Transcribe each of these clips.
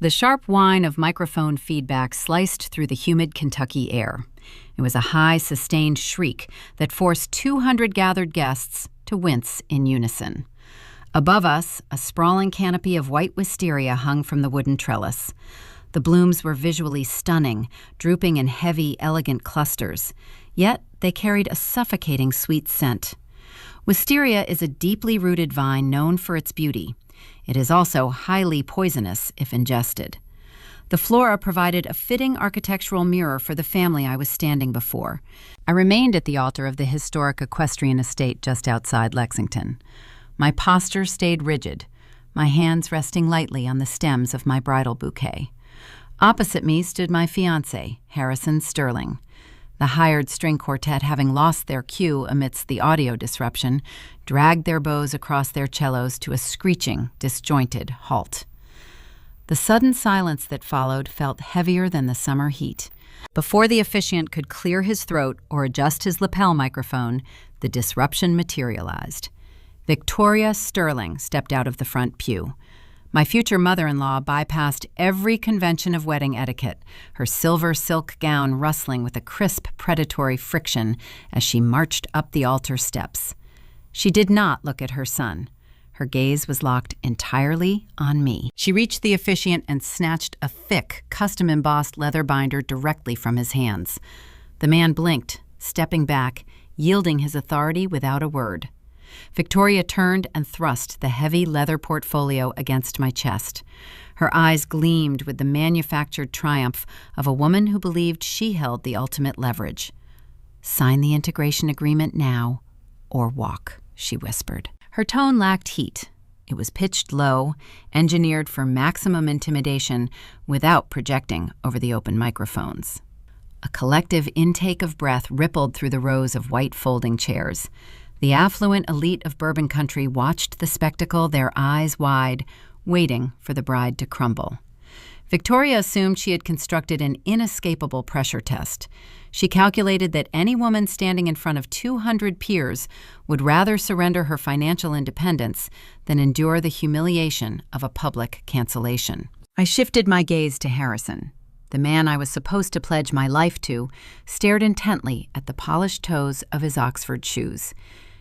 The sharp whine of microphone feedback sliced through the humid Kentucky air. It was a high, sustained shriek that forced 200 gathered guests to wince in unison. Above us, a sprawling canopy of white wisteria hung from the wooden trellis. The blooms were visually stunning, drooping in heavy, elegant clusters. Yet they carried a suffocating sweet scent. Wisteria is a deeply rooted vine known for its beauty. It is also highly poisonous if ingested. The flora provided a fitting architectural mirror for the family I was standing before. I remained at the altar of the historic equestrian estate just outside Lexington. My posture stayed rigid, my hands resting lightly on the stems of my bridal bouquet. Opposite me stood my fiancé, Harrison Sterling. The hired string quartet, having lost their cue amidst the audio disruption, dragged their bows across their cellos to a screeching, disjointed halt. The sudden silence that followed felt heavier than the summer heat. Before the officiant could clear his throat or adjust his lapel microphone, the disruption materialized. Victoria Sterling stepped out of the front pew. My future mother-in-law bypassed every convention of wedding etiquette, her silver silk gown rustling with a crisp, predatory friction as she marched up the altar steps. She did not look at her son. Her gaze was locked entirely on me. She reached the officiant and snatched a thick, custom-embossed leather binder directly from his hands. The man blinked, stepping back, yielding his authority without a word. Victoria turned and thrust the heavy leather portfolio against my chest. Her eyes gleamed with the manufactured triumph of a woman who believed she held the ultimate leverage. "Sign the integration agreement now, or walk," she whispered. Her tone lacked heat. It was pitched low, engineered for maximum intimidation without projecting over the open microphones. A collective intake of breath rippled through the rows of white folding chairs. The affluent elite of Bourbon Country watched the spectacle, their eyes wide, waiting for the bride to crumble. Victoria assumed she had constructed an inescapable pressure test. She calculated that any woman standing in front of 200 peers would rather surrender her financial independence than endure the humiliation of a public cancellation. I shifted my gaze to Harrison. The man I was supposed to pledge my life to stared intently at the polished toes of his Oxford shoes.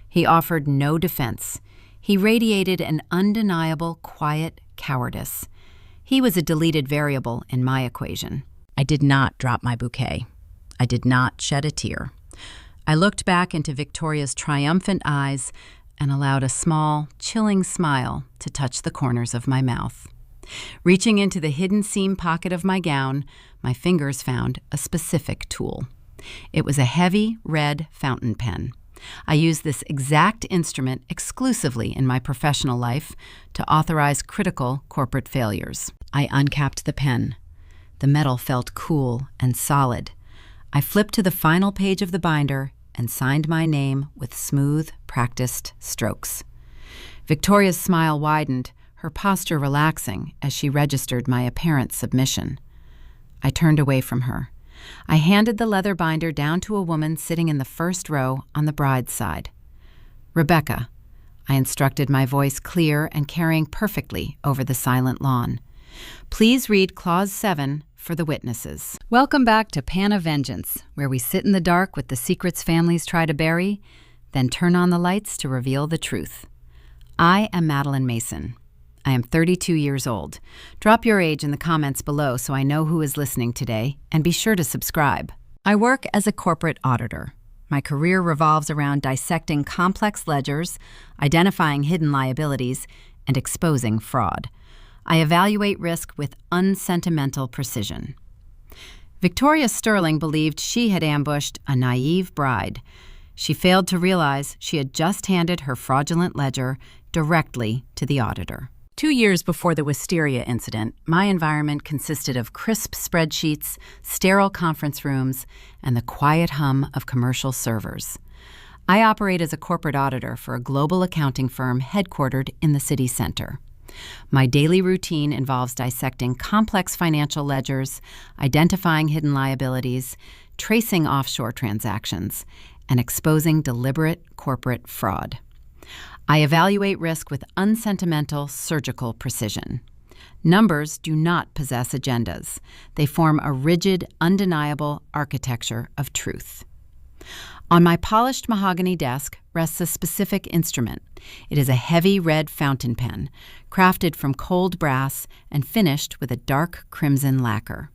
He offered no defense. He radiated an undeniable, quiet cowardice. He was a deleted variable in my equation. I did not drop my bouquet. I did not shed a tear. I looked back into Victoria's triumphant eyes and allowed a small, chilling smile to touch the corners of my mouth. Reaching into the hidden seam pocket of my gown, my fingers found a specific tool. It was a heavy, red fountain pen. I used this exact instrument exclusively in my professional life to authorize critical corporate failures. I uncapped the pen. The metal felt cool and solid. I flipped to the final page of the binder and signed my name with smooth, practiced strokes. Victoria's smile widened, her posture relaxing as she registered my apparent submission. I turned away from her. I handed the leather binder down to a woman sitting in the first row on the bride's side. "Rebecca," I instructed, my voice clear and carrying perfectly over the silent lawn. "Please read Clause 7 for the witnesses." Welcome back to Pan of Vengeance, where we sit in the dark with the secrets families try to bury, then turn on the lights to reveal the truth. I am Madeline Mason. I am 32 years old. Drop your age in the comments below so I know who is listening today, and be sure to subscribe. I work as a corporate auditor. My career revolves around dissecting complex ledgers, identifying hidden liabilities, and exposing fraud. I evaluate risk with unsentimental precision. Victoria Sterling believed she had ambushed a naive bride. She failed to realize she had just handed her fraudulent ledger directly to the auditor. 2 years before the wisteria incident, my environment consisted of crisp spreadsheets, sterile conference rooms, and the quiet hum of commercial servers. I operate as a corporate auditor for a global accounting firm headquartered in the city center. My daily routine involves dissecting complex financial ledgers, identifying hidden liabilities, tracing offshore transactions, and exposing deliberate corporate fraud. I evaluate risk with unsentimental, surgical precision. Numbers do not possess agendas. They form a rigid, undeniable architecture of truth. On my polished mahogany desk rests a specific instrument. It is a heavy red fountain pen, crafted from cold brass and finished with a dark crimson lacquer.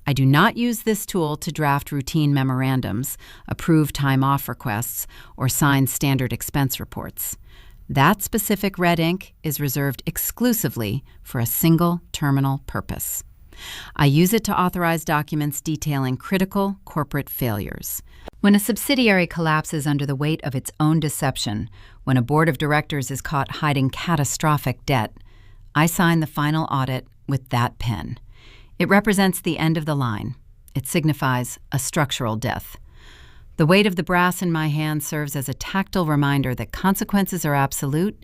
I do not use this tool to draft routine memorandums, approve time-off requests, or sign standard expense reports. That specific red ink is reserved exclusively for a single terminal purpose. I use it to authorize documents detailing critical corporate failures. When a subsidiary collapses under the weight of its own deception, when a board of directors is caught hiding catastrophic debt, I sign the final audit with that pen. It represents the end of the line. It signifies a structural death. The weight of the brass in my hand serves as a tactile reminder that consequences are absolute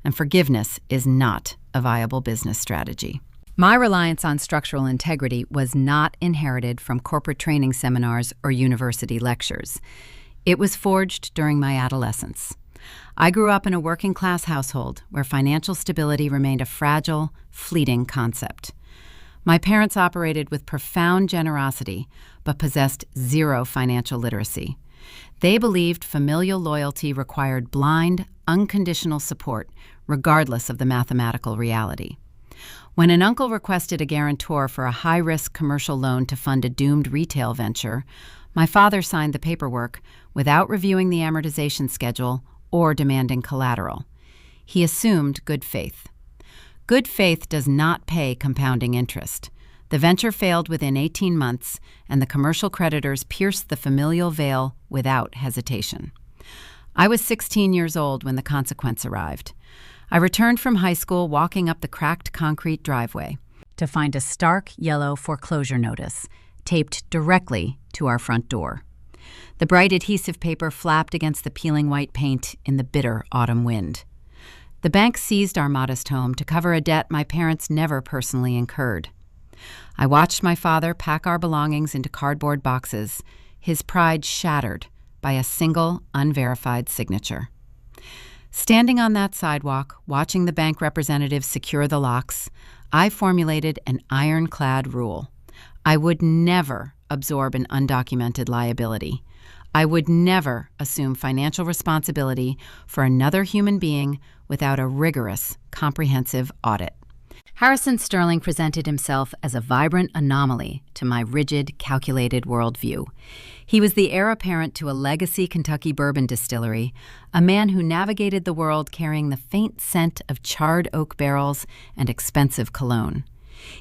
and forgiveness is not a viable business strategy. My reliance on structural integrity was not inherited from corporate training seminars or university lectures. It was forged during my adolescence. I grew up in a working-class household where financial stability remained a fragile, fleeting concept. My parents operated with profound generosity, but possessed zero financial literacy. They believed familial loyalty required blind, unconditional support, regardless of the mathematical reality. When an uncle requested a guarantor for a high-risk commercial loan to fund a doomed retail venture, my father signed the paperwork without reviewing the amortization schedule or demanding collateral. He assumed good faith. Good faith does not pay compounding interest. The venture failed within 18 months, and the commercial creditors pierced the familial veil without hesitation. I was 16 years old when the consequence arrived. I returned from high school walking up the cracked concrete driveway to find a stark yellow foreclosure notice taped directly to our front door. The bright adhesive paper flapped against the peeling white paint in the bitter autumn wind. The bank seized our modest home to cover a debt my parents never personally incurred. I watched my father pack our belongings into cardboard boxes, his pride shattered by a single unverified signature. Standing on that sidewalk, watching the bank representatives secure the locks, I formulated an ironclad rule. I would never absorb an undocumented liability. I would never assume financial responsibility for another human being without a rigorous, comprehensive audit. Harrison Sterling presented himself as a vibrant anomaly to my rigid, calculated worldview. He was the heir apparent to a legacy Kentucky bourbon distillery, a man who navigated the world carrying the faint scent of charred oak barrels and expensive cologne.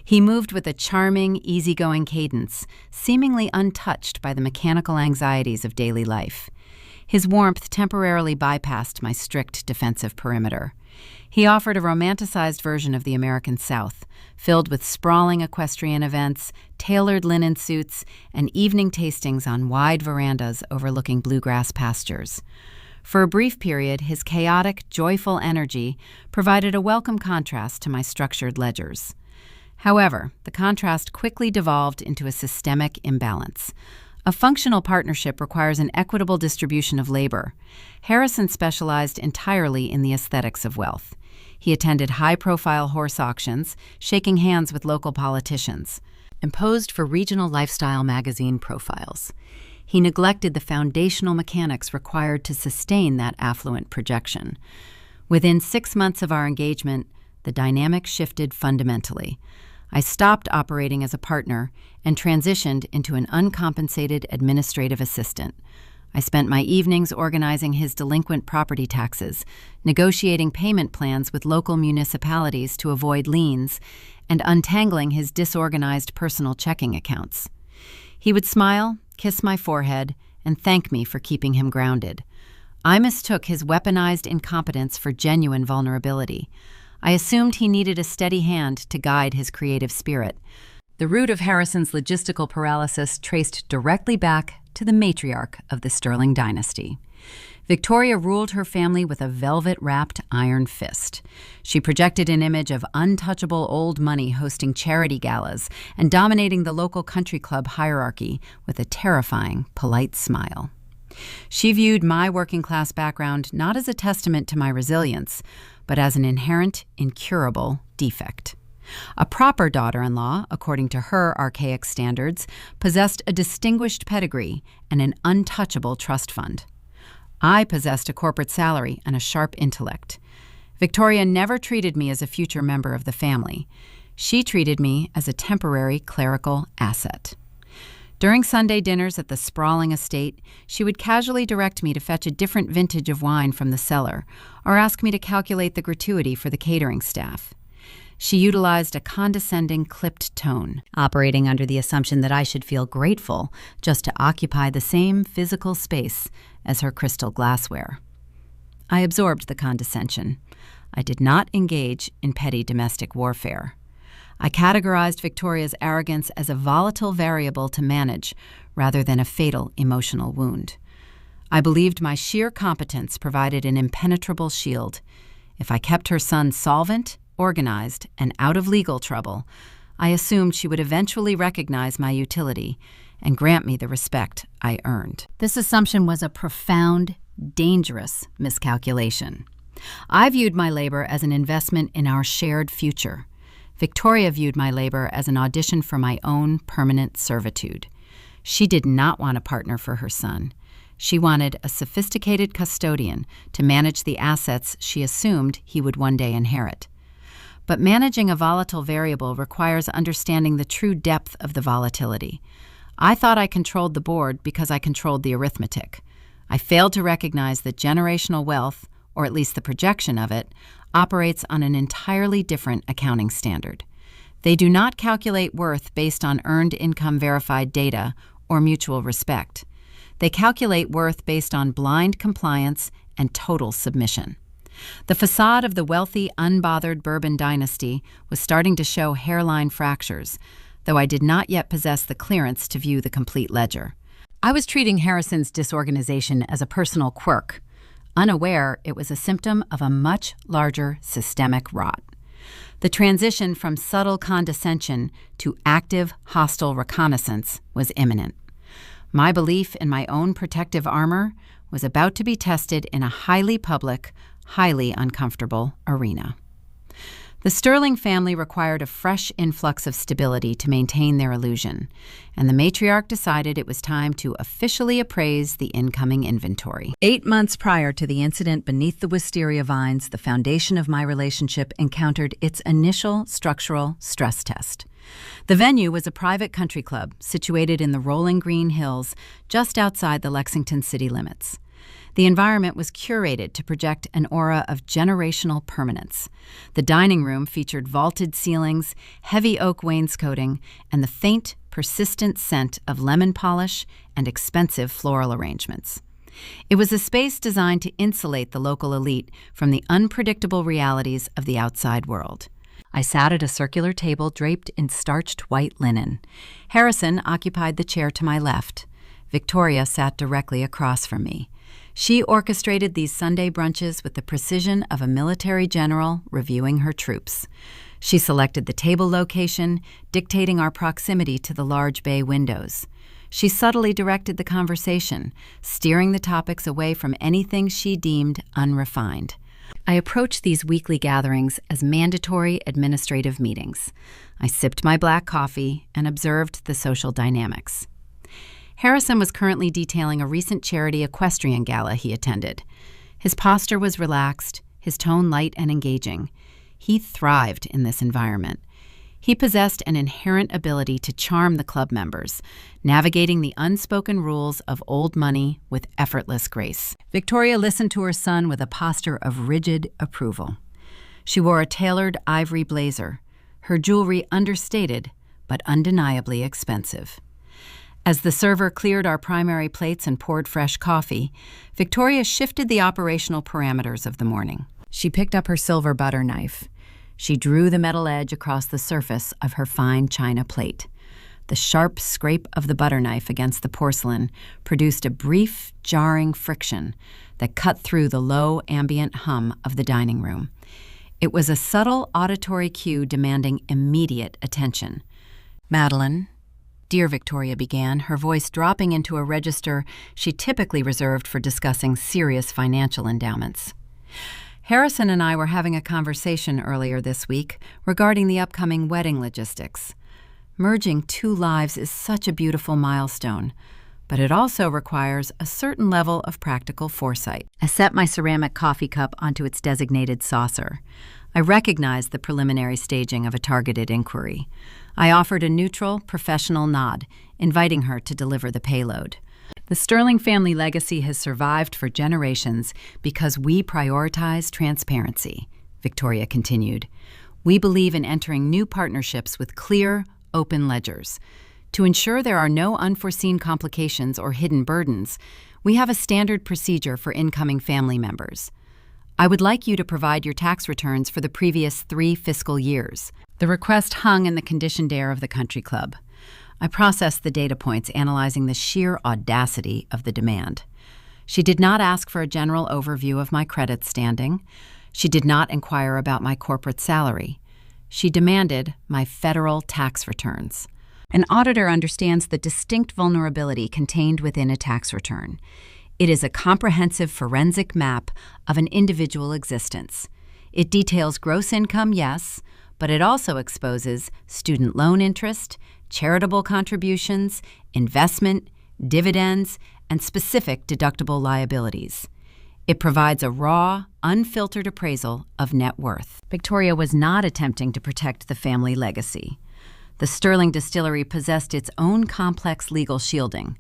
He moved with a charming, easygoing cadence, seemingly untouched by the mechanical anxieties of daily life. His warmth temporarily bypassed my strict defensive perimeter. He offered a romanticized version of the American South, filled with sprawling equestrian events, tailored linen suits, and evening tastings on wide verandas overlooking bluegrass pastures. For a brief period, his chaotic, joyful energy provided a welcome contrast to my structured ledgers. However, the contrast quickly devolved into a systemic imbalance. A functional partnership requires an equitable distribution of labor. Harrison specialized entirely in the aesthetics of wealth. He attended high-profile horse auctions, shaking hands with local politicians, and posed for regional lifestyle magazine profiles. He neglected the foundational mechanics required to sustain that affluent projection. Within 6 months of our engagement, the dynamic shifted fundamentally. I stopped operating as a partner and transitioned into an uncompensated administrative assistant. I spent my evenings organizing his delinquent property taxes, negotiating payment plans with local municipalities to avoid liens, and untangling his disorganized personal checking accounts. He would smile, kiss my forehead, and thank me for keeping him grounded. I mistook his weaponized incompetence for genuine vulnerability. I assumed he needed a steady hand to guide his creative spirit. The root of Harrison's logistical paralysis traced directly back to the matriarch of the Sterling dynasty. Victoria ruled her family with a velvet-wrapped iron fist. She projected an image of untouchable old money hosting charity galas and dominating the local country club hierarchy with a terrifying, polite smile. She viewed my working-class background not as a testament to my resilience, but as an inherent, incurable defect. A proper daughter-in-law, according to her archaic standards, possessed a distinguished pedigree and an untouchable trust fund. I possessed a corporate salary and a sharp intellect. Victoria never treated me as a future member of the family. She treated me as a temporary clerical asset. During Sunday dinners at the sprawling estate, she would casually direct me to fetch a different vintage of wine from the cellar, or ask me to calculate the gratuity for the catering staff. She utilized a condescending, clipped tone, operating under the assumption that I should feel grateful just to occupy the same physical space as her crystal glassware. I absorbed the condescension. I did not engage in petty domestic warfare. I categorized Victoria's arrogance as a volatile variable to manage rather than a fatal emotional wound. I believed my sheer competence provided an impenetrable shield. If I kept her son solvent, organized, and out of legal trouble, I assumed she would eventually recognize my utility and grant me the respect I earned. This assumption was a profound, dangerous miscalculation. I viewed my labor as an investment in our shared future. Victoria viewed my labor as an audition for my own permanent servitude. She did not want a partner for her son. She wanted a sophisticated custodian to manage the assets she assumed he would one day inherit. But managing a volatile variable requires understanding the true depth of the volatility. I thought I controlled the board because I controlled the arithmetic. I failed to recognize that generational wealth, or at least the projection of it, operates on an entirely different accounting standard. They do not calculate worth based on earned income verified data or mutual respect. They calculate worth based on blind compliance and total submission. The facade of the wealthy, unbothered Bourbon dynasty was starting to show hairline fractures, though I did not yet possess the clearance to view the complete ledger. I was treating Harrison's disorganization as a personal quirk, unaware it was a symptom of a much larger systemic rot. The transition from subtle condescension to active, hostile reconnaissance was imminent. My belief in my own protective armor was about to be tested in a highly public, highly uncomfortable arena. The Sterling family required a fresh influx of stability to maintain their illusion, and the matriarch decided it was time to officially appraise the incoming inventory. 8 months prior to the incident beneath the wisteria vines, the foundation of my relationship encountered its initial structural stress test. The venue was a private country club situated in the rolling green hills just outside the Lexington city limits. The environment was curated to project an aura of generational permanence. The dining room featured vaulted ceilings, heavy oak wainscoting, and the faint, persistent scent of lemon polish and expensive floral arrangements. It was a space designed to insulate the local elite from the unpredictable realities of the outside world. I sat at a circular table draped in starched white linen. Harrison occupied the chair to my left. Victoria sat directly across from me. She orchestrated these Sunday brunches with the precision of a military general reviewing her troops. She selected the table location, dictating our proximity to the large bay windows. She subtly directed the conversation, steering the topics away from anything she deemed unrefined. I approached these weekly gatherings as mandatory administrative meetings. I sipped my black coffee and observed the social dynamics. Harrison was currently detailing a recent charity equestrian gala he attended. His posture was relaxed, his tone light and engaging. He thrived in this environment. He possessed an inherent ability to charm the club members, navigating the unspoken rules of old money with effortless grace. Victoria listened to her son with a posture of rigid approval. She wore a tailored ivory blazer, her jewelry understated but undeniably expensive. As the server cleared our primary plates and poured fresh coffee, Victoria shifted the operational parameters of the morning. She picked up her silver butter knife. She drew the metal edge across the surface of her fine china plate. The sharp scrape of the butter knife against the porcelain produced a brief, jarring friction that cut through the low, ambient hum of the dining room. It was a subtle auditory cue demanding immediate attention. "Madeline, Dear Victoria began, her voice dropping into a register she typically reserved for discussing serious financial endowments. Harrison and I were having a conversation earlier this week regarding the upcoming wedding logistics. Merging two lives is such a beautiful milestone, but it also requires a certain level of practical foresight. I set my ceramic coffee cup onto its designated saucer. I recognized the preliminary staging of a targeted inquiry. I offered a neutral, professional nod, inviting her to deliver the payload. The Sterling family legacy has survived for generations because we prioritize transparency, Victoria continued. We believe in entering new partnerships with clear, open ledgers. To ensure there are no unforeseen complications or hidden burdens, we have a standard procedure for incoming family members. I would like you to provide your tax returns for the previous 3 fiscal years. The request hung in the conditioned air of the country club. I processed the data points, analyzing the sheer audacity of the demand. She did not ask for a general overview of my credit standing. She did not inquire about my corporate salary. She demanded my federal tax returns. An auditor understands the distinct vulnerability contained within a tax return. It is a comprehensive forensic map of an individual existence. It details gross income, yes, but it also exposes student loan interest, charitable contributions, investment, dividends, and specific deductible liabilities. It provides a raw, unfiltered appraisal of net worth. Victoria was not attempting to protect the family legacy. The Sterling distillery possessed its own complex legal shielding.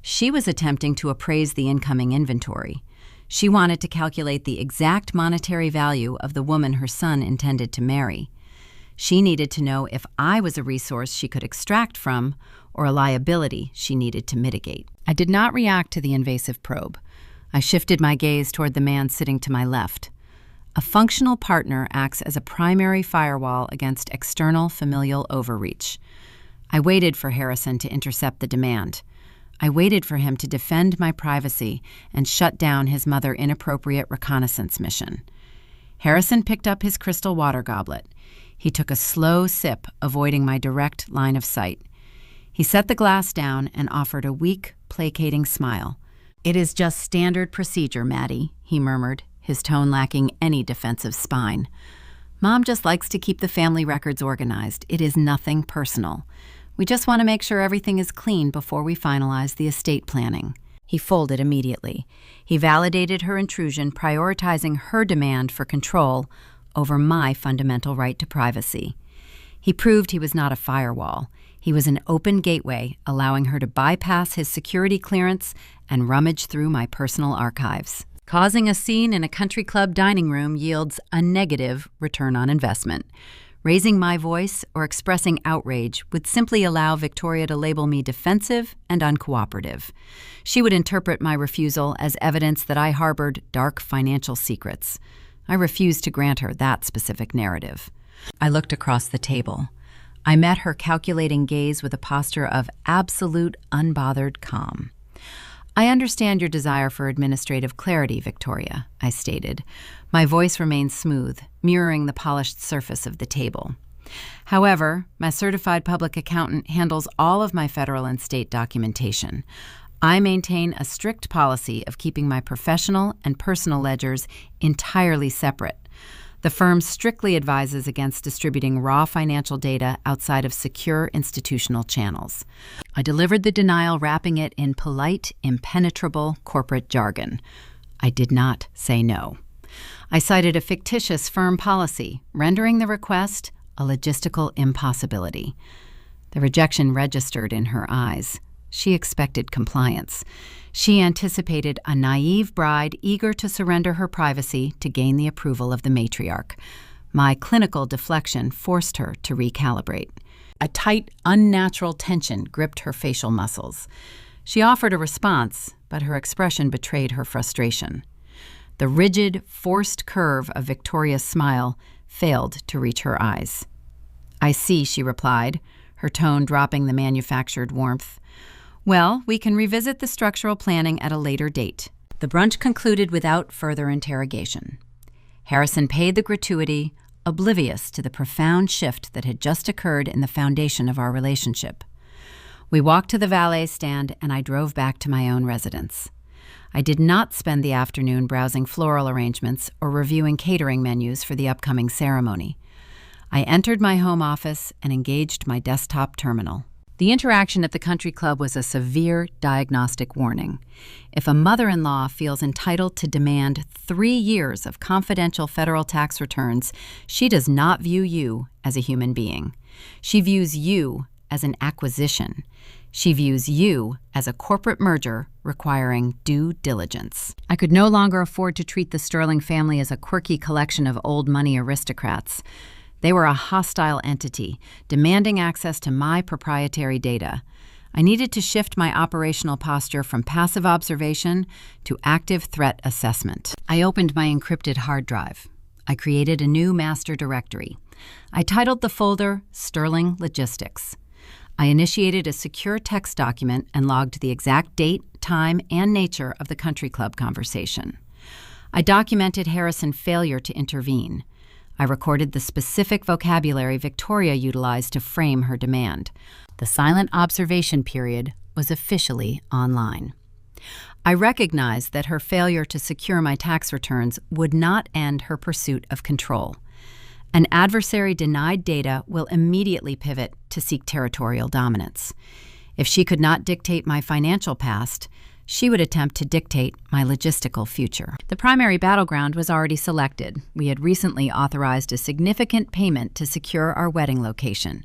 She was attempting to appraise the incoming inventory. She wanted to calculate the exact monetary value of the woman her son intended to marry. She needed to know if I was a resource she could extract from or a liability she needed to mitigate. I did not react to the invasive probe. I shifted my gaze toward the man sitting to my left. A functional partner acts as a primary firewall against external familial overreach. I waited for Harrison to intercept the demand. I waited for him to defend my privacy and shut down his mother-inappropriate reconnaissance mission. Harrison picked up his crystal water goblet. He took a slow sip, avoiding my direct line of sight. He set the glass down and offered a weak, placating smile. "It is just standard procedure, Maddie," he murmured, his tone lacking any defensive spine. "Mom just likes to keep the family records organized. It is nothing personal. We just want to make sure everything is clean before we finalize the estate planning." He folded immediately. He validated her intrusion, prioritizing her demand for control over my fundamental right to privacy. He proved he was not a firewall. He was an open gateway, allowing her to bypass his security clearance and rummage through my personal archives. Causing a scene in a country club dining room yields a negative return on investment. Raising my voice or expressing outrage would simply allow Victoria to label me defensive and uncooperative. She would interpret my refusal as evidence that I harbored dark financial secrets. I refused to grant her that specific narrative. I looked across the table. I met her calculating gaze with a posture of absolute, unbothered calm. "I understand your desire for administrative clarity, Victoria," I stated. My voice remained smooth, mirroring the polished surface of the table. "However, my certified public accountant handles all of my federal and state documentation. I maintain a strict policy of keeping my professional and personal ledgers entirely separate. The firm strictly advises against distributing raw financial data outside of secure institutional channels." I delivered the denial, wrapping it in polite, impenetrable corporate jargon. I did not say no. I cited a fictitious firm policy, rendering the request a logistical impossibility. The rejection registered in her eyes. She expected compliance. She anticipated a naive bride eager to surrender her privacy to gain the approval of the matriarch. My clinical deflection forced her to recalibrate. A tight, unnatural tension gripped her facial muscles. She offered a response, but her expression betrayed her frustration. The rigid, forced curve of Victoria's smile failed to reach her eyes. "I see," she replied, her tone dropping the manufactured warmth. "Well, we can revisit the structural planning at a later date." The brunch concluded without further interrogation. Harrison paid the gratuity, oblivious to the profound shift that had just occurred in the foundation of our relationship. We walked to the valet stand, and I drove back to my own residence. I did not spend the afternoon browsing floral arrangements or reviewing catering menus for the upcoming ceremony. I entered my home office and engaged my desktop terminal. The interaction at the country club was a severe diagnostic warning. If a mother-in-law feels entitled to demand 3 years of confidential federal tax returns, she does not view you as a human being. She views you as an acquisition. She views you as a corporate merger requiring due diligence. I could no longer afford to treat the Sterling family as a quirky collection of old money aristocrats. They were a hostile entity, demanding access to my proprietary data. I needed to shift my operational posture from passive observation to active threat assessment. I opened my encrypted hard drive. I created a new master directory. I titled the folder Sterling Logistics. I initiated a secure text document and logged the exact date, time, and nature of the country club conversation. I documented Harrison's failure to intervene. I recorded the specific vocabulary Victoria utilized to frame her demand. The silent observation period was officially online. I recognized that her failure to secure my tax returns would not end her pursuit of control. An adversary denied data will immediately pivot to seek territorial dominance. If she could not dictate my financial past, she would attempt to dictate my logistical future. The primary battleground was already selected. We had recently authorized a significant payment to secure our wedding location.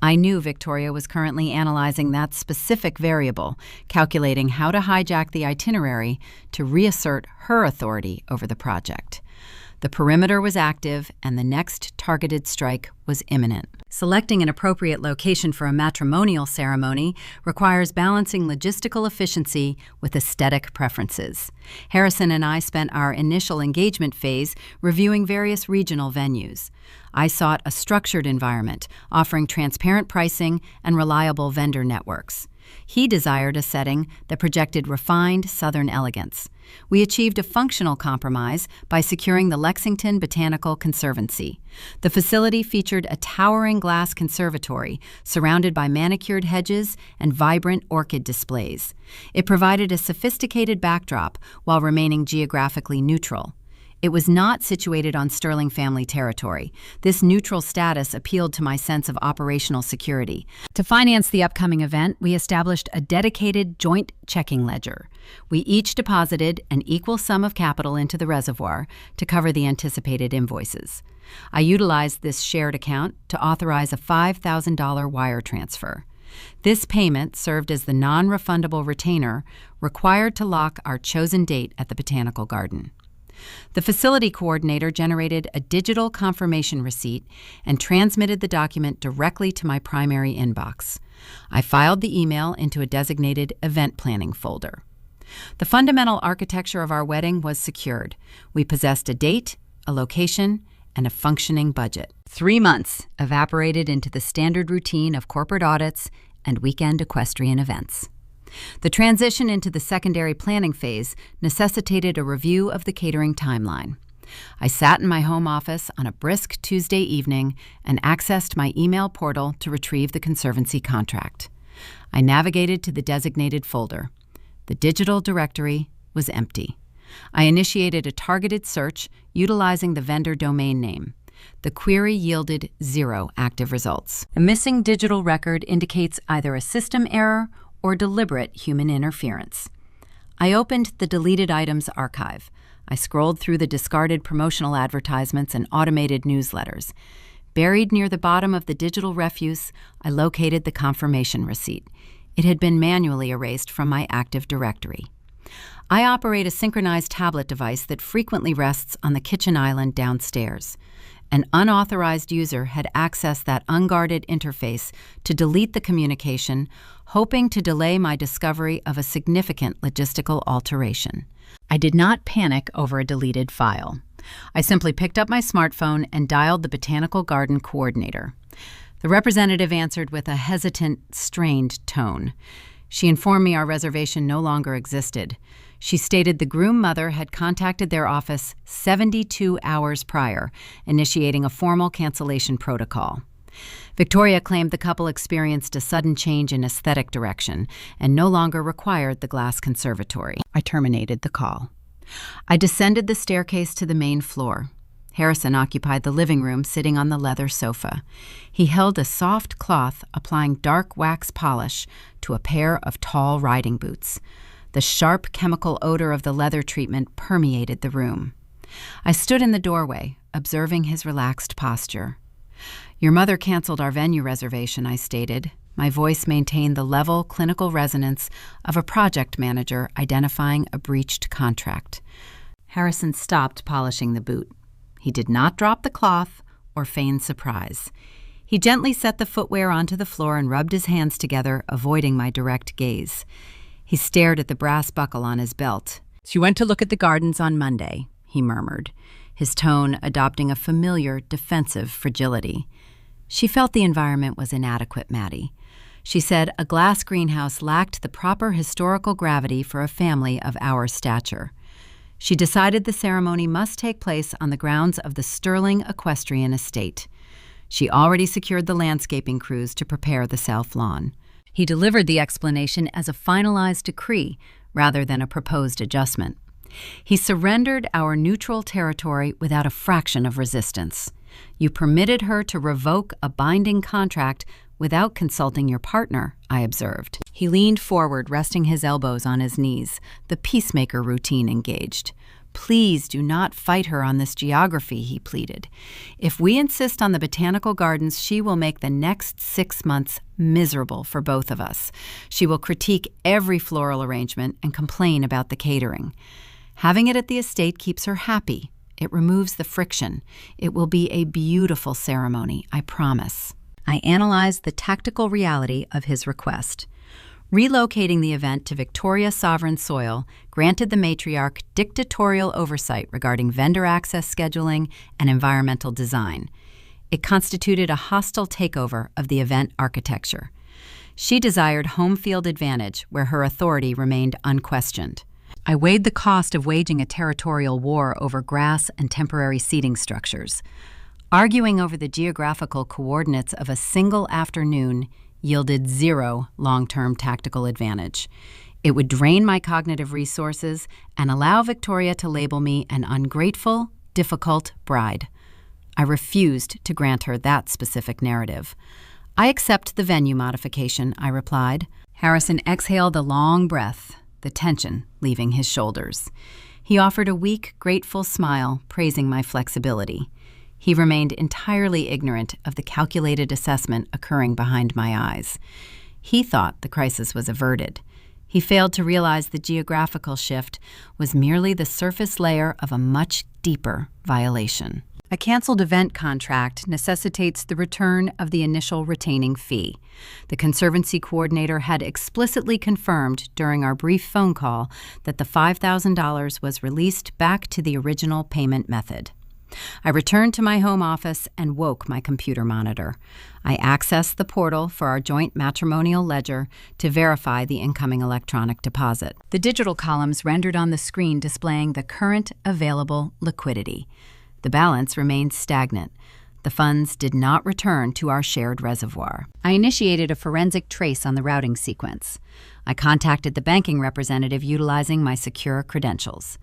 I knew Victoria was currently analyzing that specific variable, calculating how to hijack the itinerary to reassert her authority over the project. The perimeter was active, and the next targeted strike was imminent. Selecting an appropriate location for a matrimonial ceremony requires balancing logistical efficiency with aesthetic preferences. Harrison and I spent our initial engagement phase reviewing various regional venues. I sought a structured environment, offering transparent pricing and reliable vendor networks. He desired a setting that projected refined Southern elegance. We achieved a functional compromise by securing the Lexington Botanical Conservancy. The facility featured a towering glass conservatory surrounded by manicured hedges and vibrant orchid displays. It provided a sophisticated backdrop while remaining geographically neutral. It was not situated on Sterling family territory. This neutral status appealed to my sense of operational security. To finance the upcoming event, we established a dedicated joint checking ledger. We each deposited an equal sum of capital into the reservoir to cover the anticipated invoices. I utilized this shared account to authorize a $5,000 wire transfer. This payment served as the non-refundable retainer required to lock our chosen date at the Botanical Garden. The facility coordinator generated a digital confirmation receipt and transmitted the document directly to my primary inbox. I filed the email into a designated event planning folder. The fundamental architecture of our wedding was secured. We possessed a date, a location, and a functioning budget. 3 months evaporated into the standard routine of corporate audits and weekend equestrian events. The transition into the secondary planning phase necessitated a review of the catering timeline. I sat in my home office on a brisk Tuesday evening and accessed my email portal to retrieve the Conservancy contract. I navigated to the designated folder. The digital directory was empty. I initiated a targeted search utilizing the vendor domain name. The query yielded 0 active results. A missing digital record indicates either a system error or deliberate human interference. I opened the deleted items archive. I scrolled through the discarded promotional advertisements and automated newsletters. Buried near the bottom of the digital refuse, I located the confirmation receipt. It had been manually erased from my Active Directory. I operate a synchronized tablet device that frequently rests on the kitchen island downstairs. An unauthorized user had accessed that unguarded interface to delete the communication, hoping to delay my discovery of a significant logistical alteration. I did not panic over a deleted file. I simply picked up my smartphone and dialed the Botanical Garden coordinator. The representative answered with a hesitant, strained tone. She informed me our reservation no longer existed. She stated the groom mother had contacted their office 72 hours prior, initiating a formal cancellation protocol. Victoria claimed the couple experienced a sudden change in aesthetic direction and no longer required the glass conservatory. I terminated the call. I descended the staircase to the main floor. Harrison occupied the living room, sitting on the leather sofa. He held a soft cloth, applying dark wax polish to a pair of tall riding boots. The sharp chemical odor of the leather treatment permeated the room. I stood in the doorway, observing his relaxed posture. "Your mother canceled our venue reservation," I stated. My voice maintained the level, clinical resonance of a project manager identifying a breached contract. Harrison stopped polishing the boot. He did not drop the cloth or feign surprise. He gently set the footwear onto the floor and rubbed his hands together, avoiding my direct gaze. He stared at the brass buckle on his belt. "She went to look at the gardens on Monday," he murmured, his tone adopting a familiar, defensive fragility. "She felt the environment was inadequate, Maddie. She said a glass greenhouse lacked the proper historical gravity for a family of our stature. She decided the ceremony must take place on the grounds of the Sterling Equestrian Estate. She already secured the landscaping crews to prepare the south lawn." He delivered the explanation as a finalized decree rather than a proposed adjustment. He surrendered our neutral territory without a fraction of resistance. "You permitted her to revoke a binding contract without consulting your partner," I observed. He leaned forward, resting his elbows on his knees, the peacemaker routine engaged. "Please do not fight her on this geography," he pleaded. "If we insist on the botanical gardens, she will make the next 6 months miserable for both of us. She will critique every floral arrangement and complain about the catering. Having it at the estate keeps her happy. It removes the friction. It will be a beautiful ceremony, I promise." I analyzed the tactical reality of his request. Relocating the event to Victoria sovereign soil granted the matriarch dictatorial oversight regarding vendor access scheduling and environmental design. It constituted a hostile takeover of the event architecture. She desired home field advantage where her authority remained unquestioned. I weighed the cost of waging a territorial war over grass and temporary seating structures. Arguing over the geographical coordinates of a single afternoon yielded zero long-term tactical advantage. It would drain my cognitive resources and allow Victoria to label me an ungrateful, difficult bride. I refused to grant her that specific narrative. "I accept the venue modification," I replied. Harrison exhaled a long breath, the tension leaving his shoulders. He offered a weak, grateful smile, praising my flexibility. He remained entirely ignorant of the calculated assessment occurring behind my eyes. He thought the crisis was averted. He failed to realize the geographical shift was merely the surface layer of a much deeper violation. A canceled event contract necessitates the return of the initial retaining fee. The Conservancy coordinator had explicitly confirmed during our brief phone call that the $5,000 was released back to the original payment method. I returned to my home office and woke my computer monitor. I accessed the portal for our joint matrimonial ledger to verify the incoming electronic deposit. The digital columns rendered on the screen displaying the current available liquidity. The balance remained stagnant. The funds did not return to our shared reservoir. I initiated a forensic trace on the routing sequence. I contacted the banking representative utilizing my secure credentials.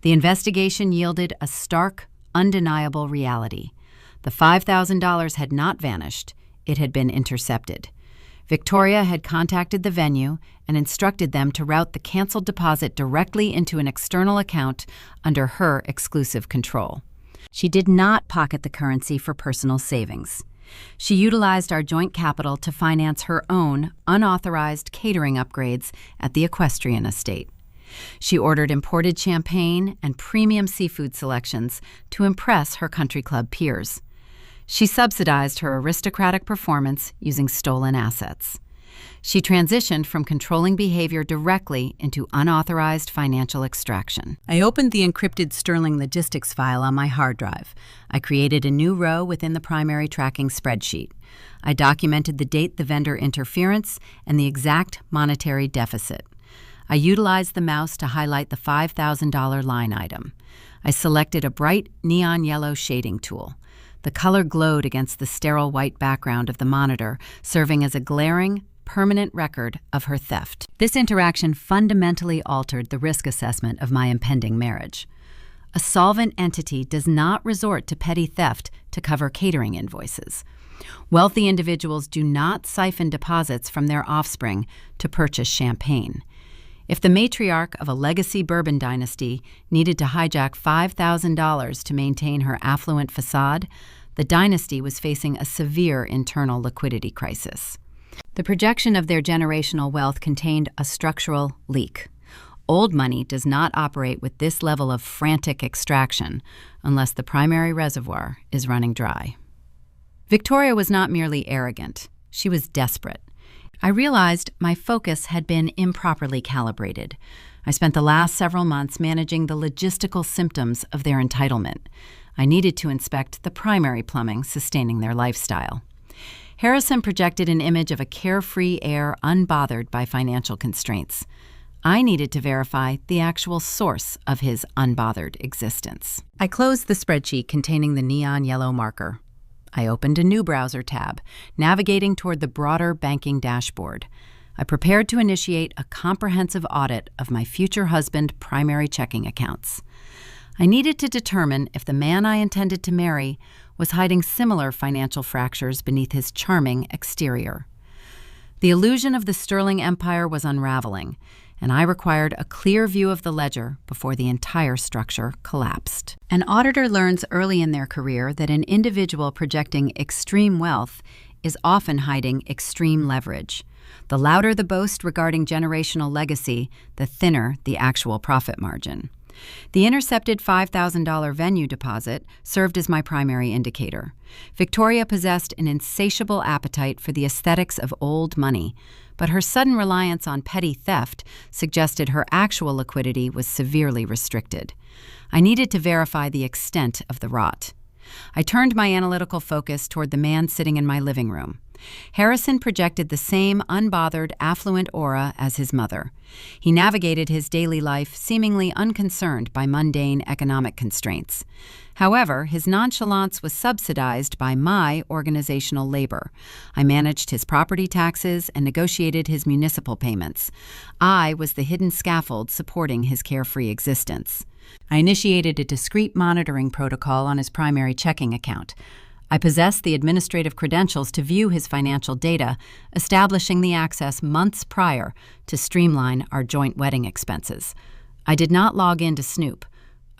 The investigation yielded a stark, undeniable reality. The $5,000 had not vanished. It had been intercepted. Victoria had contacted the venue and instructed them to route the canceled deposit directly into an external account under her exclusive control. She did not pocket the currency for personal savings. She utilized our joint capital to finance her own unauthorized catering upgrades at the equestrian estate. She ordered imported champagne and premium seafood selections to impress her country club peers. She subsidized her aristocratic performance using stolen assets. She transitioned from controlling behavior directly into unauthorized financial extraction. I opened the encrypted Sterling logistics file on my hard drive. I created a new row within the primary tracking spreadsheet. I documented the date the vendor interference and the exact monetary deficit. I utilized the mouse to highlight the $5,000 line item. I selected a bright neon yellow shading tool. The color glowed against the sterile white background of the monitor, serving as a glaring, permanent record of her theft. This interaction fundamentally altered the risk assessment of my impending marriage. A solvent entity does not resort to petty theft to cover catering invoices. Wealthy individuals do not siphon deposits from their offspring to purchase champagne. If the matriarch of a legacy bourbon dynasty needed to hijack $5,000 to maintain her affluent facade, the dynasty was facing a severe internal liquidity crisis. The projection of their generational wealth contained a structural leak. Old money does not operate with this level of frantic extraction unless the primary reservoir is running dry. Victoria was not merely arrogant, she was desperate. I realized my focus had been improperly calibrated. I spent the last several months managing the logistical symptoms of their entitlement. I needed to inspect the primary plumbing sustaining their lifestyle. Harrison projected an image of a carefree heir unbothered by financial constraints. I needed to verify the actual source of his unbothered existence. I closed the spreadsheet containing the neon yellow marker. I opened a new browser tab, navigating toward the broader banking dashboard. I prepared to initiate a comprehensive audit of my future husband's primary checking accounts. I needed to determine if the man I intended to marry was hiding similar financial fractures beneath his charming exterior. The illusion of the Sterling Empire was unraveling, and I required a clear view of the ledger before the entire structure collapsed. An auditor learns early in their career that an individual projecting extreme wealth is often hiding extreme leverage. The louder the boast regarding generational legacy, the thinner the actual profit margin. The intercepted $5,000 venue deposit served as my primary indicator. Victoria possessed an insatiable appetite for the aesthetics of old money, but her sudden reliance on petty theft suggested her actual liquidity was severely restricted. I needed to verify the extent of the rot. I turned my analytical focus toward the man sitting in my living room. Harrison projected the same unbothered, affluent aura as his mother. He navigated his daily life seemingly unconcerned by mundane economic constraints. However, his nonchalance was subsidized by my organizational labor. I managed his property taxes and negotiated his municipal payments. I was the hidden scaffold supporting his carefree existence. I initiated a discreet monitoring protocol on his primary checking account. I possessed the administrative credentials to view his financial data, establishing the access months prior to streamline our joint wedding expenses. I did not log in to snoop.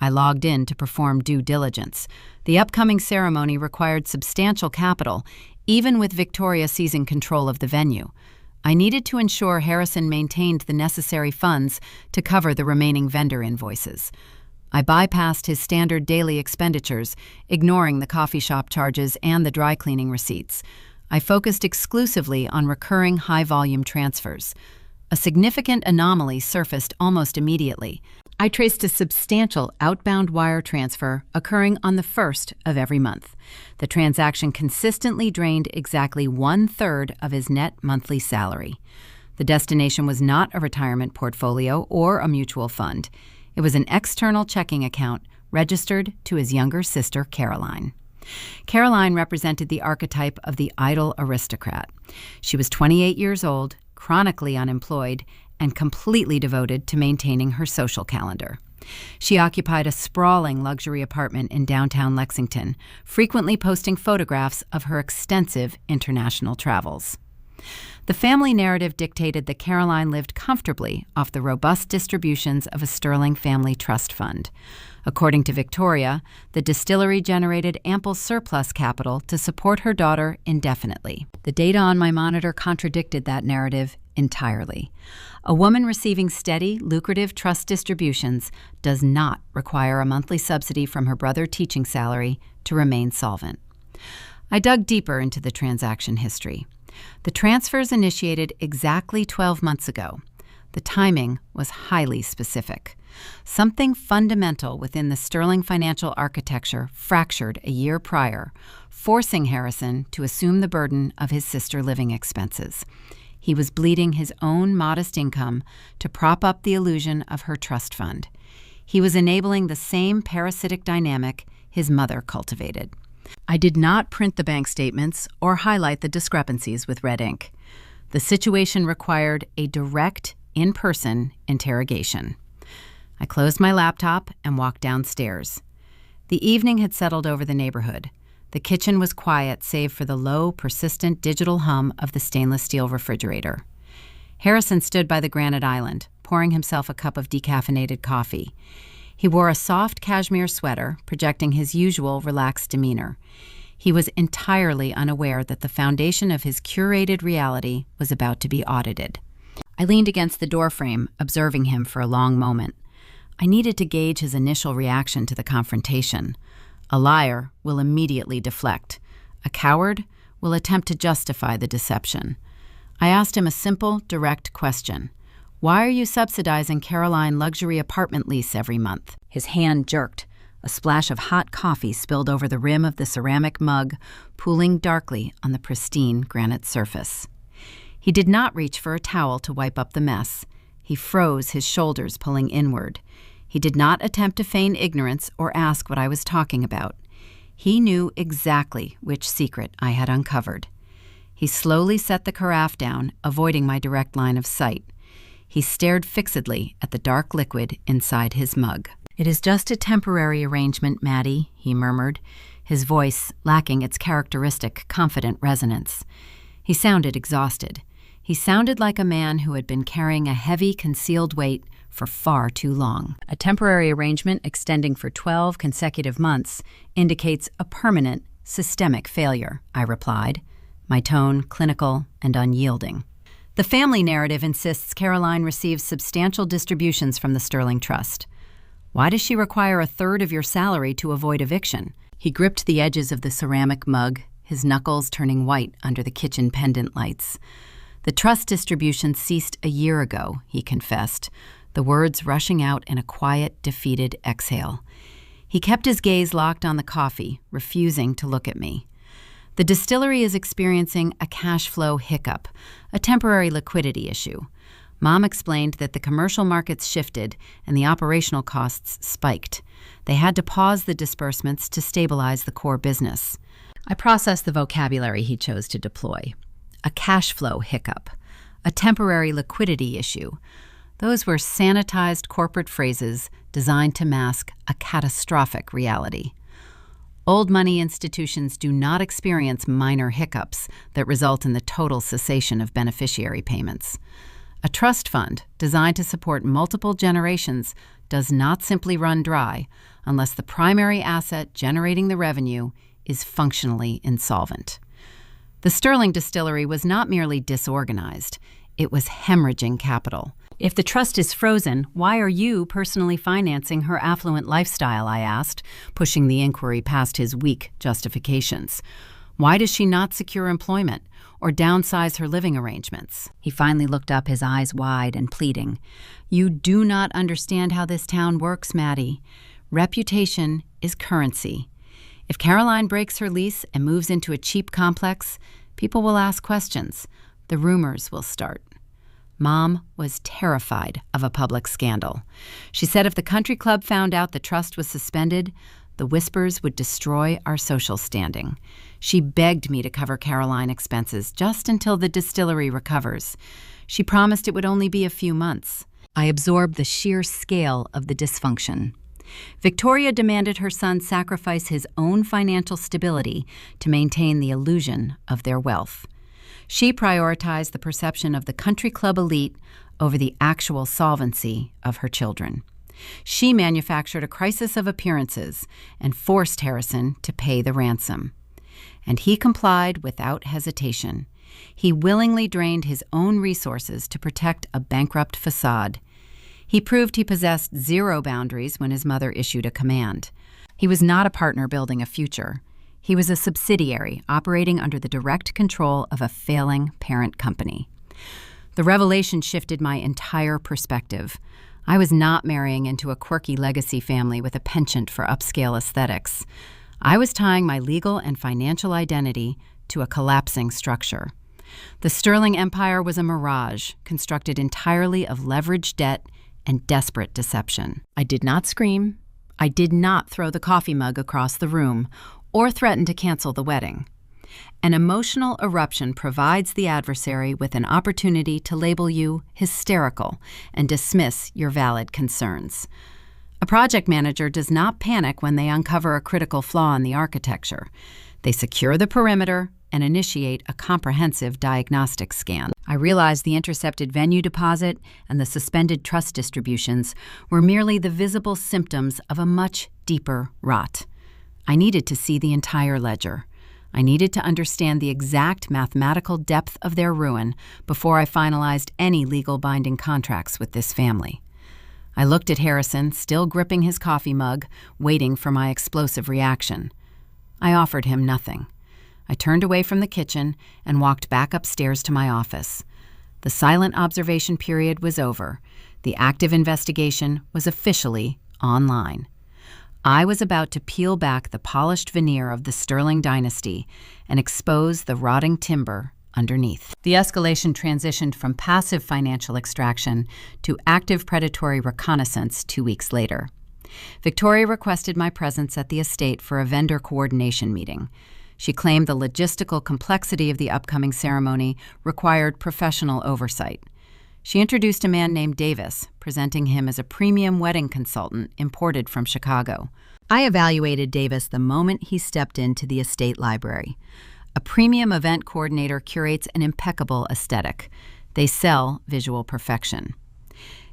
I logged in to perform due diligence. The upcoming ceremony required substantial capital, even with Victoria seizing control of the venue. I needed to ensure Harrison maintained the necessary funds to cover the remaining vendor invoices. I bypassed his standard daily expenditures, ignoring the coffee shop charges and the dry cleaning receipts. I focused exclusively on recurring high-volume transfers. A significant anomaly surfaced almost immediately. I traced a substantial outbound wire transfer occurring on the 1st of every month. The transaction consistently drained exactly 1/3 of his net monthly salary. The destination was not a retirement portfolio or a mutual fund. It was an external checking account registered to his younger sister, Caroline. Caroline represented the archetype of the idle aristocrat. She was 28 years old, chronically unemployed, and completely devoted to maintaining her social calendar. She occupied a sprawling luxury apartment in downtown Lexington, frequently posting photographs of her extensive international travels. The family narrative dictated that Caroline lived comfortably off the robust distributions of a Sterling family trust fund. According to Victoria, the distillery generated ample surplus capital to support her daughter indefinitely. The data on my monitor contradicted that narrative entirely. A woman receiving steady, lucrative trust distributions does not require a monthly subsidy from her brother's teaching salary to remain solvent. I dug deeper into the transaction history. The transfers initiated exactly 12 months ago. The timing was highly specific. Something fundamental within the Sterling financial architecture fractured a year prior, forcing Harrison to assume the burden of his sister living expenses. He was bleeding his own modest income to prop up the illusion of her trust fund. He was enabling the same parasitic dynamic his mother cultivated. I did not print the bank statements or highlight the discrepancies with red ink. The situation required a direct, in-person interrogation. I closed my laptop and walked downstairs. The evening had settled over the neighborhood. The kitchen was quiet save for the low, persistent digital hum of the stainless steel refrigerator. Harrison stood by the granite island, pouring himself a cup of decaffeinated coffee. He wore a soft cashmere sweater, projecting his usual relaxed demeanor. He was entirely unaware that the foundation of his curated reality was about to be audited. I leaned against the doorframe, observing him for a long moment. I needed to gauge his initial reaction to the confrontation. A liar will immediately deflect. A coward will attempt to justify the deception. I asked him a simple, direct question. Why are you subsidizing Caroline luxury apartment lease every month? His hand jerked. A splash of hot coffee spilled over the rim of the ceramic mug, pooling darkly on the pristine granite surface. He did not reach for a towel to wipe up the mess. He froze, his shoulders pulling inward. He did not attempt to feign ignorance or ask what I was talking about. He knew exactly which secret I had uncovered. He slowly set the carafe down, avoiding my direct line of sight. He stared fixedly at the dark liquid inside his mug. "It is just a temporary arrangement, Maddie," he murmured, his voice lacking its characteristic, confident resonance. He sounded exhausted. He sounded like a man who had been carrying a heavy, concealed weight for far too long. "A temporary arrangement extending for 12 consecutive months indicates a permanent, systemic failure," I replied, my tone clinical and unyielding. "The family narrative insists Caroline receives substantial distributions from the Sterling Trust. Why does she require a third of your salary to avoid eviction?" He gripped the edges of the ceramic mug, his knuckles turning white under the kitchen pendant lights. "The trust distribution ceased a year ago," he confessed, the words rushing out in a quiet, defeated exhale. He kept his gaze locked on the coffee, refusing to look at me. "The distillery is experiencing a cash flow hiccup, a temporary liquidity issue. Mom explained that the commercial markets shifted and the operational costs spiked. They had to pause the disbursements to stabilize the core business." I processed the vocabulary he chose to deploy. A cash flow hiccup, a temporary liquidity issue. Those were sanitized corporate phrases designed to mask a catastrophic reality. Old money institutions do not experience minor hiccups that result in the total cessation of beneficiary payments. A trust fund designed to support multiple generations does not simply run dry unless the primary asset generating the revenue is functionally insolvent. The Sterling Distillery was not merely disorganized, it was hemorrhaging capital. "If the trust is frozen, why are you personally financing her affluent lifestyle?" I asked, pushing the inquiry past his weak justifications. "Why does she not secure employment or downsize her living arrangements?" He finally looked up, his eyes wide and pleading. "You do not understand how this town works, Maddie. Reputation is currency. If Caroline breaks her lease and moves into a cheap complex, people will ask questions. The rumors will start." Mom was terrified of a public scandal. She said if the country club found out the trust was suspended, the whispers would destroy our social standing. She begged me to cover Caroline expenses just until the distillery recovers. She promised it would only be a few months. I absorbed the sheer scale of the dysfunction. Victoria demanded her son sacrifice his own financial stability to maintain the illusion of their wealth. She prioritized the perception of the country club elite over the actual solvency of her children. She manufactured a crisis of appearances and forced Harrison to pay the ransom. And he complied without hesitation. He willingly drained his own resources to protect a bankrupt facade. He proved he possessed zero boundaries when his mother issued a command. He was not a partner building a future. He was a subsidiary operating under the direct control of a failing parent company. The revelation shifted my entire perspective. I was not marrying into a quirky legacy family with a penchant for upscale aesthetics. I was tying my legal and financial identity to a collapsing structure. The Sterling Empire was a mirage constructed entirely of leveraged debt and desperate deception. I did not scream. I did not throw the coffee mug across the room or threaten to cancel the wedding. An emotional eruption provides the adversary with an opportunity to label you hysterical and dismiss your valid concerns. A project manager does not panic when they uncover a critical flaw in the architecture. They secure the perimeter and initiate a comprehensive diagnostic scan. I realized the intercepted venue deposit and the suspended trust distributions were merely the visible symptoms of a much deeper rot. I needed to see the entire ledger. I needed to understand the exact mathematical depth of their ruin before I finalized any legal binding contracts with this family. I looked at Harrison, still gripping his coffee mug, waiting for my explosive reaction. I offered him nothing. I turned away from the kitchen and walked back upstairs to my office. The silent observation period was over. The active investigation was officially online. I was about to peel back the polished veneer of the Sterling dynasty and expose the rotting timber underneath. The escalation transitioned from passive financial extraction to active predatory reconnaissance 2 weeks later. Victoria requested my presence at the estate for a vendor coordination meeting. She claimed the logistical complexity of the upcoming ceremony required professional oversight. She introduced a man named Davis, presenting him as a premium wedding consultant imported from Chicago. I evaluated Davis the moment he stepped into the estate library. A premium event coordinator curates an impeccable aesthetic. They sell visual perfection.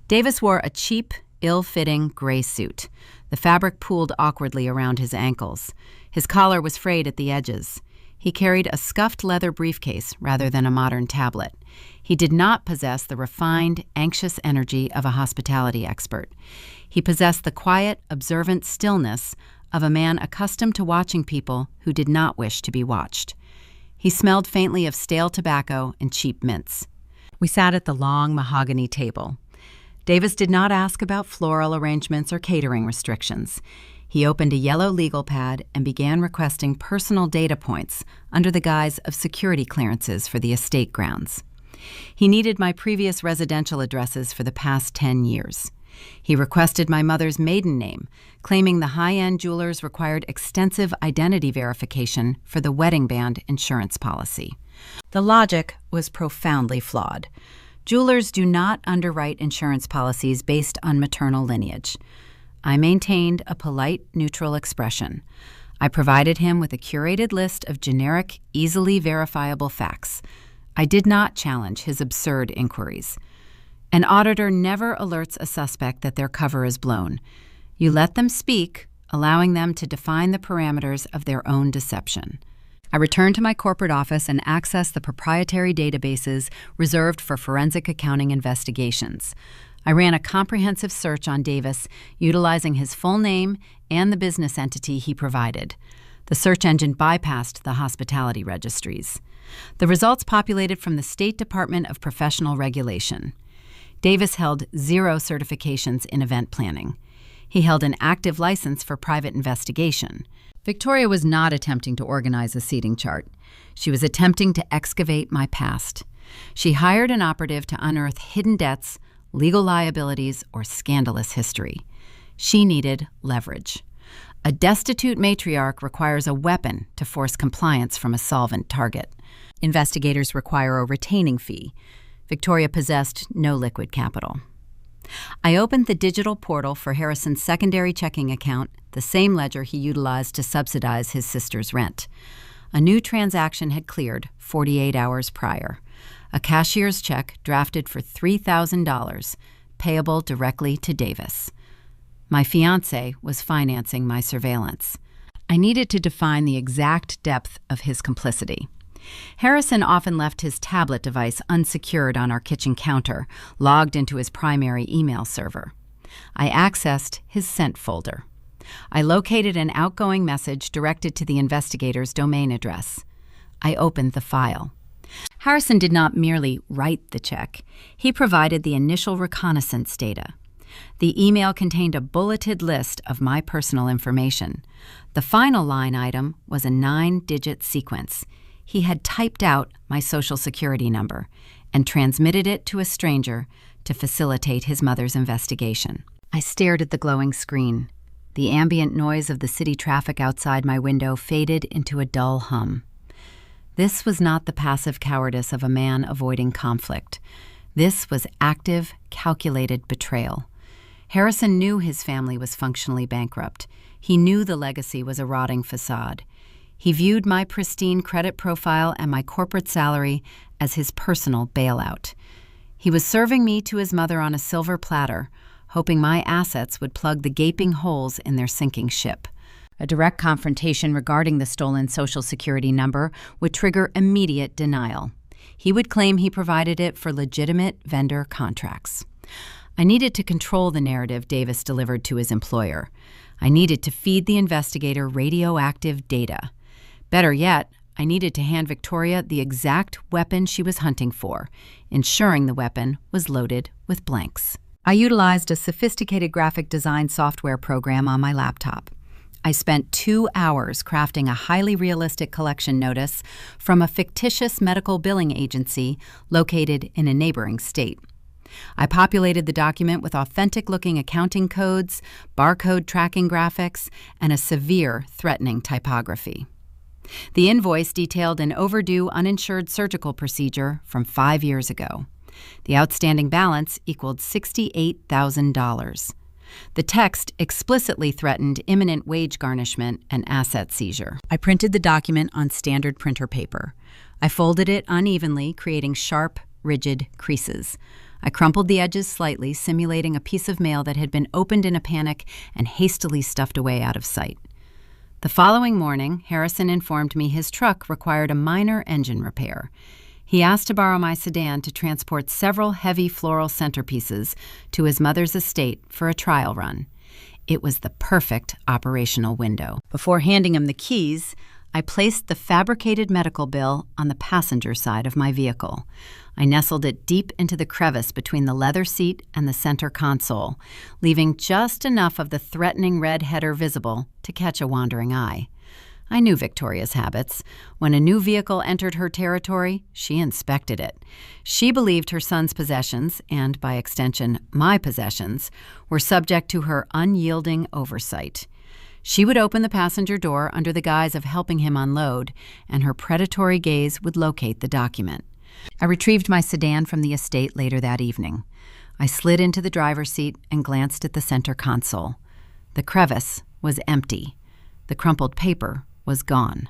Davis wore a cheap, ill-fitting gray suit. The fabric pooled awkwardly around his ankles. His collar was frayed at the edges. He carried a scuffed leather briefcase rather than a modern tablet. He did not possess the refined, anxious energy of a hospitality expert. He possessed the quiet, observant stillness of a man accustomed to watching people who did not wish to be watched. He smelled faintly of stale tobacco and cheap mints. We sat at the long mahogany table. Davis did not ask about floral arrangements or catering restrictions. He opened a yellow legal pad and began requesting personal data points under the guise of security clearances for the estate grounds. He needed my previous residential addresses for the past 10 years. He requested my mother's maiden name, claiming the high-end jewelers required extensive identity verification for the wedding band insurance policy. The logic was profoundly flawed. Jewelers do not underwrite insurance policies based on maternal lineage. I maintained a polite, neutral expression. I provided him with a curated list of generic, easily verifiable facts. I did not challenge his absurd inquiries. An auditor never alerts a suspect that their cover is blown. You let them speak, allowing them to define the parameters of their own deception. I returned to my corporate office and accessed the proprietary databases reserved for forensic accounting investigations. I ran a comprehensive search on Davis, utilizing his full name and the business entity he provided. The search engine bypassed the hospitality registries. The results populated from the State Department of Professional Regulation. Davis held 0 certifications in event planning. He held an active license for private investigation. Victoria was not attempting to organize a seating chart. She was attempting to excavate my past. She hired an operative to unearth hidden debts, legal liabilities, or scandalous history. She needed leverage. A destitute matriarch requires a weapon to force compliance from a solvent target. Investigators require a retaining fee. Victoria possessed no liquid capital. I opened the digital portal for Harrison's secondary checking account, the same ledger he utilized to subsidize his sister's rent. A new transaction had cleared 48 hours prior. A cashier's check drafted for $3,000, payable directly to Davis. My fiancé was financing my surveillance. I needed to define the exact depth of his complicity. Harrison often left his tablet device unsecured on our kitchen counter, logged into his primary email server. I accessed his sent folder. I located an outgoing message directed to the investigator's domain address. I opened the file. Harrison did not merely write the check. He provided the initial reconnaissance data. The email contained a bulleted list of my personal information. The final line item was a 9-digit sequence. He had typed out my Social Security number and transmitted it to a stranger to facilitate his mother's investigation. I stared at the glowing screen. The ambient noise of the city traffic outside my window faded into a dull hum. This was not the passive cowardice of a man avoiding conflict. This was active, calculated betrayal. Harrison knew his family was functionally bankrupt. He knew the legacy was a rotting facade. He viewed my pristine credit profile and my corporate salary as his personal bailout. He was serving me to his mother on a silver platter, hoping my assets would plug the gaping holes in their sinking ship. A direct confrontation regarding the stolen Social Security number would trigger immediate denial. He would claim he provided it for legitimate vendor contracts. I needed to control the narrative Davis delivered to his employer. I needed to feed the investigator radioactive data. Better yet, I needed to hand Victoria the exact weapon she was hunting for, ensuring the weapon was loaded with blanks. I utilized a sophisticated graphic design software program on my laptop. I spent 2 hours crafting a highly realistic collection notice from a fictitious medical billing agency located in a neighboring state. I populated the document with authentic-looking accounting codes, barcode tracking graphics, and a severe, threatening typography. The invoice detailed an overdue uninsured surgical procedure from 5 years ago. The outstanding balance equaled $68,000. The text explicitly threatened imminent wage garnishment and asset seizure. I printed the document on standard printer paper. I folded it unevenly, creating sharp, rigid creases. I crumpled the edges slightly, simulating a piece of mail that had been opened in a panic and hastily stuffed away out of sight. The following morning, Harrison informed me his truck required a minor engine repair. He asked to borrow my sedan to transport several heavy floral centerpieces to his mother's estate for a trial run. It was the perfect operational window. Before handing him the keys, I placed the fabricated medical bill on the passenger side of my vehicle. I nestled it deep into the crevice between the leather seat and the center console, leaving just enough of the threatening red header visible to catch a wandering eye. I knew Victoria's habits. When a new vehicle entered her territory, she inspected it. She believed her son's possessions, and by extension, my possessions, were subject to her unyielding oversight. She would open the passenger door under the guise of helping him unload, and her predatory gaze would locate the document. I retrieved my sedan from the estate later that evening. I slid into the driver's seat and glanced at the center console. The crevice was empty. The crumpled paper was gone.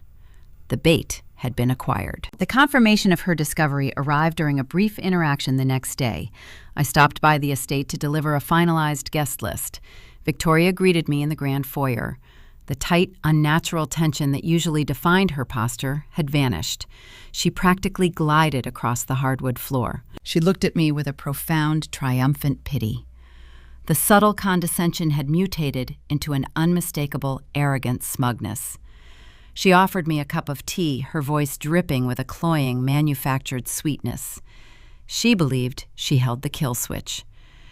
The bait had been acquired. The confirmation of her discovery arrived during a brief interaction the next day. I stopped by the estate to deliver a finalized guest list. Victoria greeted me in the grand foyer. The tight, unnatural tension that usually defined her posture had vanished. She practically glided across the hardwood floor. She looked at me with a profound, triumphant pity. The subtle condescension had mutated into an unmistakable, arrogant smugness. She offered me a cup of tea, her voice dripping with a cloying, manufactured sweetness. She believed she held the kill switch.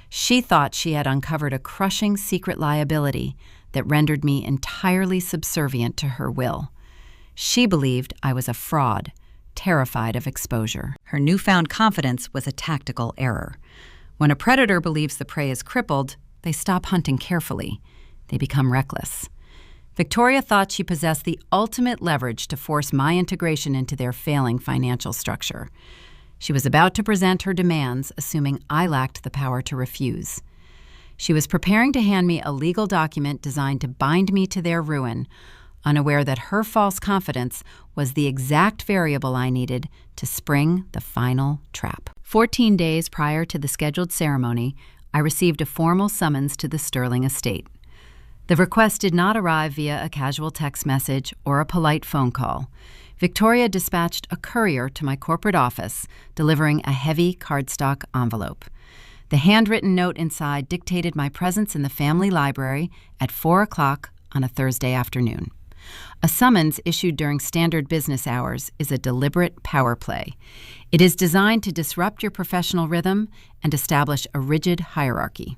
She thought she had uncovered a crushing secret liability that rendered me entirely subservient to her will. She believed I was a fraud, terrified of exposure. Her newfound confidence was a tactical error. When a predator believes the prey is crippled, they stop hunting carefully. They become reckless. Victoria thought she possessed the ultimate leverage to force my integration into their failing financial structure. She was about to present her demands, assuming I lacked the power to refuse. She was preparing to hand me a legal document designed to bind me to their ruin, unaware that her false confidence was the exact variable I needed to spring the final trap. 14 days prior to the scheduled ceremony, I received a formal summons to the Sterling estate. The request did not arrive via a casual text message or a polite phone call. Victoria dispatched a courier to my corporate office, delivering a heavy cardstock envelope. The handwritten note inside dictated my presence in the family library at 4 o'clock on a Thursday afternoon. A summons issued during standard business hours is a deliberate power play. It is designed to disrupt your professional rhythm and establish a rigid hierarchy.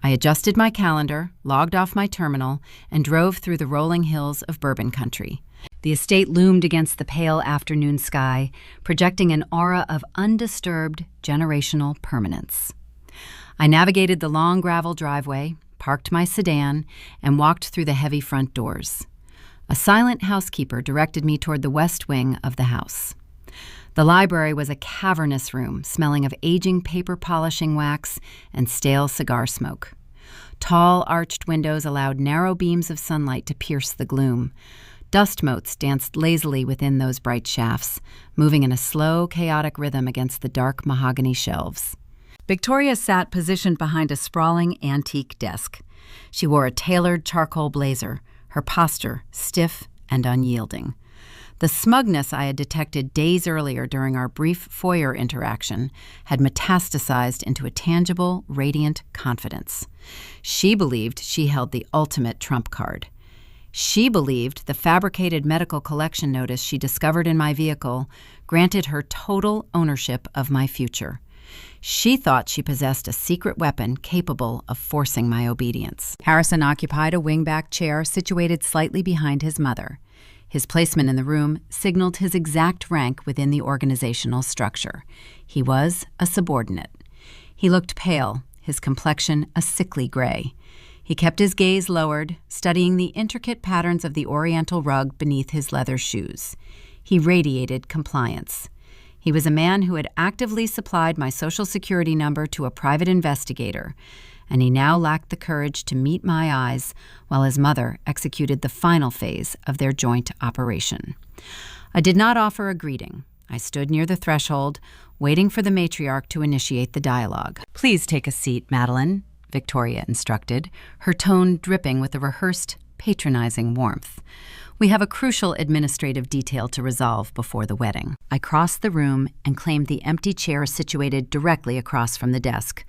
I adjusted my calendar, logged off my terminal, and drove through the rolling hills of Bourbon Country. The estate loomed against the pale afternoon sky, projecting an aura of undisturbed generational permanence. I navigated the long gravel driveway, parked my sedan, and walked through the heavy front doors. A silent housekeeper directed me toward the west wing of the house. The library was a cavernous room, smelling of aging paper polishing wax and stale cigar smoke. Tall, arched windows allowed narrow beams of sunlight to pierce the gloom. Dust motes danced lazily within those bright shafts, moving in a slow, chaotic rhythm against the dark mahogany shelves. Victoria sat positioned behind a sprawling antique desk. She wore a tailored charcoal blazer, her posture stiff and unyielding. The smugness I had detected days earlier during our brief foyer interaction had metastasized into a tangible, radiant confidence. She believed she held the ultimate trump card. She believed the fabricated medical collection notice she discovered in my vehicle granted her total ownership of my future. She thought she possessed a secret weapon capable of forcing my obedience. Harrison occupied a wingback chair situated slightly behind his mother. His placement in the room signaled his exact rank within the organizational structure. He was a subordinate. He looked pale, his complexion a sickly gray. He kept his gaze lowered, studying the intricate patterns of the oriental rug beneath his leather shoes. He radiated compliance. He was a man who had actively supplied my Social Security number to a private investigator, and he now lacked the courage to meet my eyes while his mother executed the final phase of their joint operation. I did not offer a greeting. I stood near the threshold, waiting for the matriarch to initiate the dialogue. "Please take a seat, Madeline," Victoria instructed, her tone dripping with a rehearsed, patronizing warmth. "We have a crucial administrative detail to resolve before the wedding." I crossed the room and claimed the empty chair situated directly across from the desk.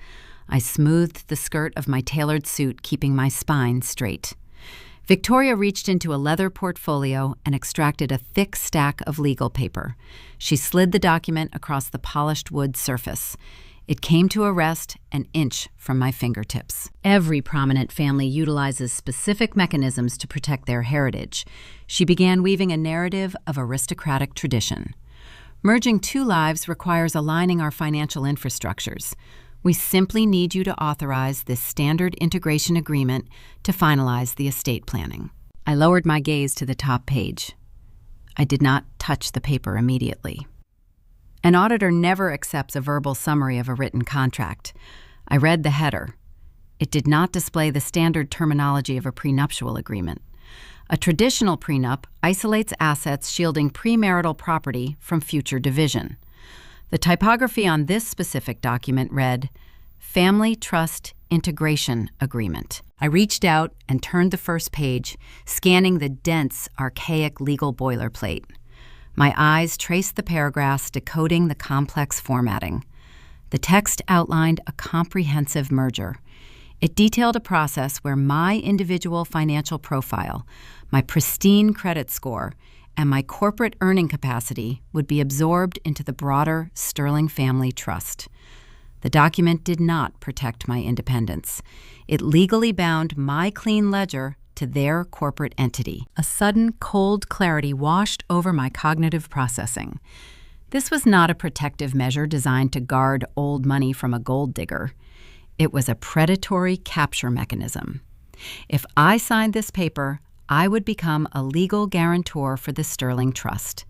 I smoothed the skirt of my tailored suit, keeping my spine straight. Victoria reached into a leather portfolio and extracted a thick stack of legal paper. She slid the document across the polished wood surface. It came to a rest an inch from my fingertips. Every prominent family utilizes specific mechanisms to protect their heritage. She began weaving a narrative of aristocratic tradition. Merging two lives requires aligning our financial infrastructures. We simply need you to authorize this standard integration agreement to finalize the estate planning. I lowered my gaze to the top page. I did not touch the paper immediately. An auditor never accepts a verbal summary of a written contract. I read the header. It did not display the standard terminology of a prenuptial agreement. A traditional prenup isolates assets shielding premarital property from future division. The typography on this specific document read, "Family Trust Integration Agreement." I reached out and turned the first page, scanning the dense, archaic legal boilerplate. My eyes traced the paragraphs, decoding the complex formatting. The text outlined a comprehensive merger. It detailed a process where my individual financial profile, my pristine credit score, and my corporate earning capacity would be absorbed into the broader Sterling Family Trust. The document did not protect my independence. It legally bound my clean ledger to their corporate entity. A sudden, cold clarity washed over my cognitive processing. This was not a protective measure designed to guard old money from a gold digger. It was a predatory capture mechanism. If I signed this paper, I would become a legal guarantor for the Sterling Trust.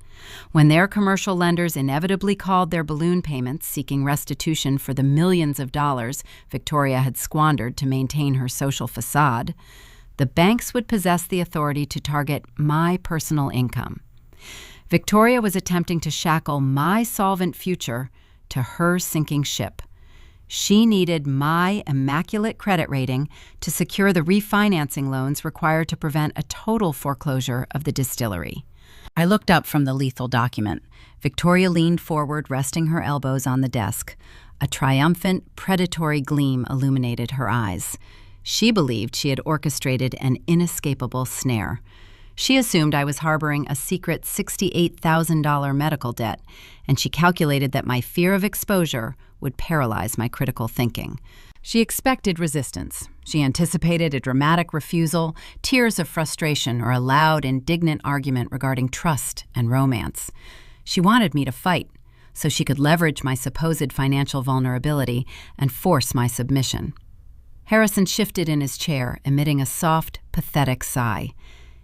When their commercial lenders inevitably called their balloon payments seeking restitution for the millions of dollars Victoria had squandered to maintain her social facade, the banks would possess the authority to target my personal income. Victoria was attempting to shackle my solvent future to her sinking ship. She needed my immaculate credit rating to secure the refinancing loans required to prevent a total foreclosure of the distillery. I looked up from the lethal document. Victoria leaned forward, resting her elbows on the desk. A triumphant, predatory gleam illuminated her eyes. She believed she had orchestrated an inescapable snare. She assumed I was harboring a secret $68,000 medical debt, and she calculated that my fear of exposure would paralyze my critical thinking. She expected resistance. She anticipated a dramatic refusal, tears of frustration, or a loud, indignant argument regarding trust and romance. She wanted me to fight, so she could leverage my supposed financial vulnerability and force my submission. Harrison shifted in his chair, emitting a soft, pathetic sigh.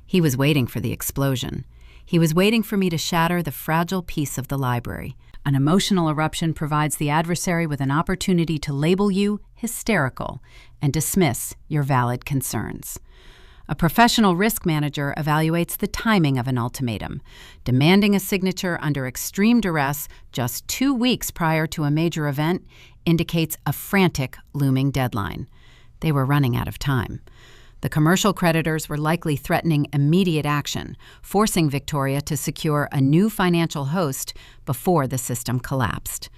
He was waiting for the explosion. He was waiting for me to shatter the fragile peace of the library. An emotional eruption provides the adversary with an opportunity to label you hysterical and dismiss your valid concerns. A professional risk manager evaluates the timing of an ultimatum. Demanding a signature under extreme duress just 2 weeks prior to a major event indicates a frantic, looming deadline. They were running out of time. The commercial creditors were likely threatening immediate action, forcing Victoria to secure a new financial host before the system collapsed.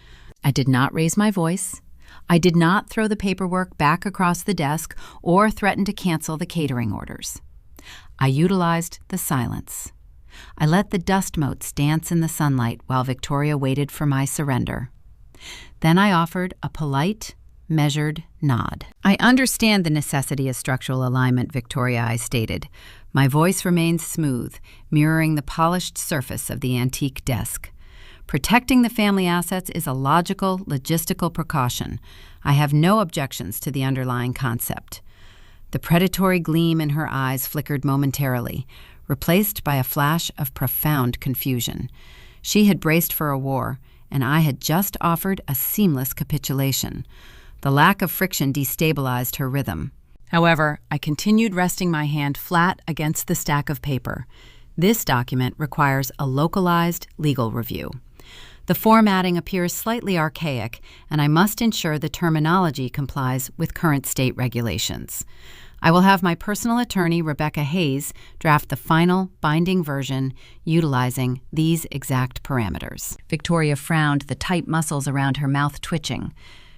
I did not raise my voice. I did not throw the paperwork back across the desk or threaten to cancel the catering orders. I utilized the silence. I let the dust motes dance in the sunlight while Victoria waited for my surrender. Then I offered a polite, measured nod. "I understand the necessity of structural alignment, Victoria," I stated. My voice remained smooth, mirroring the polished surface of the antique desk. "Protecting the family assets is a logical, logistical precaution. I have no objections to the underlying concept." The predatory gleam in her eyes flickered momentarily, replaced by a flash of profound confusion. She had braced for a war, and I had just offered a seamless capitulation. The lack of friction destabilized her rhythm. However, I continued resting my hand flat against the stack of paper. This document requires a localized legal review. The formatting appears slightly archaic, and I must ensure the terminology complies with current state regulations. I will have my personal attorney, Rebecca Hayes, draft the final binding version utilizing these exact parameters. Victoria frowned, the tight muscles around her mouth twitching.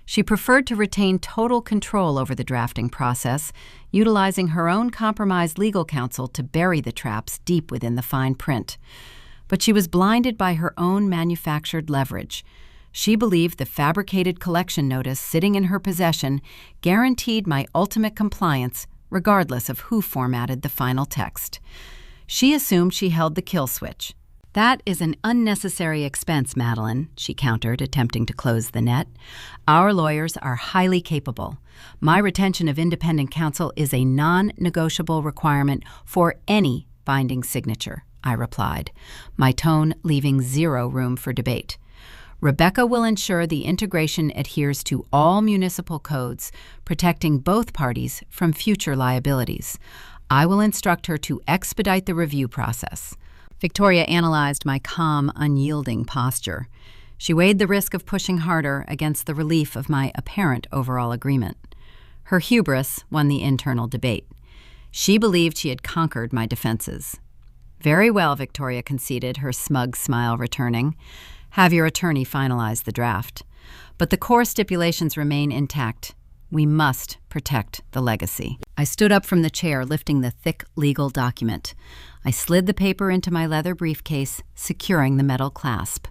She preferred to retain total control over the drafting process, utilizing her own compromised legal counsel to bury the traps deep within the fine print. But she was blinded by her own manufactured leverage. She believed the fabricated collection notice sitting in her possession guaranteed my ultimate compliance, regardless of who formatted the final text. She assumed she held the kill switch. "That is an unnecessary expense, Madeline," she countered, attempting to close the net. "Our lawyers are highly capable. My retention of independent counsel is a non-negotiable requirement for any binding signature," I replied, my tone leaving zero room for debate. "Rebecca will ensure the integration adheres to all municipal codes, protecting both parties from future liabilities. I will instruct her to expedite the review process." Victoria analyzed my calm, unyielding posture. She weighed the risk of pushing harder against the relief of my apparent overall agreement. Her hubris won the internal debate. She believed she had conquered my defenses. "Very well," Victoria conceded, her smug smile returning. "Have your attorney finalize the draft. But the core stipulations remain intact. We must protect the legacy." I stood up from the chair, lifting the thick legal document. I slid the paper into my leather briefcase, securing the metal clasp.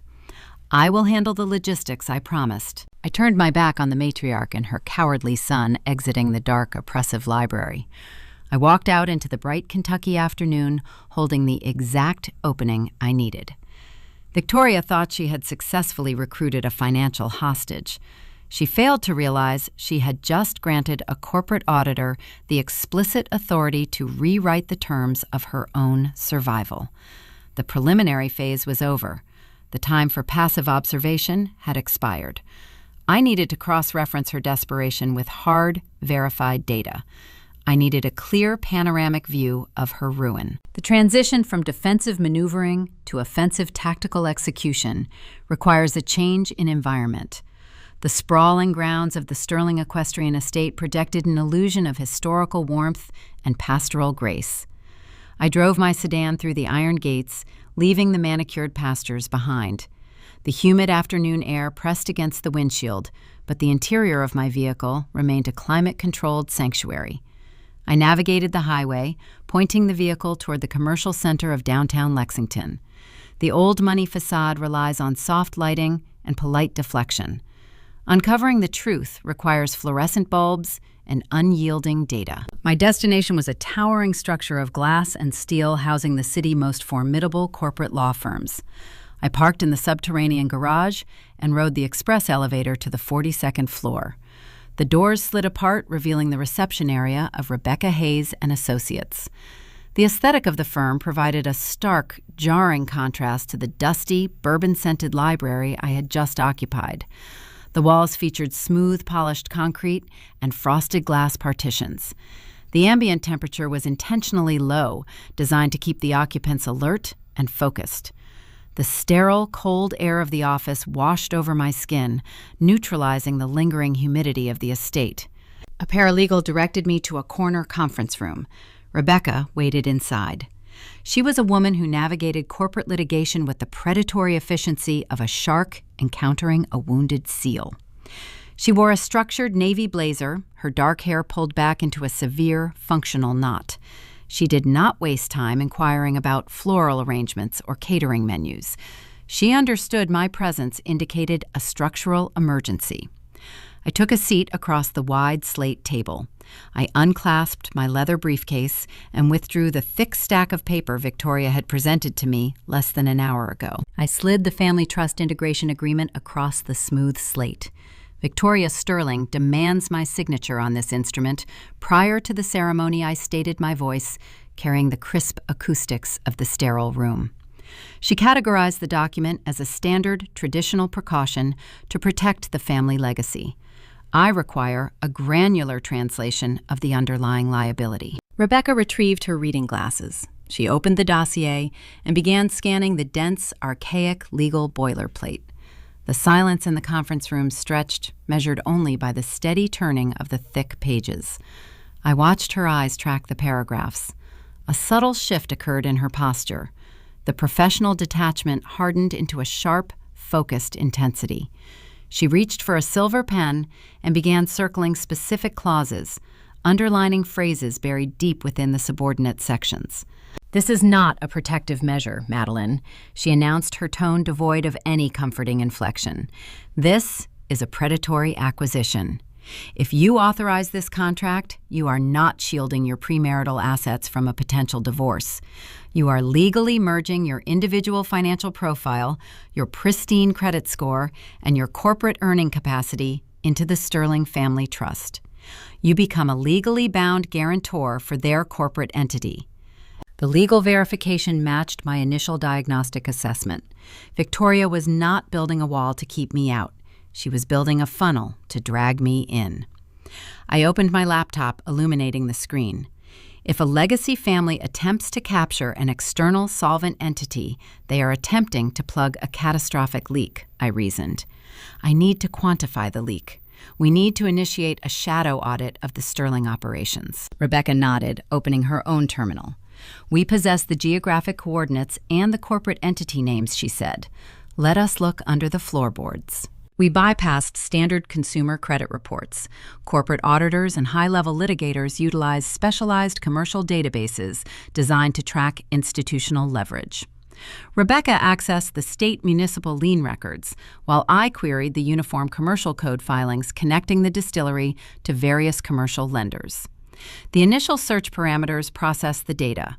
"I will handle the logistics, I promised." I turned my back on the matriarch and her cowardly son exiting the dark, oppressive library. I walked out into the bright Kentucky afternoon, holding the exact opening I needed. Victoria thought she had successfully recruited a financial hostage. She failed to realize she had just granted a corporate auditor the explicit authority to rewrite the terms of her own survival. The preliminary phase was over. The time for passive observation had expired. I needed to cross-reference her desperation with hard, verified data. I needed a clear panoramic view of her ruin. The transition from defensive maneuvering to offensive tactical execution requires a change in environment. The sprawling grounds of the Sterling Equestrian Estate projected an illusion of historical warmth and pastoral grace. I drove my sedan through the iron gates, leaving the manicured pastures behind. The humid afternoon air pressed against the windshield, but the interior of my vehicle remained a climate-controlled sanctuary. I navigated the highway, pointing the vehicle toward the commercial center of downtown Lexington. The old money facade relies on soft lighting and polite deflection. Uncovering the truth requires fluorescent bulbs and unyielding data. My destination was a towering structure of glass and steel housing the city's most formidable corporate law firms. I parked in the subterranean garage and rode the express elevator to the 42nd floor. The doors slid apart, revealing the reception area of Rebecca Hayes and Associates. The aesthetic of the firm provided a stark, jarring contrast to the dusty, bourbon-scented library I had just occupied. The walls featured smooth, polished concrete and frosted glass partitions. The ambient temperature was intentionally low, designed to keep the occupants alert and focused. The sterile, cold air of the office washed over my skin, neutralizing the lingering humidity of the estate. A paralegal directed me to a corner conference room. Rebecca waited inside. She was a woman who navigated corporate litigation with the predatory efficiency of a shark encountering a wounded seal. She wore a structured navy blazer, her dark hair pulled back into a severe, functional knot. She did not waste time inquiring about floral arrangements or catering menus. She understood my presence indicated a structural emergency. I took a seat across the wide slate table. I unclasped my leather briefcase and withdrew the thick stack of paper Victoria had presented to me less than an hour ago. I slid the Family Trust Integration Agreement across the smooth slate. Victoria Sterling demands my signature on this instrument. Prior to the ceremony, I stated my voice, carrying the crisp acoustics of the sterile room. She categorized the document as a standard, traditional precaution to protect the family legacy. I require a granular translation of the underlying liability. Rebecca retrieved her reading glasses. She opened the dossier and began scanning the dense, archaic legal boilerplate. The silence in the conference room stretched, measured only by the steady turning of the thick pages. I watched her eyes track the paragraphs. A subtle shift occurred in her posture. The professional detachment hardened into a sharp, focused intensity. She reached for a silver pen and began circling specific clauses, underlining phrases buried deep within the subordinate sections. "This is not a protective measure, Madeline," she announced, her tone devoid of any comforting inflection. "This is a predatory acquisition. If you authorize this contract, you are not shielding your premarital assets from a potential divorce. You are legally merging your individual financial profile, your pristine credit score, and your corporate earning capacity into the Sterling Family Trust. You become a legally bound guarantor for their corporate entity." The legal verification matched my initial diagnostic assessment. Victoria was not building a wall to keep me out. She was building a funnel to drag me in. I opened my laptop, illuminating the screen. If a legacy family attempts to capture an external solvent entity, they are attempting to plug a catastrophic leak, I reasoned. I need to quantify the leak. We need to initiate a shadow audit of the Sterling operations. Rebecca nodded, opening her own terminal. "We possess the geographic coordinates and the corporate entity names," she said. "Let us look under the floorboards." We bypassed standard consumer credit reports. Corporate auditors and high-level litigators utilize specialized commercial databases designed to track institutional leverage. Rebecca accessed the state municipal lien records, while I queried the Uniform Commercial Code filings connecting the distillery to various commercial lenders. The initial search parameters processed the data.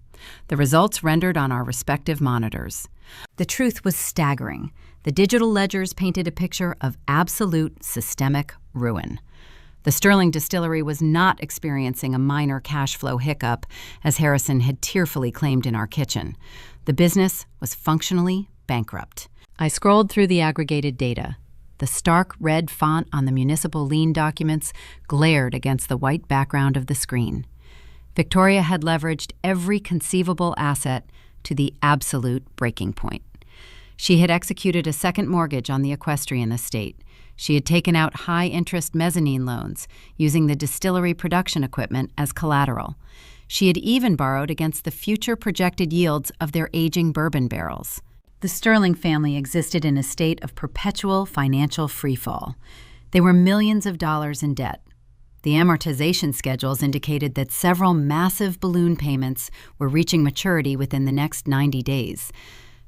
The results rendered on our respective monitors. The truth was staggering. The digital ledgers painted a picture of absolute systemic ruin. The Sterling Distillery was not experiencing a minor cash flow hiccup, as Harrison had tearfully claimed in our kitchen. The business was functionally bankrupt. I scrolled through the aggregated data. The stark red font on the municipal lien documents glared against the white background of the screen. Victoria had leveraged every conceivable asset to the absolute breaking point. She had executed a second mortgage on the equestrian estate. She had taken out high-interest mezzanine loans, using the distillery production equipment as collateral. She had even borrowed against the future projected yields of their aging bourbon barrels. The Sterling family existed in a state of perpetual financial freefall. They were millions of dollars in debt. The amortization schedules indicated that several massive balloon payments were reaching maturity within the next 90 days.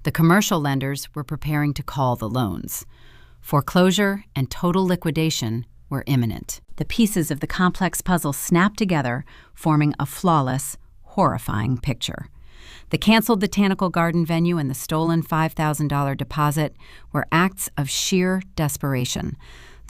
The commercial lenders were preparing to call the loans. Foreclosure and total liquidation were imminent. The pieces of the complex puzzle snapped together, forming a flawless, horrifying picture. The canceled Botanical Garden venue and the stolen $5,000 deposit were acts of sheer desperation.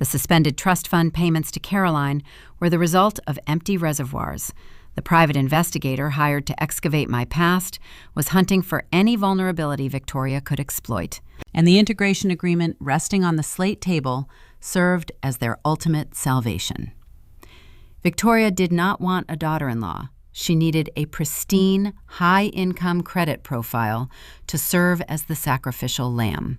The suspended trust fund payments to Caroline were the result of empty reservoirs. The private investigator hired to excavate my past was hunting for any vulnerability Victoria could exploit, and the integration agreement resting on the slate table served as their ultimate salvation. Victoria did not want a daughter-in-law. She needed a pristine, high-income credit profile to serve as the sacrificial lamb.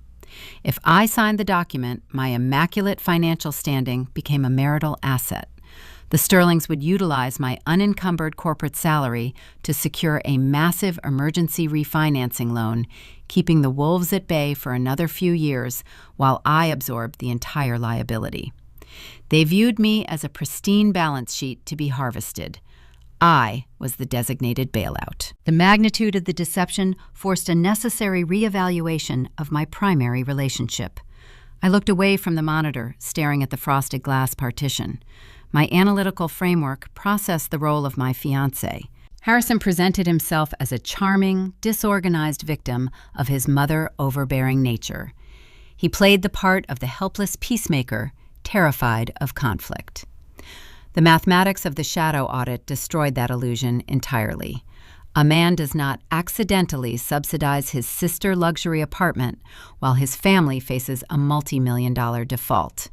If I signed the document, my immaculate financial standing became a marital asset. The Sterlings would utilize my unencumbered corporate salary to secure a massive emergency refinancing loan, keeping the wolves at bay for another few years while I absorbed the entire liability. They viewed me as a pristine balance sheet to be harvested. I was the designated bailout. The magnitude of the deception forced a necessary reevaluation of my primary relationship. I looked away from the monitor, staring at the frosted glass partition. My analytical framework processed the role of my fiancé. Harrison presented himself as a charming, disorganized victim of his mother-overbearing nature. He played the part of the helpless peacemaker, terrified of conflict. The mathematics of the shadow audit destroyed that illusion entirely. A man does not accidentally subsidize his sister luxury apartment while his family faces a multi-million-dollar default.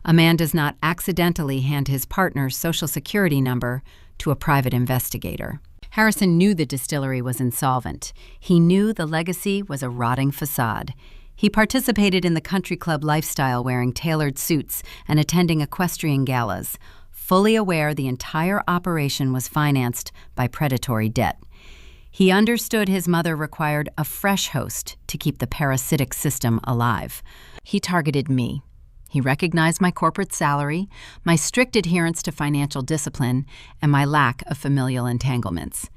A man does not accidentally hand his partner's Social Security number to a private investigator. Harrison knew the distillery was insolvent. He knew the legacy was a rotting facade. He participated in the country club lifestyle, wearing tailored suits and attending equestrian galas, fully aware the entire operation was financed by predatory debt. He understood his mother required a fresh host to keep the parasitic system alive. He targeted me. He recognized my corporate salary, my strict adherence to financial discipline, and my lack of familial entanglements.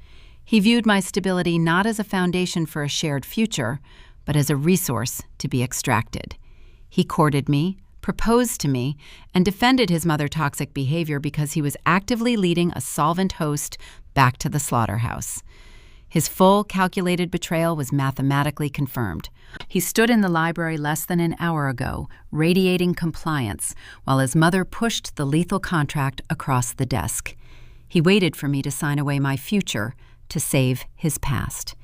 He viewed my stability not as a foundation for a shared future, but as a resource to be extracted. He courted me, proposed to me, and defended his mother-toxic behavior because he was actively leading a solvent host back to the slaughterhouse. His full, calculated betrayal was mathematically confirmed. He stood in the library less than an hour ago, radiating compliance, while his mother pushed the lethal contract across the desk. He waited for me to sign away my future to save his past.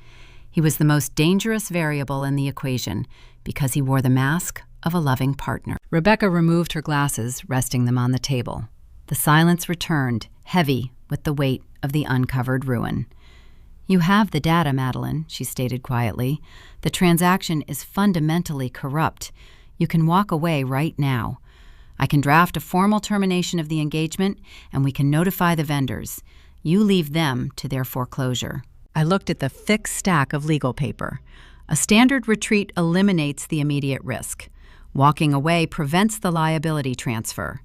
He was the most dangerous variable in the equation because he wore the mask of a loving partner. Rebecca removed her glasses, resting them on the table. The silence returned, heavy with the weight of the uncovered ruin. "You have the data, Madeline," she stated quietly. "The transaction is fundamentally corrupt. You can walk away right now. I can draft a formal termination of the engagement, and we can notify the vendors. You leave them to their foreclosure." I looked at the thick stack of legal paper. A standard retreat eliminates the immediate risk. Walking away prevents the liability transfer.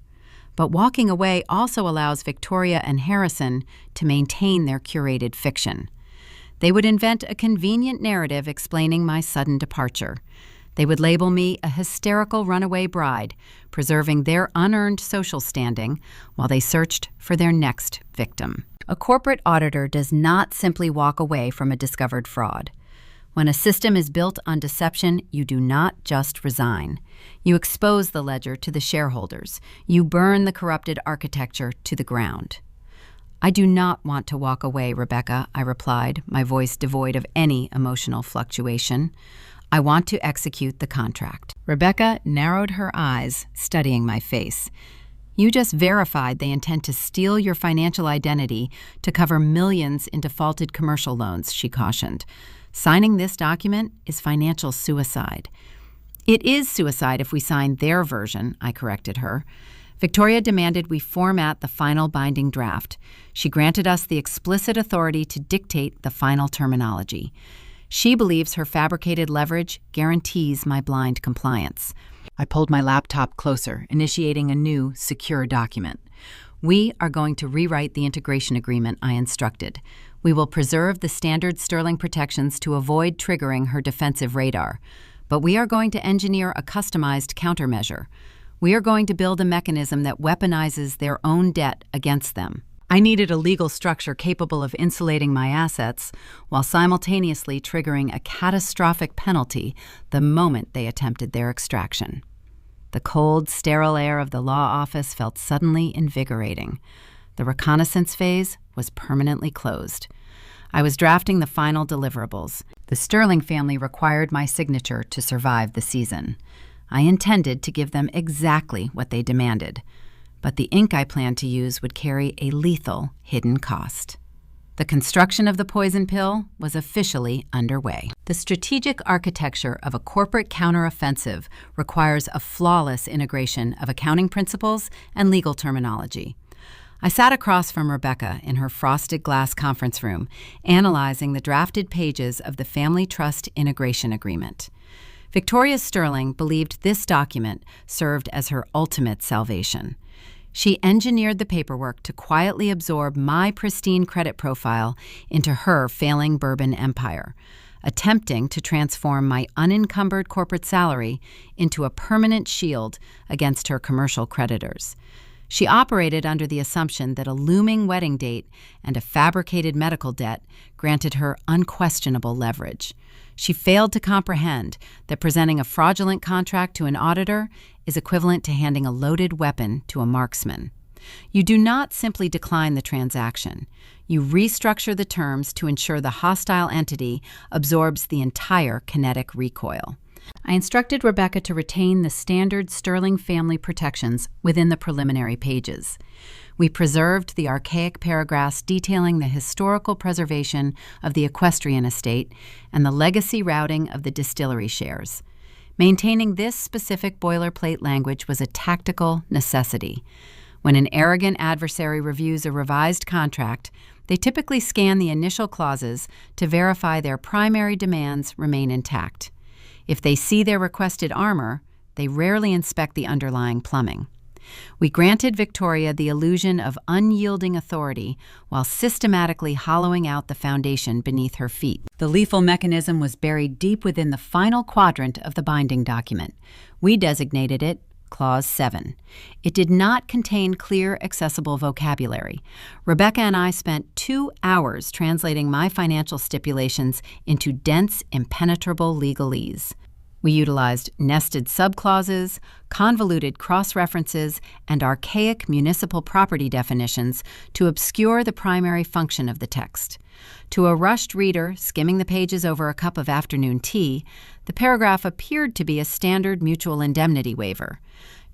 But walking away also allows Victoria and Harrison to maintain their curated fiction. They would invent a convenient narrative explaining my sudden departure. They would label me a hysterical runaway bride, preserving their unearned social standing while they searched for their next victim. A corporate auditor does not simply walk away from a discovered fraud. When a system is built on deception, you do not just resign. You expose the ledger to the shareholders. You burn the corrupted architecture to the ground. "I do not want to walk away, Rebecca," I replied, my voice devoid of any emotional fluctuation. "I want to execute the contract." Rebecca narrowed her eyes, studying my face. "You just verified they intend to steal your financial identity to cover millions in defaulted commercial loans," she cautioned. "Signing this document is financial suicide." "It is suicide if we sign their version," I corrected her. Victoria demanded we format the final binding draft. She granted us the explicit authority to dictate the final terminology. She believes her fabricated leverage guarantees my blind compliance. I pulled my laptop closer, initiating a new, secure document. "We are going to rewrite the integration agreement," I instructed. "We will preserve the standard Sterling protections to avoid triggering her defensive radar. But we are going to engineer a customized countermeasure. We are going to build a mechanism that weaponizes their own debt against them." I needed a legal structure capable of insulating my assets while simultaneously triggering a catastrophic penalty the moment they attempted their extraction. The cold, sterile air of the law office felt suddenly invigorating. The reconnaissance phase was permanently closed. I was drafting the final deliverables. The Sterling family required my signature to survive the season. I intended to give them exactly what they demanded, but the ink I planned to use would carry a lethal hidden cost. The construction of the poison pill was officially underway. The strategic architecture of a corporate counteroffensive requires a flawless integration of accounting principles and legal terminology. I sat across from Rebecca in her frosted glass conference room, analyzing the drafted pages of the Family Trust Integration Agreement. Victoria Sterling believed this document served as her ultimate salvation. She engineered the paperwork to quietly absorb my pristine credit profile into her failing bourbon empire, attempting to transform my unencumbered corporate salary into a permanent shield against her commercial creditors. She operated under the assumption that a looming wedding date and a fabricated medical debt granted her unquestionable leverage. She failed to comprehend that presenting a fraudulent contract to an auditor is equivalent to handing a loaded weapon to a marksman. You do not simply decline the transaction. You restructure the terms to ensure the hostile entity absorbs the entire kinetic recoil. I instructed Rebecca to retain the standard Sterling family protections within the preliminary pages. We preserved the archaic paragraphs detailing the historical preservation of the equestrian estate and the legacy routing of the distillery shares. Maintaining this specific boilerplate language was a tactical necessity. When an arrogant adversary reviews a revised contract, they typically scan the initial clauses to verify their primary demands remain intact. If they see their requested armor, they rarely inspect the underlying plumbing. We granted Victoria the illusion of unyielding authority while systematically hollowing out the foundation beneath her feet. The lethal mechanism was buried deep within the final quadrant of the binding document. We designated it Clause 7. It did not contain clear, accessible vocabulary. Rebecca and I spent 2 hours translating my financial stipulations into dense, impenetrable legalese. We utilized nested subclauses, convoluted cross-references, and archaic municipal property definitions to obscure the primary function of the text. To a rushed reader skimming the pages over a cup of afternoon tea, the paragraph appeared to be a standard mutual indemnity waiver.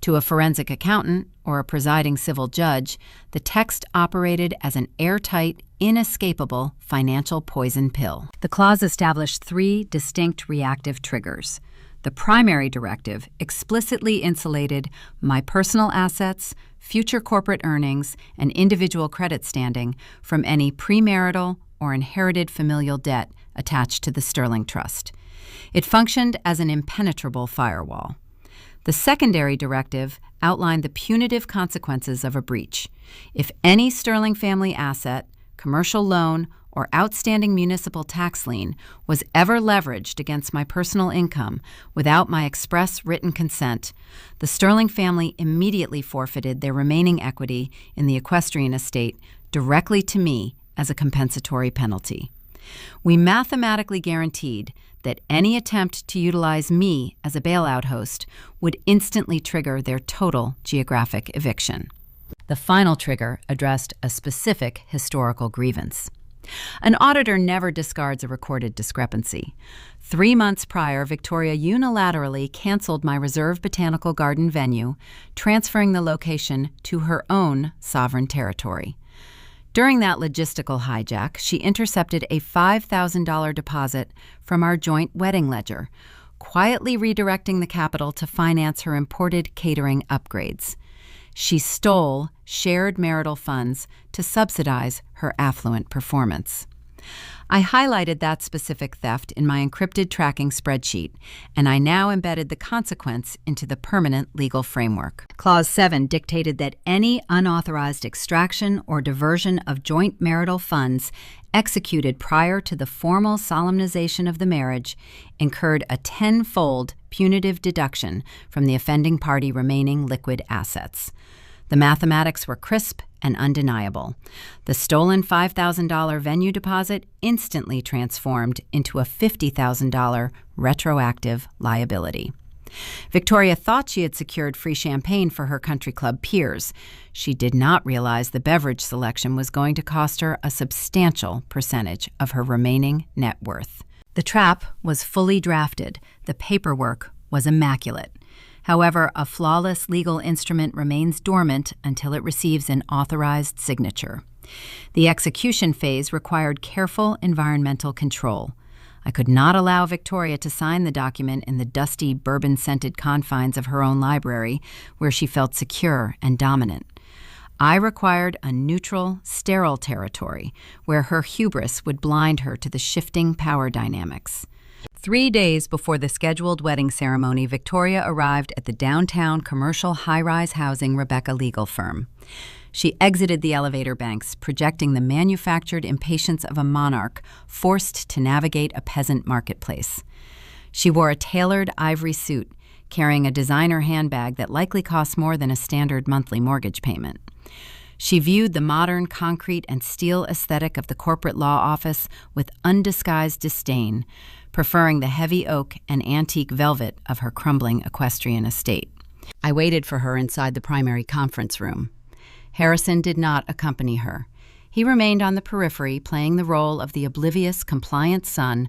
To a forensic accountant or a presiding civil judge, the text operated as an airtight, inescapable financial poison pill. The clause established 3 distinct reactive triggers. The primary directive explicitly insulated my personal assets, future corporate earnings, and individual credit standing from any premarital or inherited familial debt attached to the Sterling Trust. It functioned as an impenetrable firewall. The secondary directive outlined the punitive consequences of a breach. If any Sterling family asset, commercial loan, or outstanding municipal tax lien was ever leveraged against my personal income without my express written consent, the Sterling family immediately forfeited their remaining equity in the equestrian estate directly to me as a compensatory penalty. We mathematically guaranteed that any attempt to utilize me as a bailout host would instantly trigger their total geographic eviction. The final trigger addressed a specific historical grievance. An auditor never discards a recorded discrepancy. 3 months prior, Victoria unilaterally canceled my reserve botanical garden venue, transferring the location to her own sovereign territory. During that logistical hijack, she intercepted a $5,000 deposit from our joint wedding ledger, quietly redirecting the capital to finance her imported catering upgrades. She stole shared marital funds to subsidize her affluent performance. I highlighted that specific theft in my encrypted tracking spreadsheet, and I now embedded the consequence into the permanent legal framework. Clause 7 dictated that any unauthorized extraction or diversion of joint marital funds executed prior to the formal solemnization of the marriage incurred a 10-fold punitive deduction from the offending party remaining liquid assets. The mathematics were crisp and undeniable. The stolen $5,000 venue deposit instantly transformed into a $50,000 retroactive liability. Victoria thought she had secured free champagne for her country club peers. She did not realize the beverage selection was going to cost her a substantial percentage of her remaining net worth. The trap was fully drafted. The paperwork was immaculate. However, a flawless legal instrument remains dormant until it receives an authorized signature. The execution phase required careful environmental control. I could not allow Victoria to sign the document in the dusty, bourbon-scented confines of her own library, where she felt secure and dominant. I required a neutral, sterile territory where her hubris would blind her to the shifting power dynamics. 3 days before the scheduled wedding ceremony, Victoria arrived at the downtown commercial high-rise housing Rebecca legal firm. She exited the elevator banks, projecting the manufactured impatience of a monarch forced to navigate a peasant marketplace. She wore a tailored ivory suit, carrying a designer handbag that likely cost more than a standard monthly mortgage payment. She viewed the modern concrete and steel aesthetic of the corporate law office with undisguised disdain, preferring the heavy oak and antique velvet of her crumbling equestrian estate. I waited for her inside the primary conference room. Harrison did not accompany her. He remained on the periphery, playing the role of the oblivious, compliant son,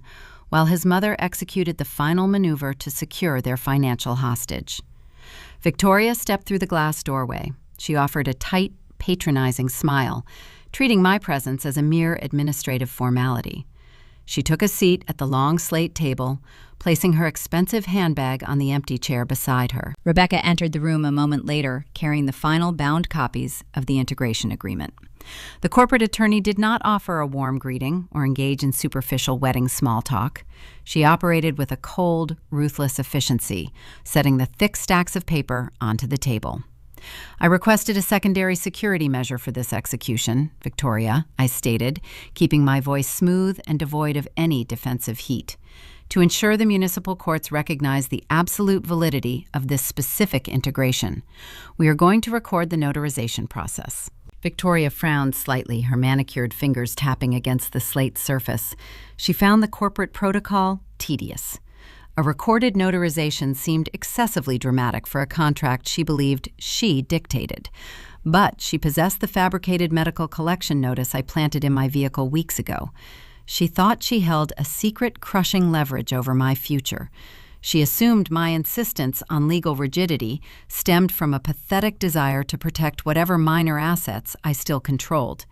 while his mother executed the final maneuver to secure their financial hostage. Victoria stepped through the glass doorway. She offered a tight, patronizing smile, treating my presence as a mere administrative formality. She took a seat at the long slate table, placing her expensive handbag on the empty chair beside her. Rebecca entered the room a moment later, carrying the final bound copies of the integration agreement. The corporate attorney did not offer a warm greeting or engage in superficial wedding small talk. She operated with a cold, ruthless efficiency, setting the thick stacks of paper onto the table. I requested a secondary security measure for this execution, Victoria, I stated, keeping my voice smooth and devoid of any defensive heat, to ensure the municipal courts recognize the absolute validity of this specific integration. We are going to record the notarization process. Victoria frowned slightly, her manicured fingers tapping against the slate surface. She found the corporate protocol tedious. A recorded notarization seemed excessively dramatic for a contract she believed she dictated. But she possessed the fabricated medical collection notice I planted in my vehicle weeks ago. She thought she held a secret crushing leverage over my future. She assumed my insistence on legal rigidity stemmed from a pathetic desire to protect whatever minor assets I still controlled.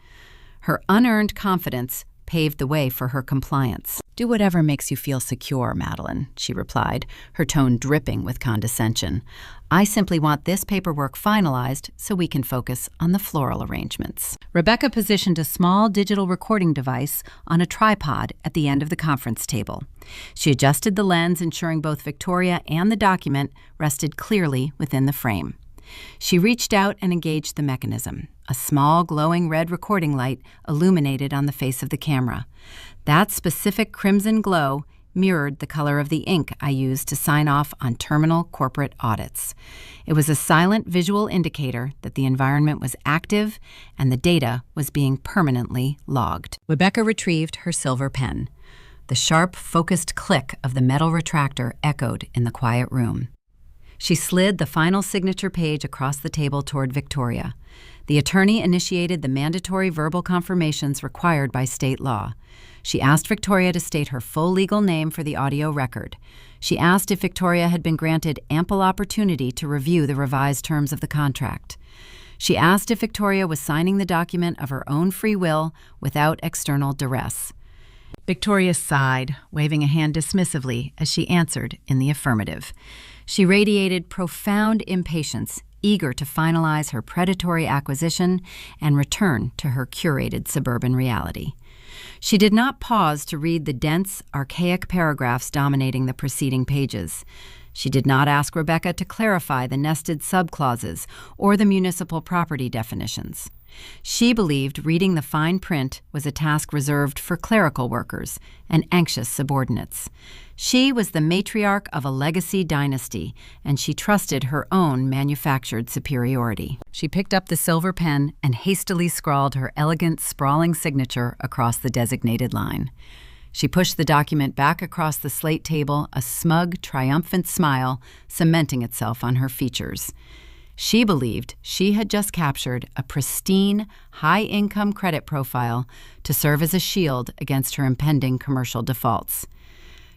Her unearned confidence paved the way for her compliance. "Do whatever makes you feel secure, Madeline," she replied, her tone dripping with condescension. "I simply want this paperwork finalized so we can focus on the floral arrangements." Rebecca positioned a small digital recording device on a tripod at the end of the conference table. She adjusted the lens, ensuring both Victoria and the document rested clearly within the frame. She reached out and engaged the mechanism. A small, glowing red recording light illuminated on the face of the camera. That specific crimson glow mirrored the color of the ink I used to sign off on terminal corporate audits. It was a silent visual indicator that the environment was active and the data was being permanently logged. Rebecca retrieved her silver pen. The sharp, focused click of the metal retractor echoed in the quiet room. She slid the final signature page across the table toward Victoria. The attorney initiated the mandatory verbal confirmations required by state law. She asked Victoria to state her full legal name for the audio record. She asked if Victoria had been granted ample opportunity to review the revised terms of the contract. She asked if Victoria was signing the document of her own free will without external duress. Victoria sighed, waving a hand dismissively as she answered in the affirmative. She radiated profound impatience, eager to finalize her predatory acquisition and return to her curated suburban reality. She did not pause to read the dense, archaic paragraphs dominating the preceding pages. She did not ask Rebecca to clarify the nested subclauses or the municipal property definitions. She believed reading the fine print was a task reserved for clerical workers and anxious subordinates. She was the matriarch of a legacy dynasty, and she trusted her own manufactured superiority. She picked up the silver pen and hastily scrawled her elegant, sprawling signature across the designated line. She pushed the document back across the slate table, a smug, triumphant smile cementing itself on her features. She believed she had just captured a pristine, high-income credit profile to serve as a shield against her impending commercial defaults.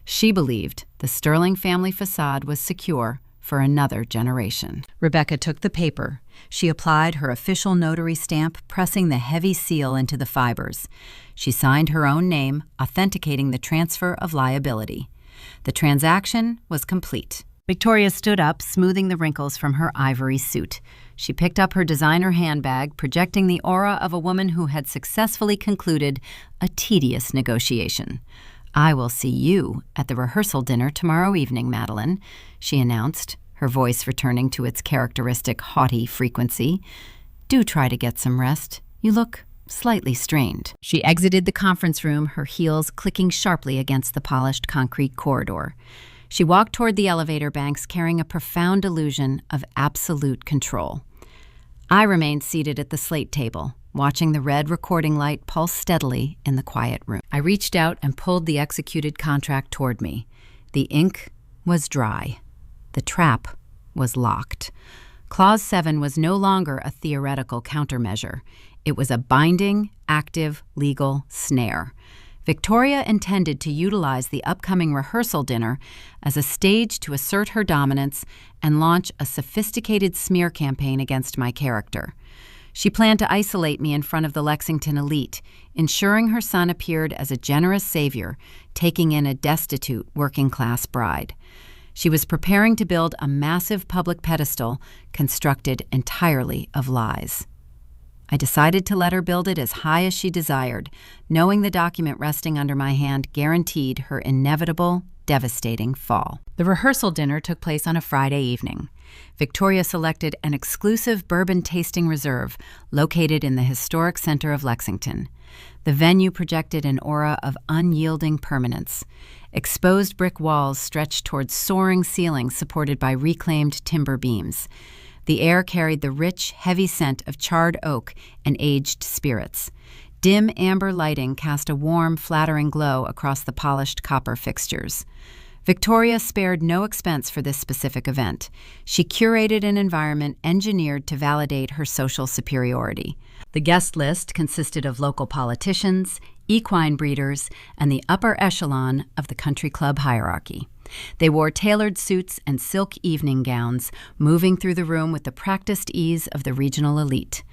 She believed the Sterling family facade was secure for another generation. Rebecca took the paper. She applied her official notary stamp, pressing the heavy seal into the fibers. She signed her own name, authenticating the transfer of liability. The transaction was complete. Victoria stood up, smoothing the wrinkles from her ivory suit. She picked up her designer handbag, projecting the aura of a woman who had successfully concluded a tedious negotiation. "I will see you at the rehearsal dinner tomorrow evening, Madeline," she announced, her voice returning to its characteristic haughty frequency. "Do try to get some rest. You look slightly strained." She exited the conference room, her heels clicking sharply against the polished concrete corridor. She walked toward the elevator banks, carrying a profound illusion of absolute control. I remained seated at the slate table, watching the red recording light pulse steadily in the quiet room. I reached out and pulled the executed contract toward me. The ink was dry. The trap was locked. Clause 7 was no longer a theoretical countermeasure. It was a binding, active, legal snare. Victoria intended to utilize the upcoming rehearsal dinner as a stage to assert her dominance and launch a sophisticated smear campaign against my character. She planned to isolate me in front of the Lexington elite, ensuring her son appeared as a generous savior, taking in a destitute working-class bride. She was preparing to build a massive public pedestal constructed entirely of lies. I decided to let her build it as high as she desired, knowing the document resting under my hand guaranteed her inevitable, devastating fall. The rehearsal dinner took place on a Friday evening. Victoria selected an exclusive bourbon-tasting reserve located in the historic center of Lexington. The venue projected an aura of unyielding permanence. Exposed brick walls stretched towards soaring ceilings supported by reclaimed timber beams. The air carried the rich, heavy scent of charred oak and aged spirits. Dim amber lighting cast a warm, flattering glow across the polished copper fixtures. Victoria spared no expense for this specific event. She curated an environment engineered to validate her social superiority. The guest list consisted of local politicians, equine breeders, and the upper echelon of the country club hierarchy. They wore tailored suits and silk evening gowns, moving through the room with the practiced ease of the regional elite.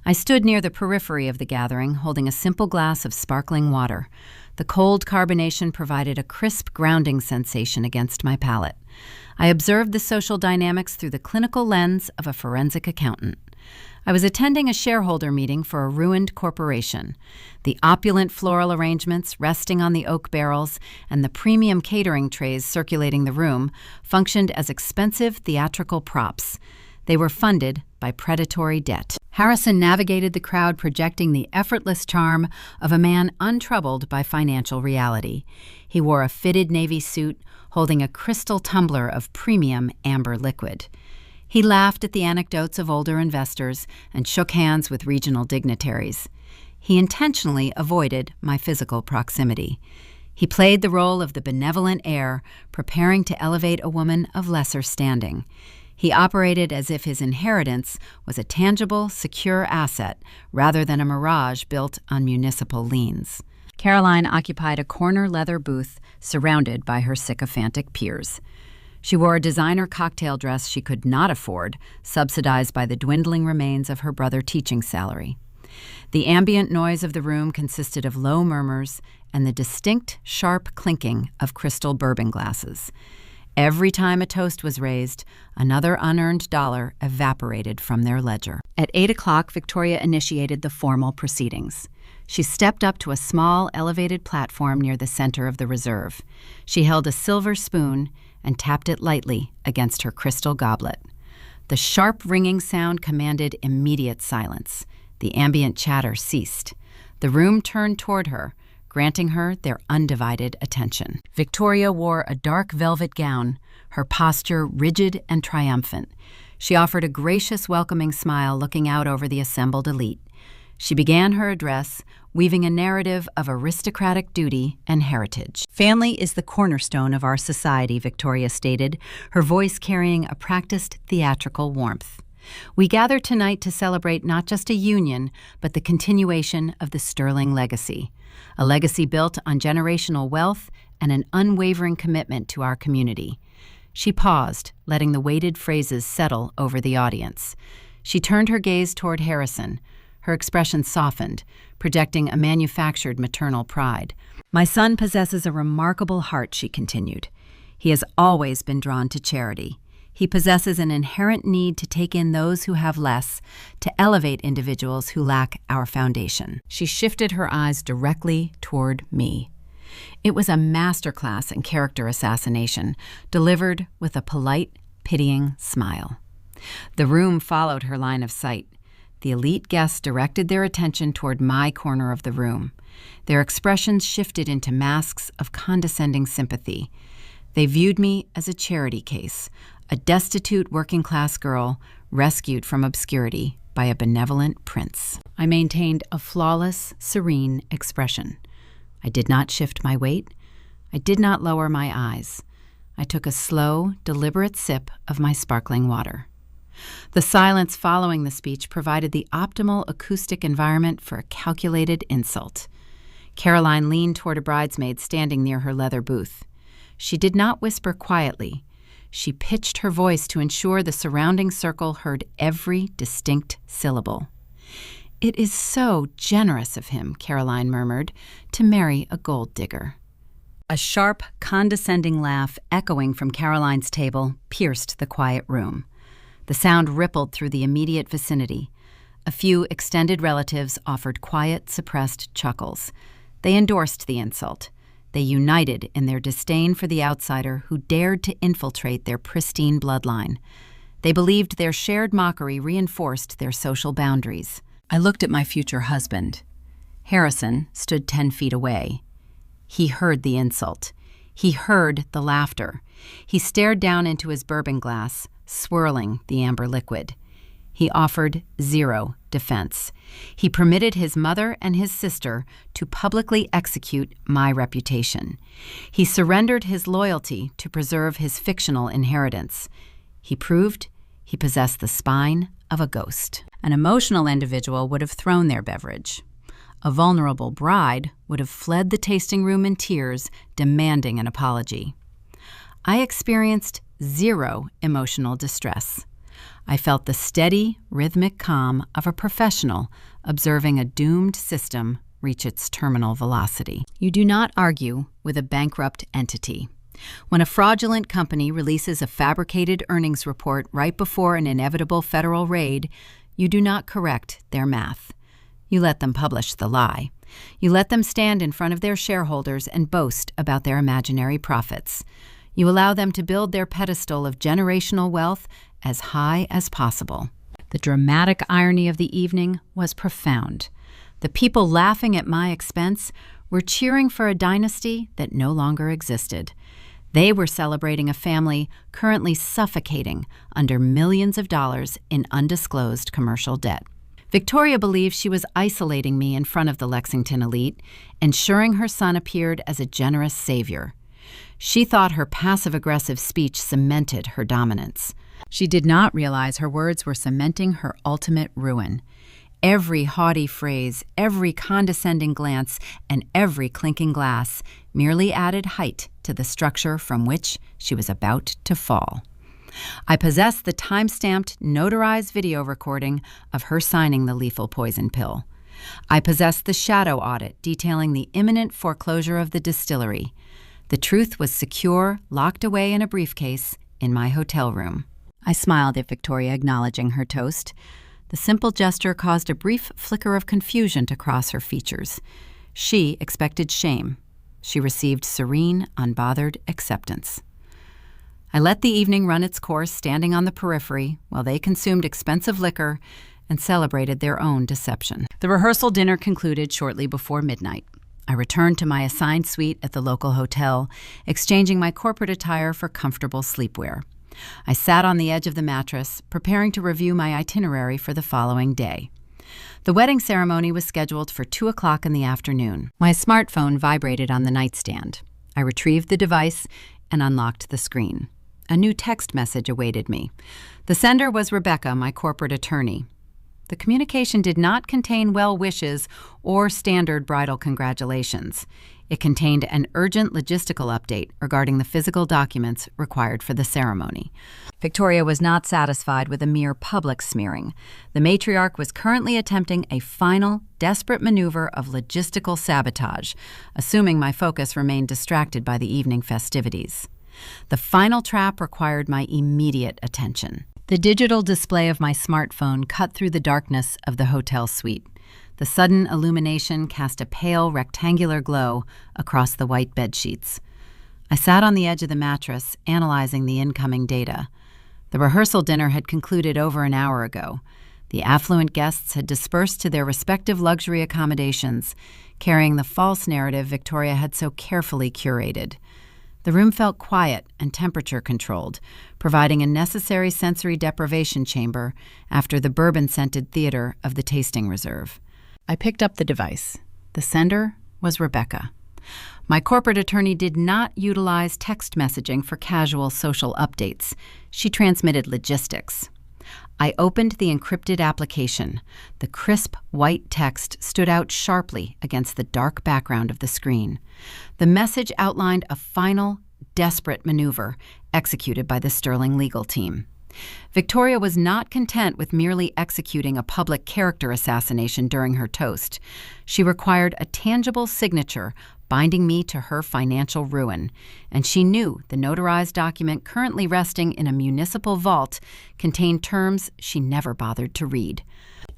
I stood near the periphery of the gathering, holding a simple glass of sparkling water. The cold carbonation provided a crisp grounding sensation against my palate. I observed the social dynamics through the clinical lens of a forensic accountant. I was attending a shareholder meeting for a ruined corporation. The opulent floral arrangements resting on the oak barrels and the premium catering trays circulating the room functioned as expensive theatrical props. They were funded by predatory debt. Harrison navigated the crowd, projecting the effortless charm of a man untroubled by financial reality. He wore a fitted navy suit, holding a crystal tumbler of premium amber liquid. He laughed at the anecdotes of older investors and shook hands with regional dignitaries. He intentionally avoided my physical proximity. He played the role of the benevolent heir, preparing to elevate a woman of lesser standing. He operated as if his inheritance was a tangible, secure asset rather than a mirage built on municipal liens. Caroline occupied a corner leather booth surrounded by her sycophantic peers. She wore a designer cocktail dress she could not afford, subsidized by the dwindling remains of her brother's teaching salary. The ambient noise of the room consisted of low murmurs and the distinct, sharp clinking of crystal bourbon glasses. Every time a toast was raised, another unearned dollar evaporated from their ledger. At 8 o'clock, Victoria initiated the formal proceedings. She stepped up to a small, elevated platform near the center of the reserve. She held a silver spoon and tapped it lightly against her crystal goblet. The sharp, ringing sound commanded immediate silence. The ambient chatter ceased. The room turned toward her, granting her their undivided attention. Victoria wore a dark velvet gown, her posture rigid and triumphant. She offered a gracious, welcoming smile looking out over the assembled elite. She began her address, weaving a narrative of aristocratic duty and heritage. "Family is the cornerstone of our society," Victoria stated, her voice carrying a practiced theatrical warmth. "We gather tonight to celebrate not just a union, but the continuation of the sterling legacy, a legacy built on generational wealth and an unwavering commitment to our community." She paused, letting the weighted phrases settle over the audience. She turned her gaze toward Harrison. Her expression softened, projecting a manufactured maternal pride. "My son possesses a remarkable heart," she continued. "He has always been drawn to charity. He possesses an inherent need to take in those who have less, to elevate individuals who lack our foundation." She shifted her eyes directly toward me. It was a masterclass in character assassination, delivered with a polite, pitying smile. The room followed her line of sight. The elite guests directed their attention toward my corner of the room. Their expressions shifted into masks of condescending sympathy. They viewed me as a charity case, a destitute working-class girl rescued from obscurity by a benevolent prince. I maintained a flawless, serene expression. I did not shift my weight. I did not lower my eyes. I took a slow, deliberate sip of my sparkling water. The silence following the speech provided the optimal acoustic environment for a calculated insult. Caroline leaned toward a bridesmaid standing near her leather booth. She did not whisper quietly. She pitched her voice to ensure the surrounding circle heard every distinct syllable. "It is so generous of him," Caroline murmured, "to marry a gold digger." A sharp, condescending laugh echoing from Caroline's table pierced the quiet room. The sound rippled through the immediate vicinity. A few extended relatives offered quiet, suppressed chuckles. They endorsed the insult. They united in their disdain for the outsider who dared to infiltrate their pristine bloodline. They believed their shared mockery reinforced their social boundaries. I looked at my future husband. Harrison stood 10 feet away. He heard the insult. He heard the laughter. He stared down into his bourbon glass, swirling the amber liquid. He offered zero defense. He permitted his mother and his sister to publicly execute my reputation. He surrendered his loyalty to preserve his fictional inheritance. He proved he possessed the spine of a ghost. An emotional individual would have thrown their beverage. A vulnerable bride would have fled the tasting room in tears, demanding an apology. I experienced zero emotional distress. I felt the steady, rhythmic calm of a professional observing a doomed system reach its terminal velocity. You do not argue with a bankrupt entity. When a fraudulent company releases a fabricated earnings report right before an inevitable federal raid, you do not correct their math. You let them publish the lie. You let them stand in front of their shareholders and boast about their imaginary profits. You allow them to build their pedestal of generational wealth as high as possible. The dramatic irony of the evening was profound. The people laughing at my expense were cheering for a dynasty that no longer existed. They were celebrating a family currently suffocating under millions of dollars in undisclosed commercial debt. Victoria believed she was isolating me in front of the Lexington elite, ensuring her son appeared as a generous savior. She thought her passive-aggressive speech cemented her dominance. She did not realize her words were cementing her ultimate ruin. Every haughty phrase, every condescending glance, and every clinking glass merely added height to the structure from which she was about to fall. I possessed the time-stamped, notarized video recording of her signing the lethal poison pill. I possessed the shadow audit detailing the imminent foreclosure of the distillery. The truth was secure, locked away in a briefcase in my hotel room. I smiled at Victoria, acknowledging her toast. The simple gesture caused a brief flicker of confusion to cross her features. She expected shame. She received serene, unbothered acceptance. I let the evening run its course, standing on the periphery while they consumed expensive liquor and celebrated their own deception. The rehearsal dinner concluded shortly before midnight. I returned to my assigned suite at the local hotel, exchanging my corporate attire for comfortable sleepwear. I sat on the edge of the mattress, preparing to review my itinerary for the following day. The wedding ceremony was scheduled for 2 o'clock in the afternoon. My smartphone vibrated on the nightstand. I retrieved the device and unlocked the screen. A new text message awaited me. The sender was Rebecca, my corporate attorney. The communication did not contain well wishes or standard bridal congratulations. It contained an urgent logistical update regarding the physical documents required for the ceremony. Victoria was not satisfied with a mere public smearing. The matriarch was currently attempting a final, desperate maneuver of logistical sabotage, assuming my focus remained distracted by the evening festivities. The final trap required my immediate attention. The digital display of my smartphone cut through the darkness of the hotel suite. The sudden illumination cast a pale, rectangular glow across the white bedsheets. I sat on the edge of the mattress, analyzing the incoming data. The rehearsal dinner had concluded over an hour ago. The affluent guests had dispersed to their respective luxury accommodations, carrying the false narrative Victoria had so carefully curated. The room felt quiet and temperature-controlled, providing a necessary sensory deprivation chamber after the bourbon-scented theater of the tasting reserve. I picked up the device. The sender was Rebecca. My corporate attorney did not utilize text messaging for casual social updates. She transmitted logistics. I opened the encrypted application. The crisp, white text stood out sharply against the dark background of the screen. The message outlined a final, desperate maneuver executed by the Sterling legal team. Victoria was not content with merely executing a public character assassination during her toast. She required a tangible signature binding me to her financial ruin, and she knew the notarized document currently resting in a municipal vault contained terms she never bothered to read.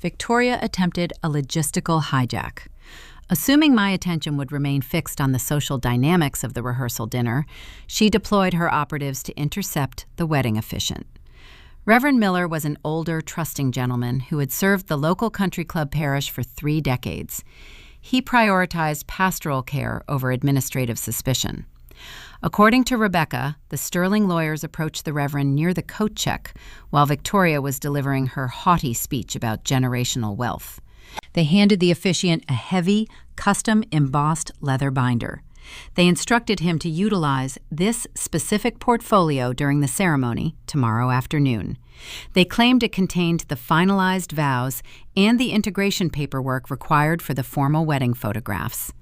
Victoria attempted a logistical hijack. Assuming my attention would remain fixed on the social dynamics of the rehearsal dinner, she deployed her operatives to intercept the wedding officiant. Reverend Miller was an older, trusting gentleman who had served the local country club parish for 3 decades. He prioritized pastoral care over administrative suspicion. According to Rebecca, the Sterling lawyers approached the Reverend near the coat check, while Victoria was delivering her haughty speech about generational wealth. They handed the officiant a heavy, custom-embossed leather binder. They instructed him to utilize this specific portfolio during the ceremony tomorrow afternoon. They claimed it contained the finalized vows and the integration paperwork required for the formal wedding photographs.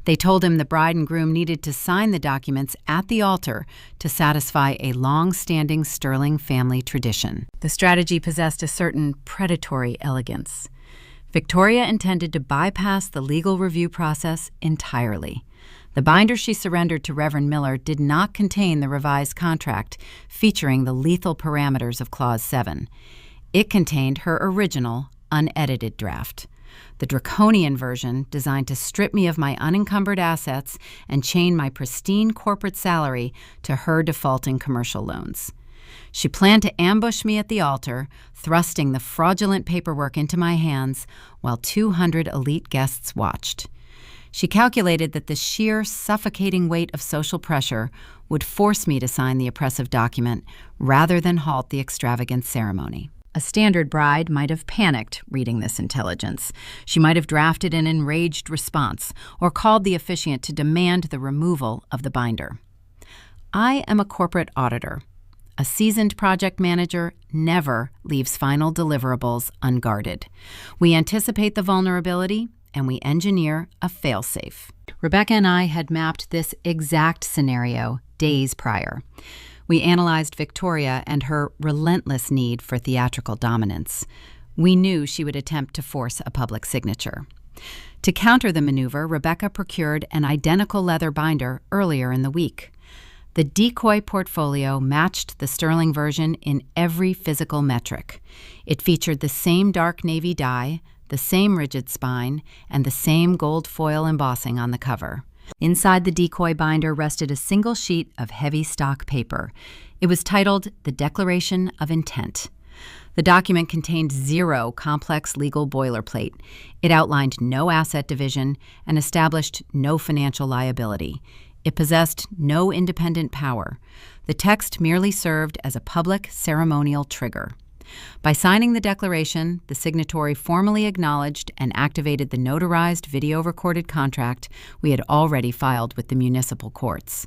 They told him the bride and groom needed to sign the documents at the altar to satisfy a long-standing Sterling family tradition. The strategy possessed a certain predatory elegance. Victoria intended to bypass the legal review process entirely. The binder she surrendered to Reverend Miller did not contain the revised contract featuring the lethal parameters of Clause 7. It contained her original, unedited draft. The draconian version, designed to strip me of my unencumbered assets and chain my pristine corporate salary to her defaulting commercial loans. She planned to ambush me at the altar, thrusting the fraudulent paperwork into my hands while 200 elite guests watched. She calculated that the sheer, suffocating weight of social pressure would force me to sign the oppressive document rather than halt the extravagant ceremony. A standard bride might have panicked reading this intelligence. She might have drafted an enraged response or called the officiant to demand the removal of the binder. I am a corporate auditor. A seasoned project manager never leaves final deliverables unguarded. We anticipate the vulnerability and we engineer a failsafe. Rebecca and I had mapped this exact scenario days prior. We analyzed Victoria and her relentless need for theatrical dominance. We knew she would attempt to force a public signature. To counter the maneuver, Rebecca procured an identical leather binder earlier in the week. The decoy portfolio matched the Sterling version in every physical metric. It featured the same dark navy dye, the same rigid spine, and the same gold foil embossing on the cover. Inside the decoy binder rested a single sheet of heavy stock paper. It was titled The Declaration of Intent. The document contained 0 complex legal boilerplate. It outlined no asset division and established no financial liability. It possessed no independent power. The text merely served as a public ceremonial trigger. By signing the declaration, the signatory formally acknowledged and activated the notarized video-recorded contract we had already filed with the municipal courts.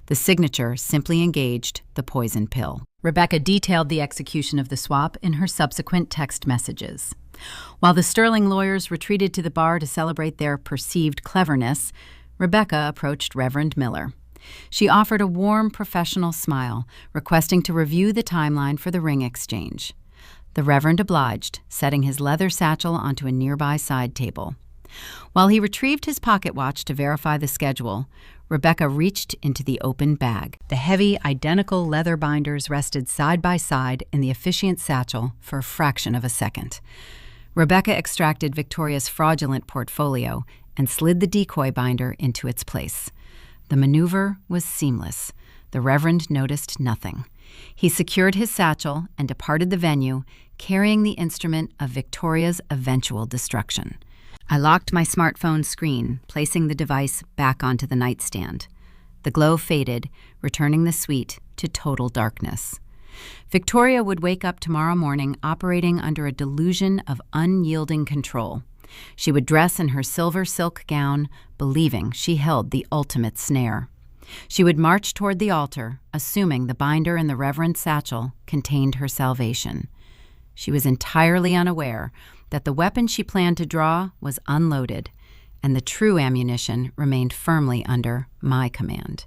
The signature simply engaged the poison pill. Rebecca detailed the execution of the swap in her subsequent text messages. While the Sterling lawyers retreated to the bar to celebrate their perceived cleverness, Rebecca approached Reverend Miller. She offered a warm, professional smile, requesting to review the timeline for the ring exchange. The Reverend obliged, setting his leather satchel onto a nearby side table. While he retrieved his pocket watch to verify the schedule, Rebecca reached into the open bag. The heavy, identical leather binders rested side by side in the officiant's satchel for a fraction of a second. Rebecca extracted Victoria's fraudulent portfolio and slid the decoy binder into its place. The maneuver was seamless. The Reverend noticed nothing. He secured his satchel and departed the venue, carrying the instrument of Victoria's eventual destruction. I locked my smartphone screen, placing the device back onto the nightstand. The glow faded, returning the suite to total darkness. Victoria would wake up tomorrow morning operating under a delusion of unyielding control. She would dress in her silver silk gown, believing she held the ultimate snare. She would march toward the altar, assuming the binder in the Reverend's satchel contained her salvation. She was entirely unaware that the weapon she planned to draw was unloaded, and the true ammunition remained firmly under my command.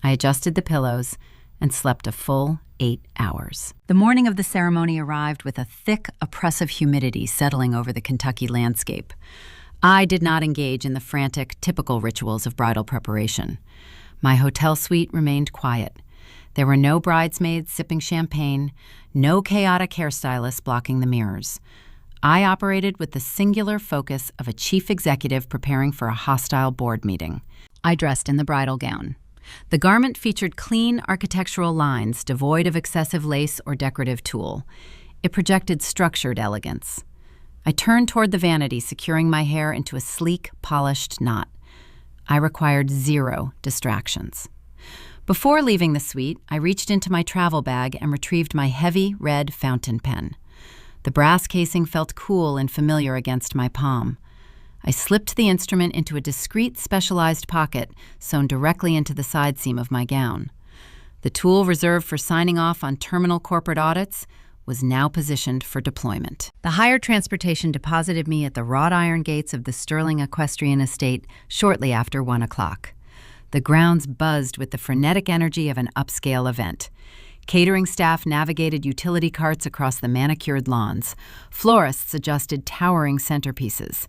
I adjusted the pillows and slept a full 8 hours. The morning of the ceremony arrived with a thick, oppressive humidity settling over the Kentucky landscape. I did not engage in the frantic, typical rituals of bridal preparation. My hotel suite remained quiet. There were no bridesmaids sipping champagne, no chaotic hairstylists blocking the mirrors. I operated with the singular focus of a chief executive preparing for a hostile board meeting. I dressed in the bridal gown. The garment featured clean architectural lines devoid of excessive lace or decorative tulle. It projected structured elegance. I turned toward the vanity, securing my hair into a sleek, polished knot. I required 0 distractions. Before leaving the suite, I reached into my travel bag and retrieved my heavy red fountain pen. The brass casing felt cool and familiar against my palm. I slipped the instrument into a discreet, specialized pocket sewn directly into the side seam of my gown. The tool reserved for signing off on terminal corporate audits was now positioned for deployment. The hired transportation deposited me at the wrought iron gates of the Sterling Equestrian Estate shortly after 1 o'clock. The grounds buzzed with the frenetic energy of an upscale event. Catering staff navigated utility carts across the manicured lawns. Florists adjusted towering centerpieces.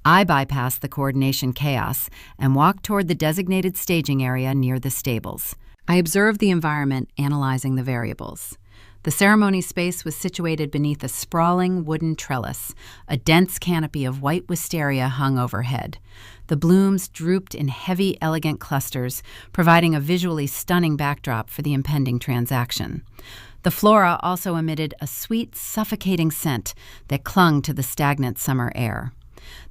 I bypassed the coordination chaos and walked toward the designated staging area near the stables. I observed the environment, analyzing the variables. The ceremony space was situated beneath a sprawling wooden trellis. A dense canopy of white wisteria hung overhead. The blooms drooped in heavy, elegant clusters, providing a visually stunning backdrop for the impending transaction. The flora also emitted a sweet, suffocating scent that clung to the stagnant summer air.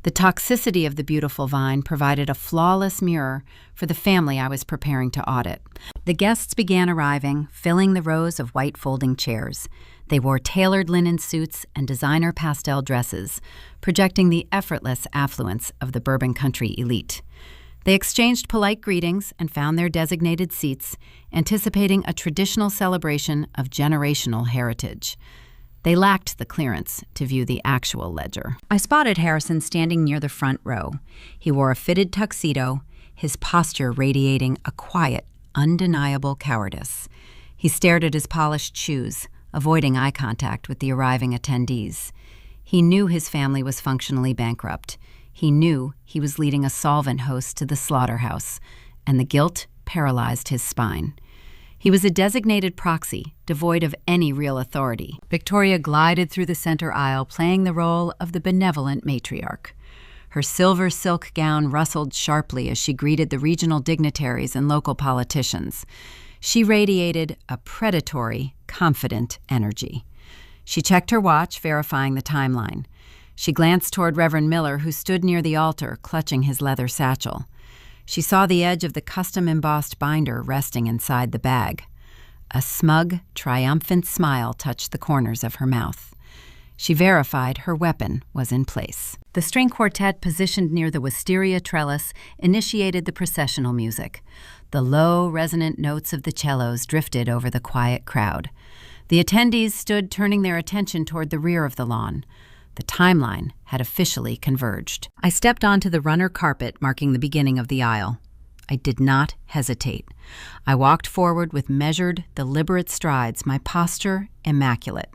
The toxicity of the beautiful vine provided a flawless mirror for the family I was preparing to audit. The guests began arriving, filling the rows of white folding chairs. They wore tailored linen suits and designer pastel dresses, projecting the effortless affluence of the Bourbon Country elite. They exchanged polite greetings and found their designated seats, anticipating a traditional celebration of generational heritage. They lacked the clearance to view the actual ledger. I spotted Harrison standing near the front row. He wore a fitted tuxedo, his posture radiating a quiet, undeniable cowardice. He stared at his polished shoes, avoiding eye contact with the arriving attendees. He knew his family was functionally bankrupt. He knew he was leading a solvent host to the slaughterhouse, and the guilt paralyzed his spine. He was a designated proxy, devoid of any real authority. Victoria glided through the center aisle, playing the role of the benevolent matriarch. Her silver silk gown rustled sharply as she greeted the regional dignitaries and local politicians. She radiated a predatory, confident energy. She checked her watch, verifying the timeline. She glanced toward Reverend Miller, who stood near the altar, clutching his leather satchel. She saw the edge of the custom-embossed binder resting inside the bag. A smug, triumphant smile touched the corners of her mouth. She verified her weapon was in place. The string quartet positioned near the wisteria trellis initiated the processional music. The low, resonant notes of the cellos drifted over the quiet crowd. The attendees stood turning their attention toward the rear of the lawn. The timeline had officially converged. I stepped onto the runner carpet marking the beginning of the aisle. I did not hesitate. I walked forward with measured, deliberate strides, my posture immaculate.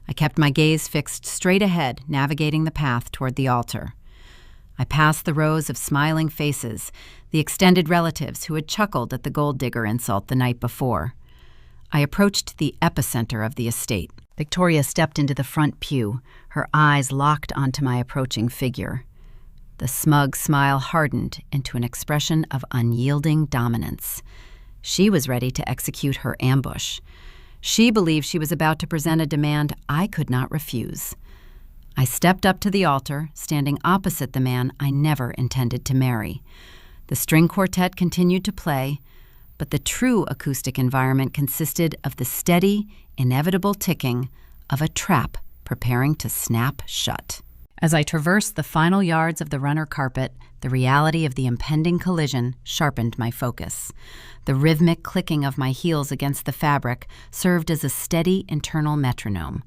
I kept my gaze fixed straight ahead, navigating the path toward the altar. I passed the rows of smiling faces, the extended relatives who had chuckled at the gold digger insult the night before. I approached the epicenter of the estate. Victoria stepped into the front pew, her eyes locked onto my approaching figure. The smug smile hardened into an expression of unyielding dominance. She was ready to execute her ambush. She believed she was about to present a demand I could not refuse. I stepped up to the altar, standing opposite the man I never intended to marry. The string quartet continued to play, but the true acoustic environment consisted of the steady, inevitable ticking of a trap preparing to snap shut. As I traversed the final yards of the runner carpet, the reality of the impending collision sharpened my focus. The rhythmic clicking of my heels against the fabric served as a steady internal metronome.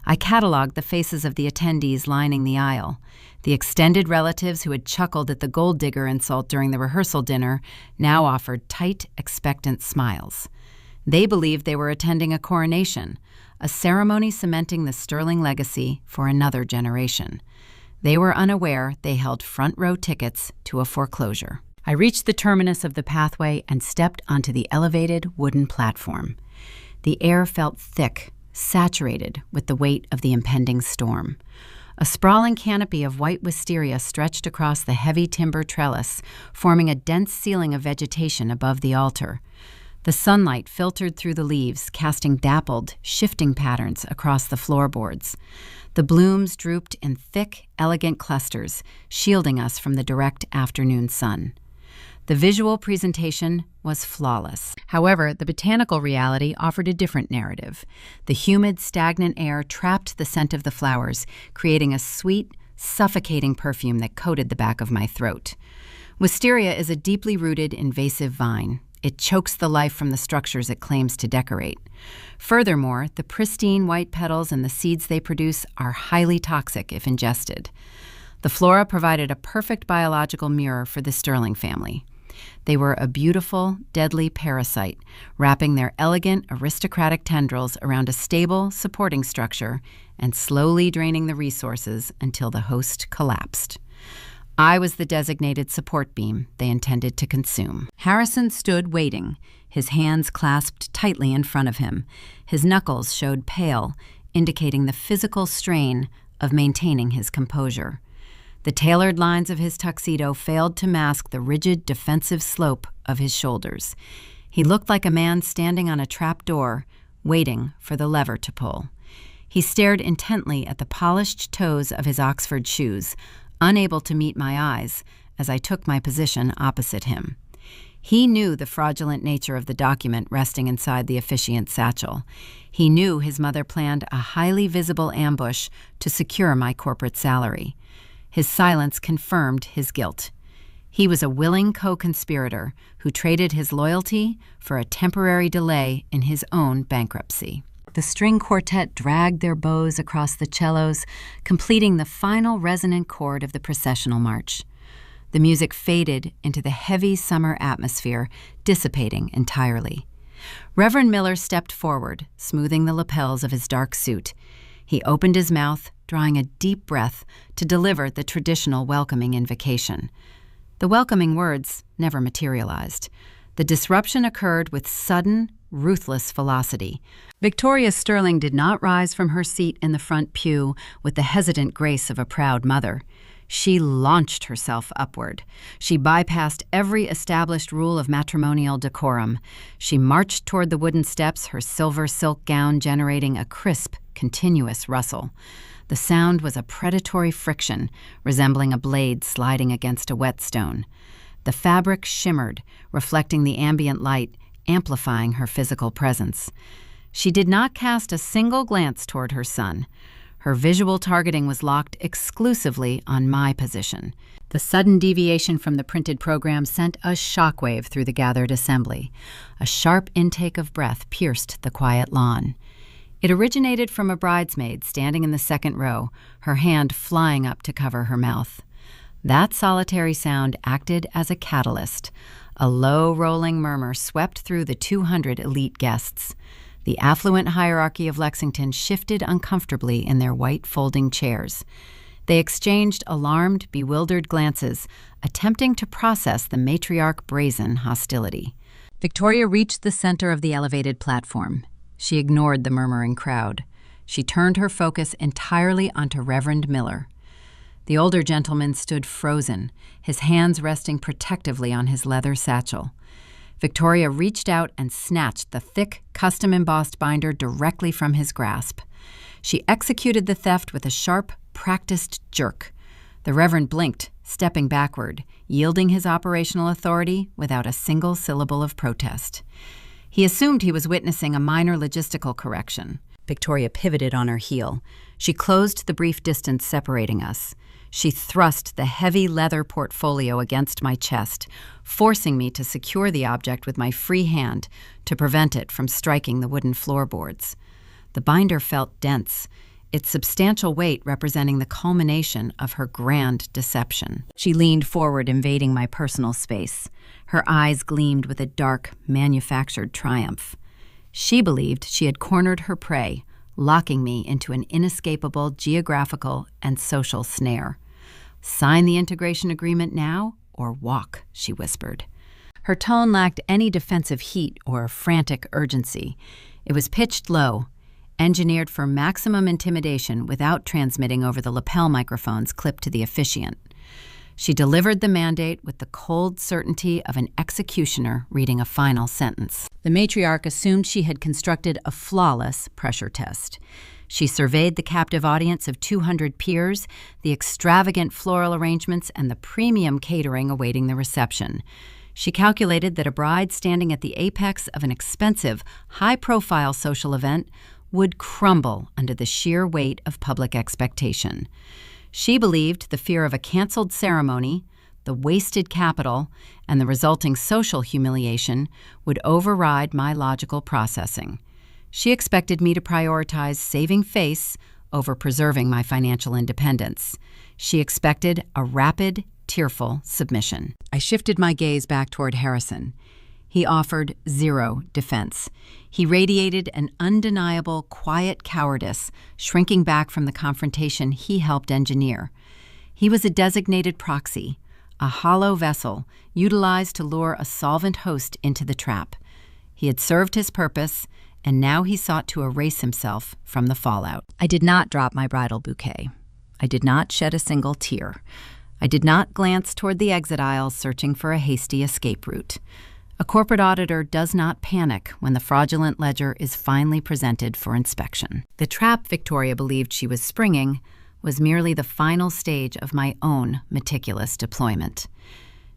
I cataloged the faces of the attendees lining the aisle. The extended relatives who had chuckled at the gold digger insult during the rehearsal dinner now offered tight, expectant smiles. They believed they were attending a coronation, a ceremony cementing the sterling legacy for another generation. They were unaware they held front-row tickets to a foreclosure. I reached the terminus of the pathway and stepped onto the elevated wooden platform. The air felt thick, saturated with the weight of the impending storm. A sprawling canopy of white wisteria stretched across the heavy timber trellis, forming a dense ceiling of vegetation above the altar. The sunlight filtered through the leaves, casting dappled, shifting patterns across the floorboards. The blooms drooped in thick, elegant clusters, shielding us from the direct afternoon sun. The visual presentation was flawless. However, the botanical reality offered a different narrative. The humid, stagnant air trapped the scent of the flowers, creating a sweet, suffocating perfume that coated the back of my throat. Wisteria is a deeply rooted, invasive vine. It chokes the life from the structures it claims to decorate. Furthermore, the pristine white petals and the seeds they produce are highly toxic if ingested. The flora provided a perfect biological mirror for the Sterling family. They were a beautiful, deadly parasite, wrapping their elegant, aristocratic tendrils around a stable, supporting structure and slowly draining the resources until the host collapsed. I was the designated support beam they intended to consume. Harrison stood waiting, his hands clasped tightly in front of him. His knuckles showed pale, indicating the physical strain of maintaining his composure. The tailored lines of his tuxedo failed to mask the rigid, defensive slope of his shoulders. He looked like a man standing on a trap door, waiting for the lever to pull. He stared intently at the polished toes of his Oxford shoes, unable to meet my eyes as I took my position opposite him. He knew the fraudulent nature of the document resting inside the officiant's satchel. He knew his mother planned a highly visible ambush to secure my corporate salary. His silence confirmed his guilt. He was a willing co-conspirator who traded his loyalty for a temporary delay in his own bankruptcy. The string quartet dragged their bows across the cellos, completing the final resonant chord of the processional march. The music faded into the heavy summer atmosphere, dissipating entirely. Reverend Miller stepped forward, smoothing the lapels of his dark suit. He opened his mouth, drawing a deep breath to deliver the traditional welcoming invocation. The welcoming words never materialized. The disruption occurred with sudden, ruthless velocity. Victoria Sterling did not rise from her seat in the front pew with the hesitant grace of a proud mother. She launched herself upward. She bypassed every established rule of matrimonial decorum. She marched toward the wooden steps, her silver silk gown generating a crisp, continuous rustle. The sound was a predatory friction, resembling a blade sliding against a whetstone. The fabric shimmered, reflecting the ambient light, amplifying her physical presence. She did not cast a single glance toward her son. Her visual targeting was locked exclusively on my position. The sudden deviation from the printed program sent a shockwave through the gathered assembly. A sharp intake of breath pierced the quiet lawn. It originated from a bridesmaid standing in the second row, her hand flying up to cover her mouth. That solitary sound acted as a catalyst. A low, rolling murmur swept through the 200 elite guests. The affluent hierarchy of Lexington shifted uncomfortably in their white folding chairs. They exchanged alarmed, bewildered glances, attempting to process the matriarch brazen hostility. Victoria reached the center of the elevated platform. She ignored the murmuring crowd. She turned her focus entirely onto Reverend Miller. The older gentleman stood frozen, his hands resting protectively on his leather satchel. Victoria reached out and snatched the thick, custom-embossed binder directly from his grasp. She executed the theft with a sharp, practiced jerk. The Reverend blinked, stepping backward, yielding his operational authority without a single syllable of protest. He assumed he was witnessing a minor logistical correction. Victoria pivoted on her heel. She closed the brief distance separating us. She thrust the heavy leather portfolio against my chest, forcing me to secure the object with my free hand to prevent it from striking the wooden floorboards. The binder felt dense, its substantial weight representing the culmination of her grand deception. She leaned forward, invading my personal space. Her eyes gleamed with a dark, manufactured triumph. She believed she had cornered her prey, locking me into an inescapable geographical and social snare. "Sign the integration agreement now, or walk," she whispered. Her tone lacked any defensive heat or frantic urgency. It was pitched low, engineered for maximum intimidation without transmitting over the lapel microphones clipped to the officiant. She delivered the mandate with the cold certainty of an executioner reading a final sentence. The matriarch assumed she had constructed a flawless pressure test. She surveyed the captive audience of 200 peers, the extravagant floral arrangements, and the premium catering awaiting the reception. She calculated that a bride standing at the apex of an expensive, high-profile social event would crumble under the sheer weight of public expectation. She believed the fear of a canceled ceremony, the wasted capital, and the resulting social humiliation would override my logical processing. She expected me to prioritize saving face over preserving my financial independence. She expected a rapid, tearful submission. I shifted my gaze back toward Harrison. He offered zero defense. He radiated an undeniable, quiet cowardice, shrinking back from the confrontation he helped engineer. He was a designated proxy, a hollow vessel utilized to lure a solvent host into the trap. He had served his purpose, and now he sought to erase himself from the fallout. I did not drop my bridal bouquet. I did not shed a single tear. I did not glance toward the exit aisles searching for a hasty escape route. A corporate auditor does not panic when the fraudulent ledger is finally presented for inspection. The trap Victoria believed she was springing was merely the final stage of my own meticulous deployment.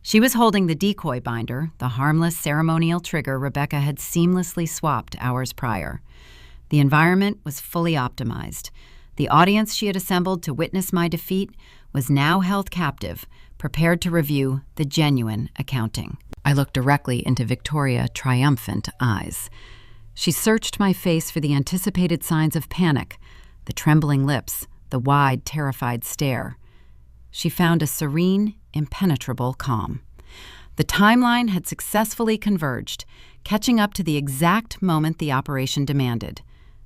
She was holding the decoy binder, the harmless ceremonial trigger Rebecca had seamlessly swapped hours prior. The environment was fully optimized. The audience she had assembled to witness my defeat was now held captive, prepared to review the genuine accounting. I looked directly into Victoria's triumphant eyes. She searched my face for the anticipated signs of panic, the trembling lips, the wide, terrified stare. She found a serene, impenetrable calm. The timeline had successfully converged, catching up to the exact moment the operation demanded.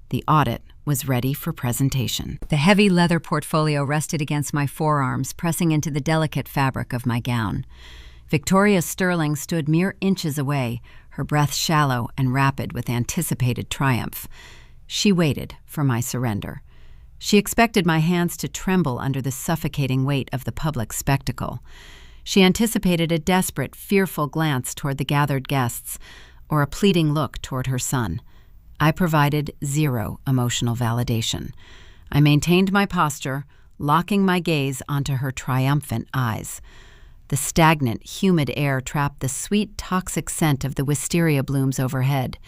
The audit was ready for presentation. The heavy leather portfolio rested against my forearms, pressing into the delicate fabric of my gown. Victoria Sterling stood mere inches away, her breath shallow and rapid with anticipated triumph. She waited for my surrender. She expected my hands to tremble under the suffocating weight of the public spectacle. She anticipated a desperate, fearful glance toward the gathered guests, or a pleading look toward her son. I provided zero emotional validation. I maintained my posture, locking my gaze onto her triumphant eyes. The stagnant, humid air trapped the sweet, toxic scent of the wisteria blooms overhead,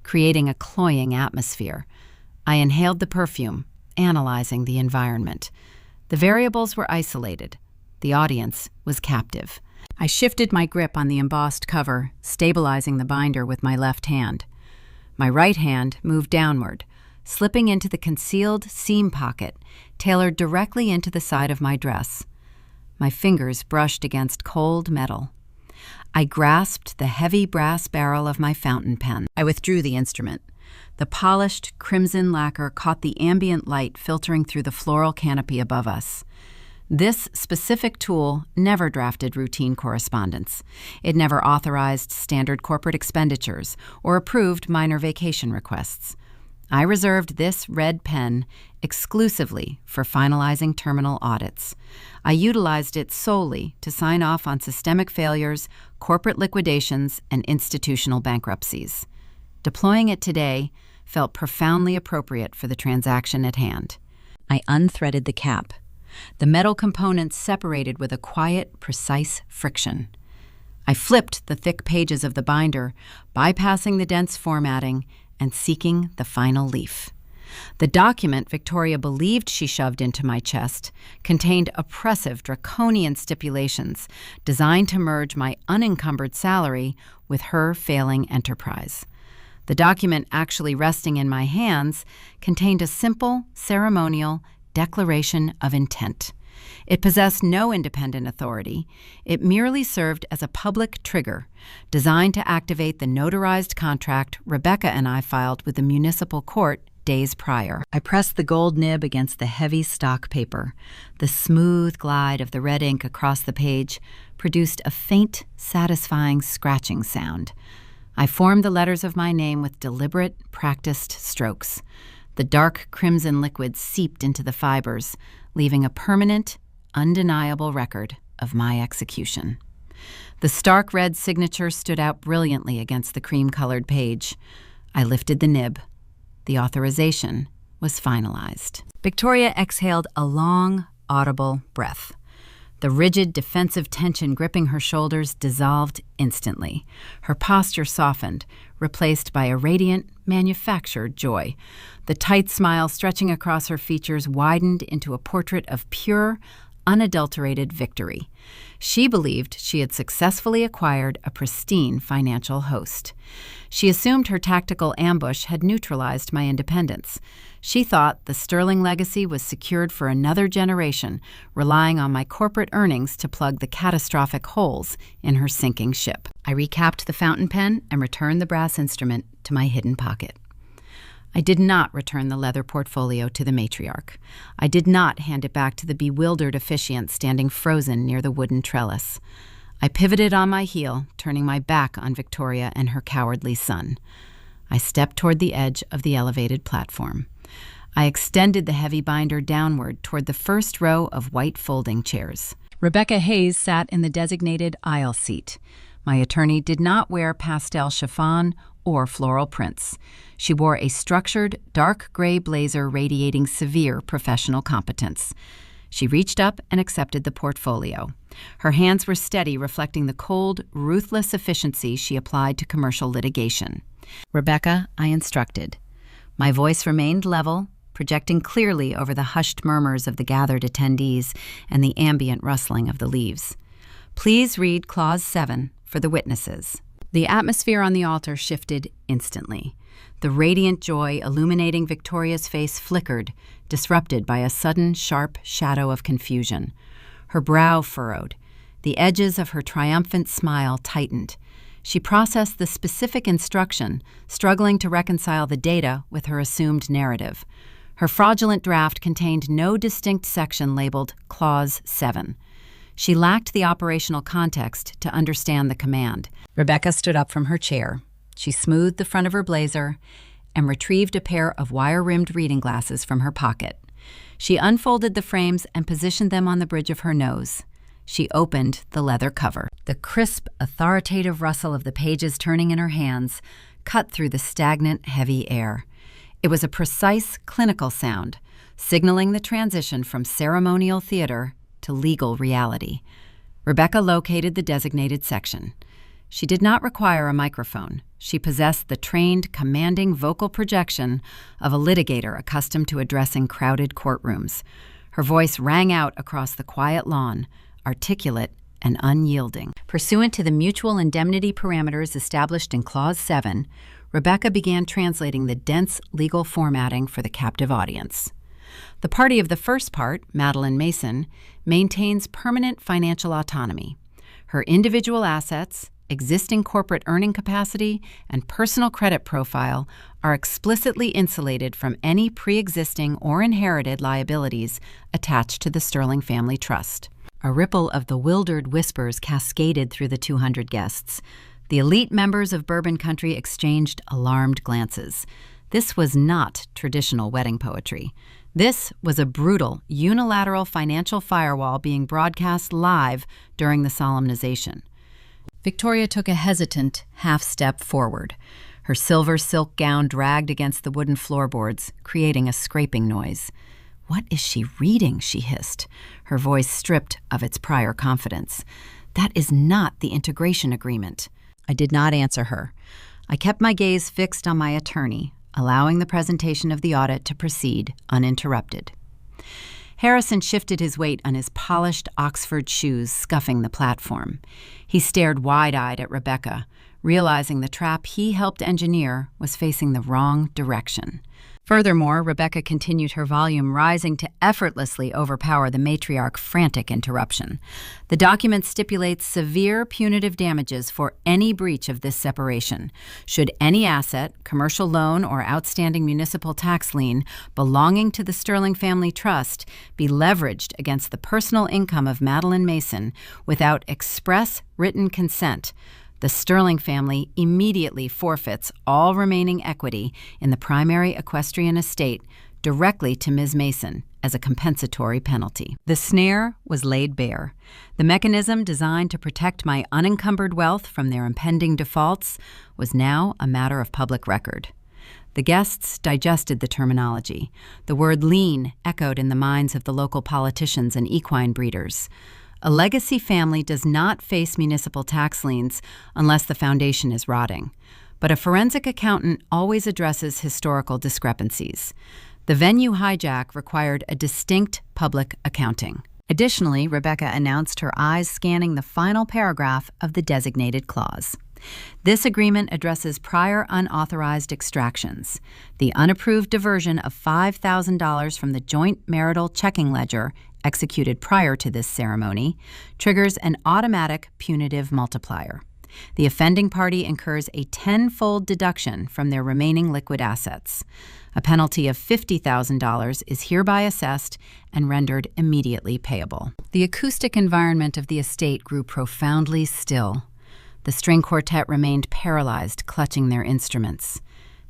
creating a cloying atmosphere. I inhaled the perfume, analyzing the environment. The variables were isolated. The audience was captive. I shifted my grip on the embossed cover, stabilizing the binder with my left hand. My right hand moved downward, slipping into the concealed seam pocket, tailored directly into the side of my dress. My fingers brushed against cold metal. I grasped the heavy brass barrel of my fountain pen. I withdrew the instrument. The polished crimson lacquer caught the ambient light filtering through the floral canopy above us. This specific tool never drafted routine correspondence. It never authorized standard corporate expenditures or approved minor vacation requests. I reserved this red pen exclusively for finalizing terminal audits. I utilized it solely to sign off on systemic failures, corporate liquidations, and institutional bankruptcies. Deploying it today felt profoundly appropriate for the transaction at hand. I unthreaded the cap. The metal components separated with a quiet, precise friction. I flipped the thick pages of the binder, bypassing the dense formatting and seeking the final leaf. The document Victoria believed she shoved into my chest contained oppressive, draconian stipulations designed to merge my unencumbered salary with her failing enterprise. The document actually resting in my hands contained a simple, ceremonial declaration of intent. It possessed no independent authority. It merely served as a public trigger, designed to activate the notarized contract Rebecca and I filed with the municipal court days prior. I pressed the gold nib against the heavy stock paper. The smooth glide of the red ink across the page produced a faint, satisfying scratching sound. I formed the letters of my name with deliberate, practiced strokes. The dark crimson liquid seeped into the fibers, leaving a permanent, undeniable record of my execution. The stark red signature stood out brilliantly against the cream-colored page. I lifted the nib. The authorization was finalized. Victoria exhaled a long, audible breath. The rigid, defensive tension gripping her shoulders dissolved instantly. Her posture softened, replaced by a radiant, manufactured joy. The tight smile stretching across her features widened into a portrait of pure, unadulterated victory. She believed she had successfully acquired a pristine financial host. She assumed her tactical ambush had neutralized my independence. She thought the sterling legacy was secured for another generation, relying on my corporate earnings to plug the catastrophic holes in her sinking ship. I recapped the fountain pen and returned the brass instrument to my hidden pocket. I did not return the leather portfolio to the matriarch. I did not hand it back to the bewildered officiant standing frozen near the wooden trellis. I pivoted on my heel, turning my back on Victoria and her cowardly son. I stepped toward the edge of the elevated platform. I extended the heavy binder downward toward the first row of white folding chairs. Rebecca Hayes sat in the designated aisle seat. My attorney did not wear pastel chiffon or floral prints. She wore a structured, dark gray blazer radiating severe professional competence. She reached up and accepted the portfolio. Her hands were steady, reflecting the cold, ruthless efficiency she applied to commercial litigation. "Rebecca," I instructed. My voice remained level, projecting clearly over the hushed murmurs of the gathered attendees and the ambient rustling of the leaves. "Please read Clause 7 for the witnesses." The atmosphere on the altar shifted instantly. The radiant joy illuminating Victoria's face flickered, disrupted by a sudden, sharp shadow of confusion. Her brow furrowed. The edges of her triumphant smile tightened. She processed the specific instruction, struggling to reconcile the data with her assumed narrative. Her fraudulent draft contained no distinct section labeled Clause 7. She lacked the operational context to understand the command. Rebecca stood up from her chair. She smoothed the front of her blazer and retrieved a pair of wire-rimmed reading glasses from her pocket. She unfolded the frames and positioned them on the bridge of her nose. She opened the leather cover. The crisp, authoritative rustle of the pages turning in her hands cut through the stagnant, heavy air. It was a precise, clinical sound, signaling the transition from ceremonial theater to legal reality. Rebecca located the designated section. She did not require a microphone. She possessed the trained, commanding vocal projection of a litigator accustomed to addressing crowded courtrooms. Her voice rang out across the quiet lawn, articulate and unyielding. Pursuant to the mutual indemnity parameters established in Clause 7, Rebecca began translating the dense legal formatting for the captive audience. The party of the first part, Madeline Mason, maintains permanent financial autonomy. Her individual assets, existing corporate earning capacity, and personal credit profile are explicitly insulated from any pre-existing or inherited liabilities attached to the Sterling Family Trust. A ripple of bewildered whispers cascaded through the 200 guests. The elite members of Bourbon Country exchanged alarmed glances. This was not traditional wedding poetry. This was a brutal, unilateral financial firewall being broadcast live during the solemnization. Victoria took a hesitant half-step forward. Her silver silk gown dragged against the wooden floorboards, creating a scraping noise. "What is she reading?" she hissed, her voice stripped of its prior confidence. "That is not the integration agreement." I did not answer her. I kept my gaze fixed on my attorney, allowing the presentation of the audit to proceed uninterrupted. Harrison shifted his weight on his polished Oxford shoes, scuffing the platform. He stared wide-eyed at Rebecca, realizing the trap he helped engineer was facing the wrong direction. Furthermore, Rebecca continued, her volume rising to effortlessly overpower the matriarch's frantic interruption. The document stipulates severe punitive damages for any breach of this separation. Should any asset, commercial loan, or outstanding municipal tax lien belonging to the Sterling Family Trust be leveraged against the personal income of Madeline Mason without express written consent, the Sterling family immediately forfeits all remaining equity in the primary equestrian estate directly to Ms. Mason as a compensatory penalty. The snare was laid bare. The mechanism designed to protect my unencumbered wealth from their impending defaults was now a matter of public record. The guests digested the terminology. The word lien echoed in the minds of the local politicians and equine breeders. A legacy family does not face municipal tax liens unless the foundation is rotting, but a forensic accountant always addresses historical discrepancies. The venue hijack required a distinct public accounting. Additionally, Rebecca announced, her eyes scanning the final paragraph of the designated clause. This agreement addresses prior unauthorized extractions. The unapproved diversion of $5,000 from the joint marital checking ledger executed prior to this ceremony triggers an automatic punitive multiplier. The offending party incurs a 10-fold deduction from their remaining liquid assets. A penalty of $50,000 is hereby assessed and rendered immediately payable. The acoustic environment of the estate grew profoundly still. The string quartet remained paralyzed, clutching their instruments.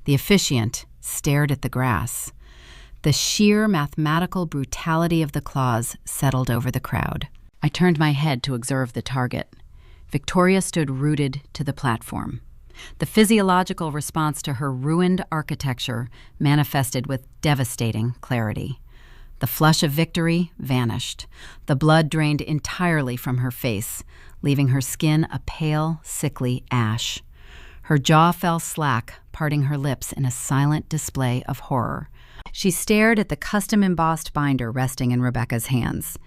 The officiant stared at the grass. The sheer mathematical brutality of the clause settled over the crowd. I turned my head to observe the target. Victoria stood rooted to the platform. The physiological response to her ruined architecture manifested with devastating clarity. The flush of victory vanished. The blood drained entirely from her face, leaving her skin a pale, sickly ash. Her jaw fell slack, parting her lips in a silent display of horror. She stared at the custom-embossed binder resting in Rebecca's hands.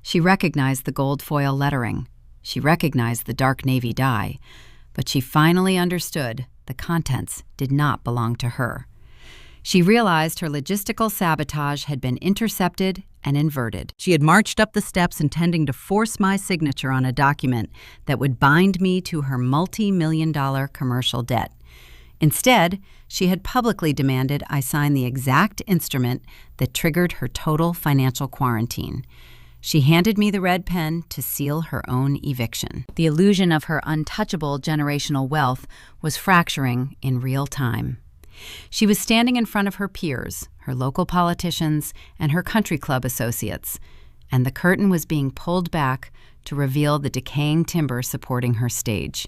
She recognized the gold foil lettering. She recognized the dark navy dye. But she finally understood the contents did not belong to her. She realized her logistical sabotage had been intercepted and inverted. She had marched up the steps intending to force my signature on a document that would bind me to her multi-million-dollar commercial debt. Instead, she had publicly demanded I sign the exact instrument that triggered her total financial quarantine. She handed me the red pen to seal her own eviction. The illusion of her untouchable generational wealth was fracturing in real time. She was standing in front of her peers, her local politicians, and her country club associates, and the curtain was being pulled back to reveal the decaying timber supporting her stage.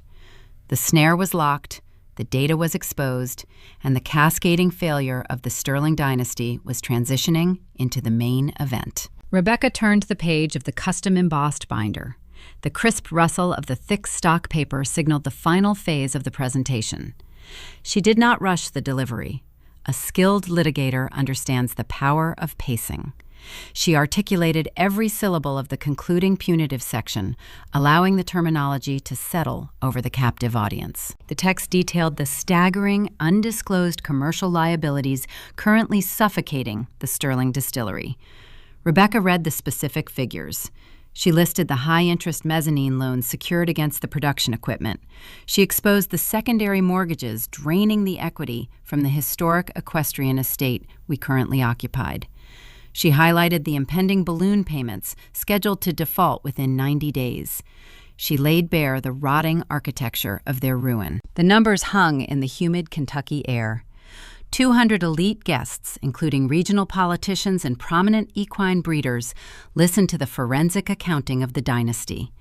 The snare was locked, the data was exposed, and the cascading failure of the Sterling dynasty was transitioning into the main event. Rebecca turned the page of the custom-embossed binder. The crisp rustle of the thick stock paper signaled the final phase of the presentation. She did not rush the delivery. A skilled litigator understands the power of pacing. She articulated every syllable of the concluding punitive section, allowing the terminology to settle over the captive audience. The text detailed the staggering, undisclosed commercial liabilities currently suffocating the Sterling distillery. Rebecca read the specific figures. She listed the high-interest mezzanine loans secured against the production equipment. She exposed the secondary mortgages draining the equity from the historic equestrian estate we currently occupied. She highlighted the impending balloon payments scheduled to default within 90 days. She laid bare the rotting architecture of their ruin. The numbers hung in the humid Kentucky air. 200 elite guests, including regional politicians and prominent equine breeders, listened to the forensic accounting of the dynasty.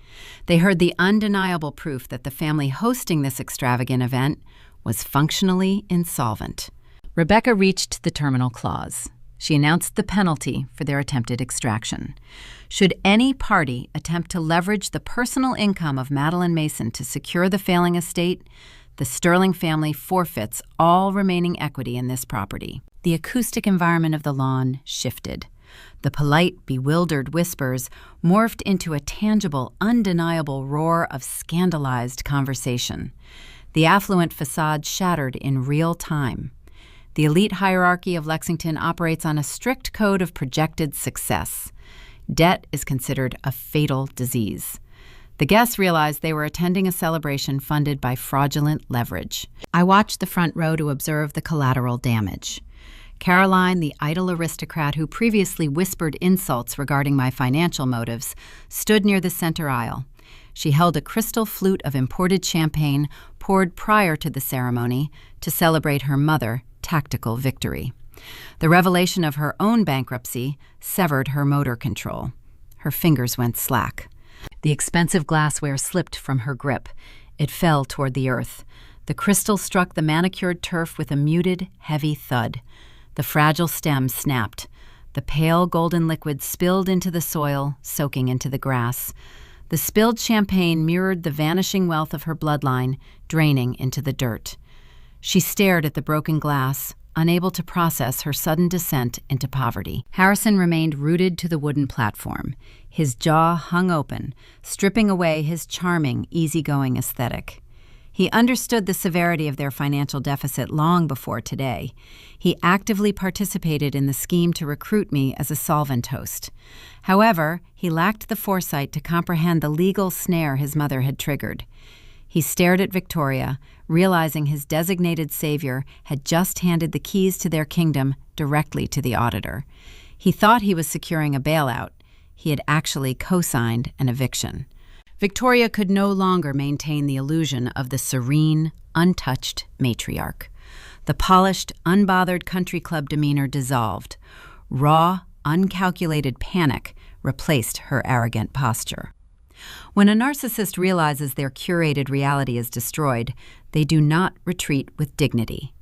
They heard the undeniable proof that the family hosting this extravagant event was functionally insolvent. Rebecca reached the terminal clause. She announced the penalty for their attempted extraction. Should any party attempt to leverage the personal income of Madeline Mason to secure the failing estate, the Sterling family forfeits all remaining equity in this property. The acoustic environment of the lawn shifted. The polite, bewildered whispers morphed into a tangible, undeniable roar of scandalized conversation. The affluent facade shattered in real time. The elite hierarchy of Lexington operates on a strict code of projected success. Debt is considered a fatal disease. The guests realized they were attending a celebration funded by fraudulent leverage. I watched the front row to observe the collateral damage. Caroline, the idle aristocrat who previously whispered insults regarding my financial motives, stood near the center aisle. She held a crystal flute of imported champagne poured prior to the ceremony to celebrate her tactical victory. The revelation of her own bankruptcy severed her motor control. Her fingers went slack. The expensive glassware slipped from her grip. It fell toward the earth. The crystal struck the manicured turf with a muted, heavy thud. The fragile stem snapped. The pale golden liquid spilled into the soil, soaking into the grass. The spilled champagne mirrored the vanishing wealth of her bloodline, draining into the dirt. She stared at the broken glass, unable to process her sudden descent into poverty. Harrison remained rooted to the wooden platform. His jaw hung open, stripping away his charming, easygoing aesthetic. He understood the severity of their financial deficit long before today. He actively participated in the scheme to recruit me as a solvent host. However, he lacked the foresight to comprehend the legal snare his mother had triggered. He stared at Victoria, realizing his designated savior had just handed the keys to their kingdom directly to the auditor. He thought he was securing a bailout. He had actually co-signed an eviction. Victoria could no longer maintain the illusion of the serene, untouched matriarch. The polished, unbothered country club demeanor dissolved. Raw, uncalculated panic replaced her arrogant posture. When a narcissist realizes their curated reality is destroyed, they do not retreat with dignity.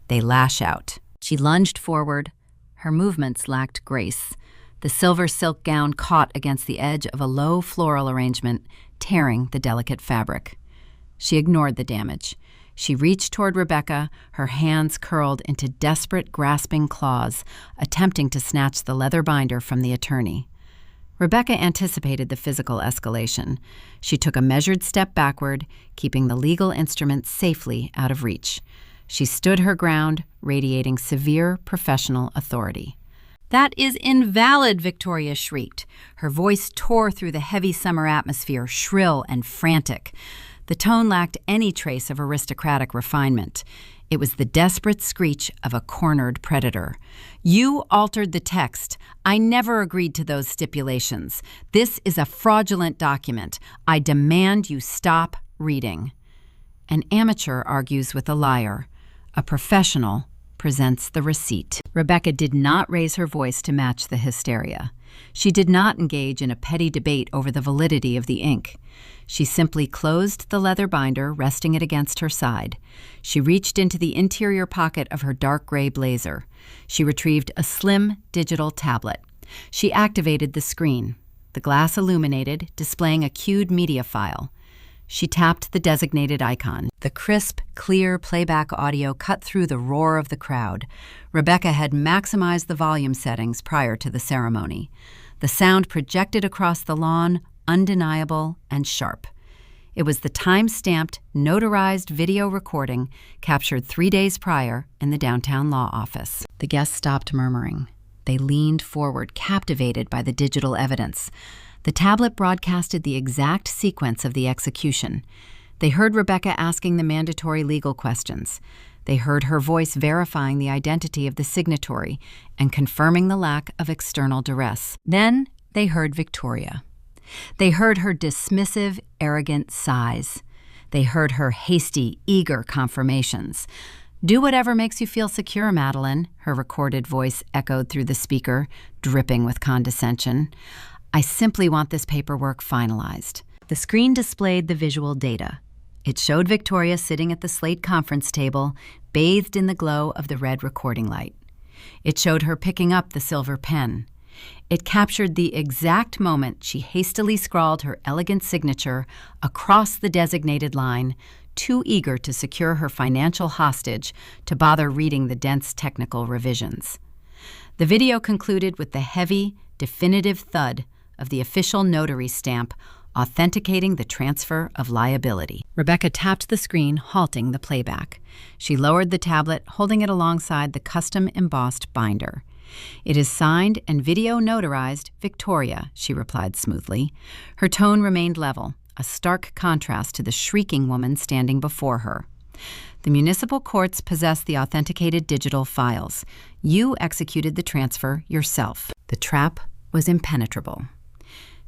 They lash out. She lunged forward. Her movements lacked grace. The silver silk gown caught against the edge of a low floral arrangement, tearing the delicate fabric. She ignored the damage. She reached toward Rebecca, her hands curled into desperate, grasping claws, attempting to snatch the leather binder from the attorney. Rebecca anticipated the physical escalation. She took a measured step backward, keeping the legal instrument safely out of reach. She stood her ground, radiating severe professional authority. "That is invalid," Victoria shrieked. Her voice tore through the heavy summer atmosphere, shrill and frantic. The tone lacked any trace of aristocratic refinement. It was the desperate screech of a cornered predator. "You altered the text. I never agreed to those stipulations. This is a fraudulent document. I demand you stop reading." An amateur argues with a liar. A professional presents the receipt. Rebecca did not raise her voice to match the hysteria. She did not engage in a petty debate over the validity of the ink. She simply closed the leather binder, resting it against her side. She reached into the interior pocket of her dark gray blazer. She retrieved a slim digital tablet. She activated the screen. the glass illuminated, displaying a queued media file. She tapped the designated icon. The crisp, clear playback audio cut through the roar of the crowd. Rebecca had maximized the volume settings prior to the ceremony. The sound projected across the lawn, undeniable and sharp. It was the time-stamped, notarized video recording captured 3 days prior in the downtown law office. The guests stopped murmuring. They leaned forward, captivated by the digital evidence. The tablet broadcasted the exact sequence of the execution. They heard Rebecca asking the mandatory legal questions. They heard her voice verifying the identity of the signatory and confirming the lack of external duress. Then they heard Victoria. They heard her dismissive, arrogant sighs. They heard her hasty, eager confirmations. "Do whatever makes you feel secure, Madeline," her recorded voice echoed through the speaker, dripping with condescension. "I simply want this paperwork finalized." The screen displayed the visual data. It showed Victoria sitting at the slate conference table, bathed in the glow of the red recording light. It showed her picking up the silver pen. It captured the exact moment she hastily scrawled her elegant signature across the designated line, too eager to secure her financial hostage to bother reading the dense technical revisions. The video concluded with the heavy, definitive thud of the official notary stamp authenticating the transfer of liability. Rebecca tapped the screen, halting the playback. She lowered the tablet, holding it alongside the custom-embossed binder. "It is signed and video notarized Victoria," she replied smoothly. Her tone remained level, a stark contrast to the shrieking woman standing before her. "The municipal courts possess the authenticated digital files. You executed the transfer yourself." The trap was impenetrable.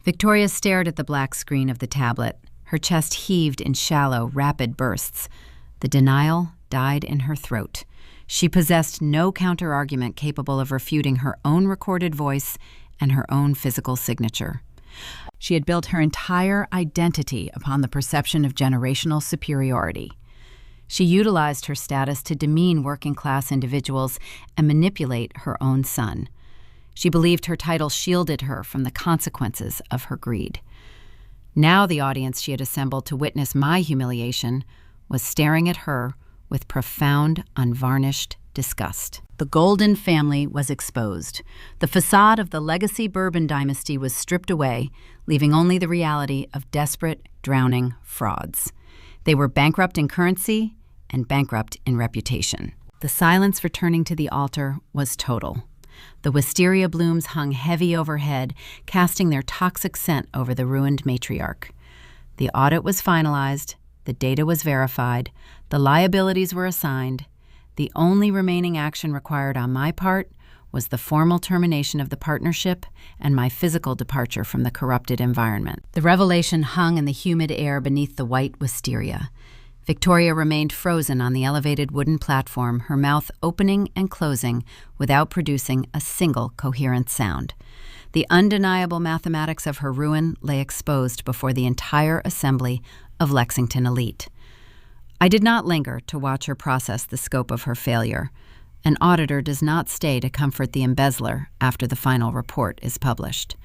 Victoria stared at the black screen of the tablet. Her chest heaved in shallow, rapid bursts. The denial died in her throat. She possessed no counter-argument capable of refuting her own recorded voice and her own physical signature. She had built her entire identity upon the perception of generational superiority. She utilized her status to demean working-class individuals and manipulate her own son. She believed her title shielded her from the consequences of her greed. Now the audience she had assembled to witness my humiliation was staring at her with profound, unvarnished disgust. The Golden family was exposed. The facade of the legacy Bourbon dynasty was stripped away, leaving only the reality of desperate, drowning frauds. They were bankrupt in currency and bankrupt in reputation. The silence returning to the altar was total. The wisteria blooms hung heavy overhead, casting their toxic scent over the ruined matriarch. The audit was finalized, the data was verified, the liabilities were assigned. The only remaining action required on my part was the formal termination of the partnership and my physical departure from the corrupted environment. The revelation hung in the humid air beneath the white wisteria. Victoria remained frozen on the elevated wooden platform, her mouth opening and closing without producing a single coherent sound. The undeniable mathematics of her ruin lay exposed before the entire assembly of Lexington elite. I did not linger to watch her process the scope of her failure. An auditor does not stay to comfort the embezzler after the final report is published.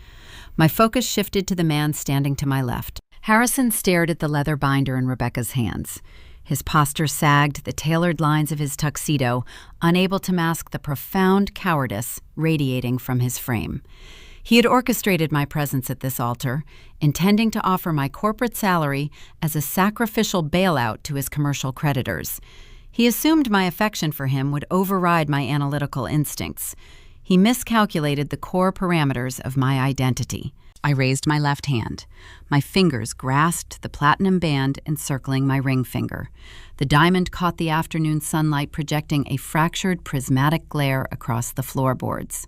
My focus shifted to the man standing to my left. Harrison stared at the leather binder in Rebecca's hands. His posture sagged, the tailored lines of his tuxedo unable to mask the profound cowardice radiating from his frame. He had orchestrated my presence at this altar, intending to offer my corporate salary as a sacrificial bailout to his commercial creditors. He assumed my affection for him would override my analytical instincts. He miscalculated the core parameters of my identity. I raised my left hand. My fingers grasped the platinum band encircling my ring finger. The diamond caught the afternoon sunlight, projecting a fractured prismatic glare across the floorboards.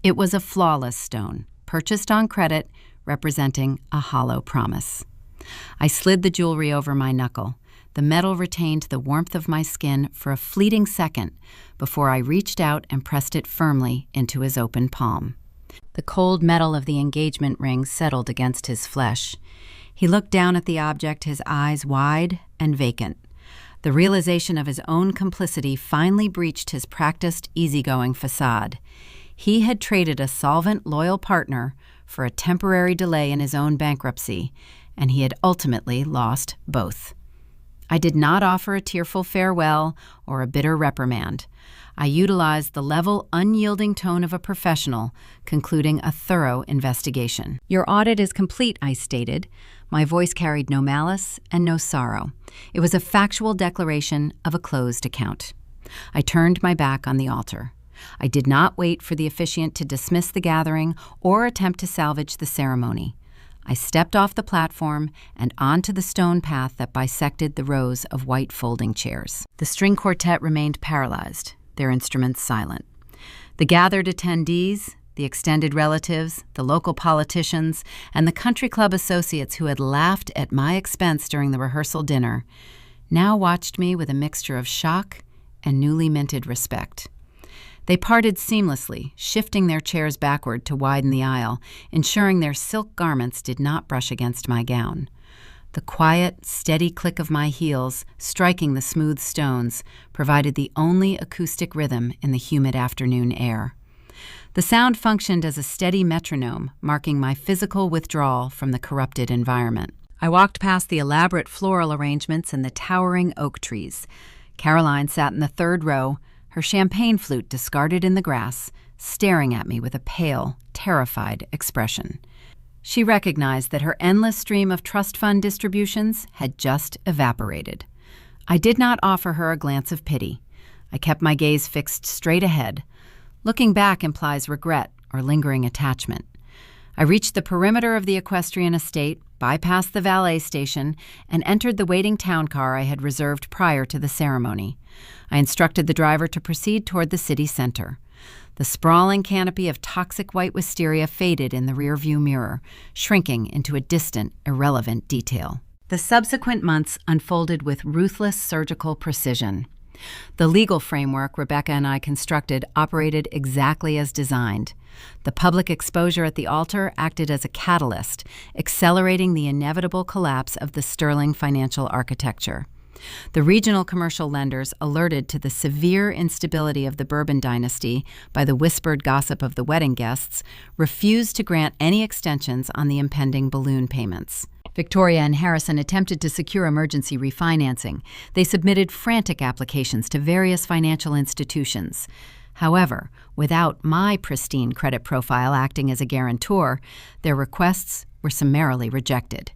It was a flawless stone, purchased on credit, representing a hollow promise. I slid the jewelry over my knuckle. The metal retained the warmth of my skin for a fleeting second before I reached out and pressed it firmly into his open palm. The cold metal of the engagement ring settled against his flesh. He looked down at the object, his eyes wide and vacant. The realization of his own complicity finally breached his practiced, easygoing facade. He had traded a solvent, loyal partner for a temporary delay in his own bankruptcy, and he had ultimately lost both. I did not offer a tearful farewell or a bitter reprimand. I utilized the level, unyielding tone of a professional, concluding a thorough investigation. "Your audit is complete," I stated. My voice carried no malice and no sorrow. It was a factual declaration of a closed account. I turned my back on the altar. I did not wait for the officiant to dismiss the gathering or attempt to salvage the ceremony. I stepped off the platform and onto the stone path that bisected the rows of white folding chairs. The string quartet remained paralyzed, their instruments silent. The gathered attendees, the extended relatives, the local politicians, and the country club associates who had laughed at my expense during the rehearsal dinner, now watched me with a mixture of shock and newly minted respect. They parted seamlessly, shifting their chairs backward to widen the aisle, ensuring their silk garments did not brush against my gown. The quiet, steady click of my heels striking the smooth stones provided the only acoustic rhythm in the humid afternoon air. The sound functioned as a steady metronome, marking my physical withdrawal from the corrupted environment. I walked past the elaborate floral arrangements and the towering oak trees. Caroline sat in the third row, her champagne flute discarded in the grass, staring at me with a pale, terrified expression. She recognized that her endless stream of trust fund distributions had just evaporated. I did not offer her a glance of pity. I kept my gaze fixed straight ahead. Looking back implies regret or lingering attachment. I reached the perimeter of the equestrian estate, bypassed the valet station, and entered the waiting town car I had reserved prior to the ceremony. I instructed the driver to proceed toward the city center. The sprawling canopy of toxic white wisteria faded in the rearview mirror, shrinking into a distant, irrelevant detail. The subsequent months unfolded with ruthless surgical precision. The legal framework Rebecca and I constructed operated exactly as designed. The public exposure at the altar acted as a catalyst, accelerating the inevitable collapse of the sterling financial architecture. The regional commercial lenders, alerted to the severe instability of the Bourbon dynasty by the whispered gossip of the wedding guests, refused to grant any extensions on the impending balloon payments. Victoria and Harrison attempted to secure emergency refinancing. They submitted frantic applications to various financial institutions. However, without my pristine credit profile acting as a guarantor, their requests were summarily rejected.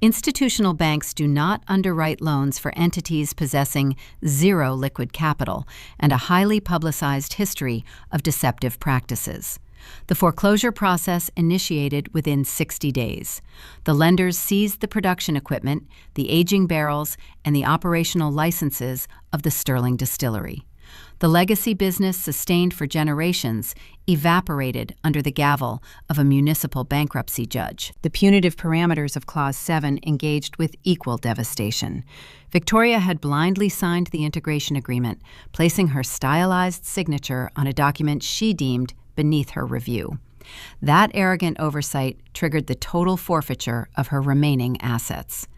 Institutional banks do not underwrite loans for entities possessing zero liquid capital and a highly publicized history of deceptive practices. The foreclosure process initiated within 60 days. The lenders seized the production equipment, the aging barrels, and the operational licenses of the Sterling distillery. The legacy business sustained for generations evaporated under the gavel of a municipal bankruptcy judge. The punitive parameters of Clause 7 engaged with equal devastation. Victoria had blindly signed the integration agreement, placing her stylized signature on a document she deemed beneath her review. That arrogant oversight triggered the total forfeiture of her remaining assets.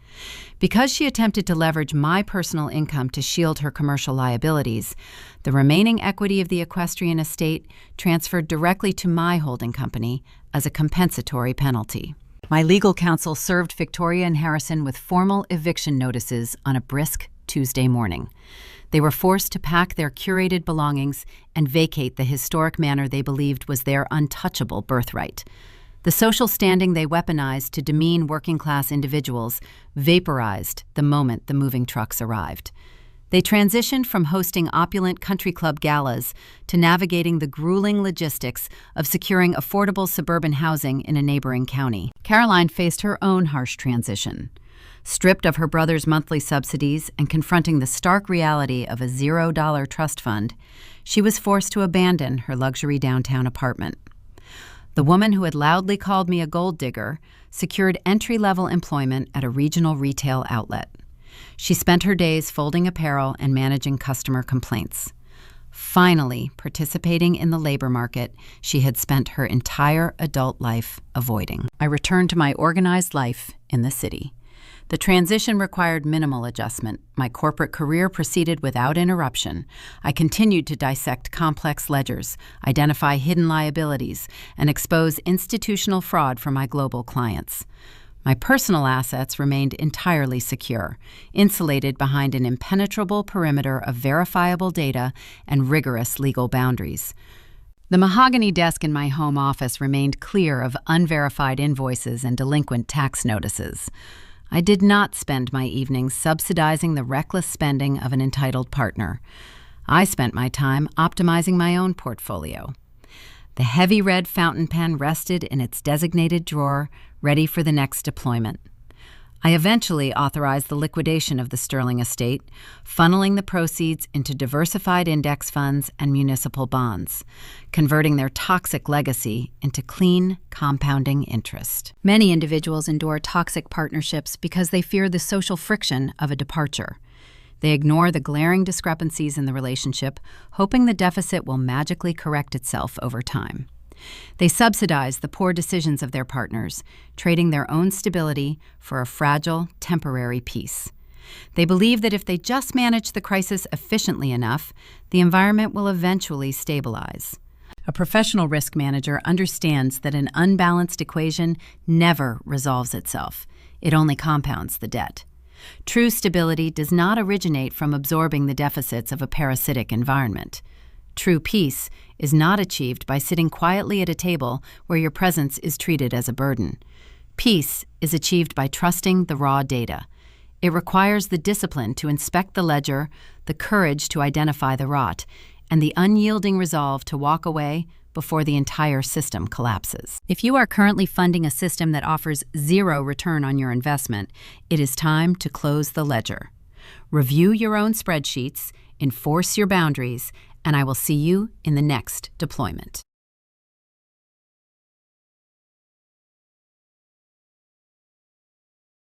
Because she attempted to leverage my personal income to shield her commercial liabilities, the remaining equity of the equestrian estate transferred directly to my holding company as a compensatory penalty. My legal counsel served Victoria and Harrison with formal eviction notices on a brisk Tuesday morning. They were forced to pack their curated belongings and vacate the historic manor they believed was their untouchable birthright. The social standing they weaponized to demean working-class individuals vaporized the moment the moving trucks arrived. They transitioned from hosting opulent country club galas to navigating the grueling logistics of securing affordable suburban housing in a neighboring county. Caroline faced her own harsh transition. Stripped of her brother's monthly subsidies and confronting the stark reality of a $0 trust fund, she was forced to abandon her luxury downtown apartment. The woman who had loudly called me a gold digger secured entry-level employment at a regional retail outlet. She spent her days folding apparel and managing customer complaints. Finally, participating in the labor market she had spent her entire adult life avoiding. I returned to my organized life in the city. The transition required minimal adjustment. My corporate career proceeded without interruption. I continued to dissect complex ledgers, identify hidden liabilities, and expose institutional fraud for my global clients. My personal assets remained entirely secure, insulated behind an impenetrable perimeter of verifiable data and rigorous legal boundaries. The mahogany desk in my home office remained clear of unverified invoices and delinquent tax notices. I did not spend my evenings subsidizing the reckless spending of an entitled partner. I spent my time optimizing my own portfolio. The heavy red fountain pen rested in its designated drawer, ready for the next deployment. I eventually authorized the liquidation of the Sterling estate, funneling the proceeds into diversified index funds and municipal bonds, converting their toxic legacy into clean, compounding interest. Many individuals endure toxic partnerships because they fear the social friction of a departure. They ignore the glaring discrepancies in the relationship, hoping the deficit will magically correct itself over time. They subsidize the poor decisions of their partners, trading their own stability for a fragile, temporary peace. They believe that if they just manage the crisis efficiently enough, the environment will eventually stabilize. A professional risk manager understands that an unbalanced equation never resolves itself. It only compounds the debt. True stability does not originate from absorbing the deficits of a parasitic environment. True peace is not achieved by sitting quietly at a table where your presence is treated as a burden. Peace is achieved by trusting the raw data. It requires the discipline to inspect the ledger, the courage to identify the rot, and the unyielding resolve to walk away before the entire system collapses. If you are currently funding a system that offers zero return on your investment, it is time to close the ledger. Review your own spreadsheets, enforce your boundaries, and I will see you in the next deployment.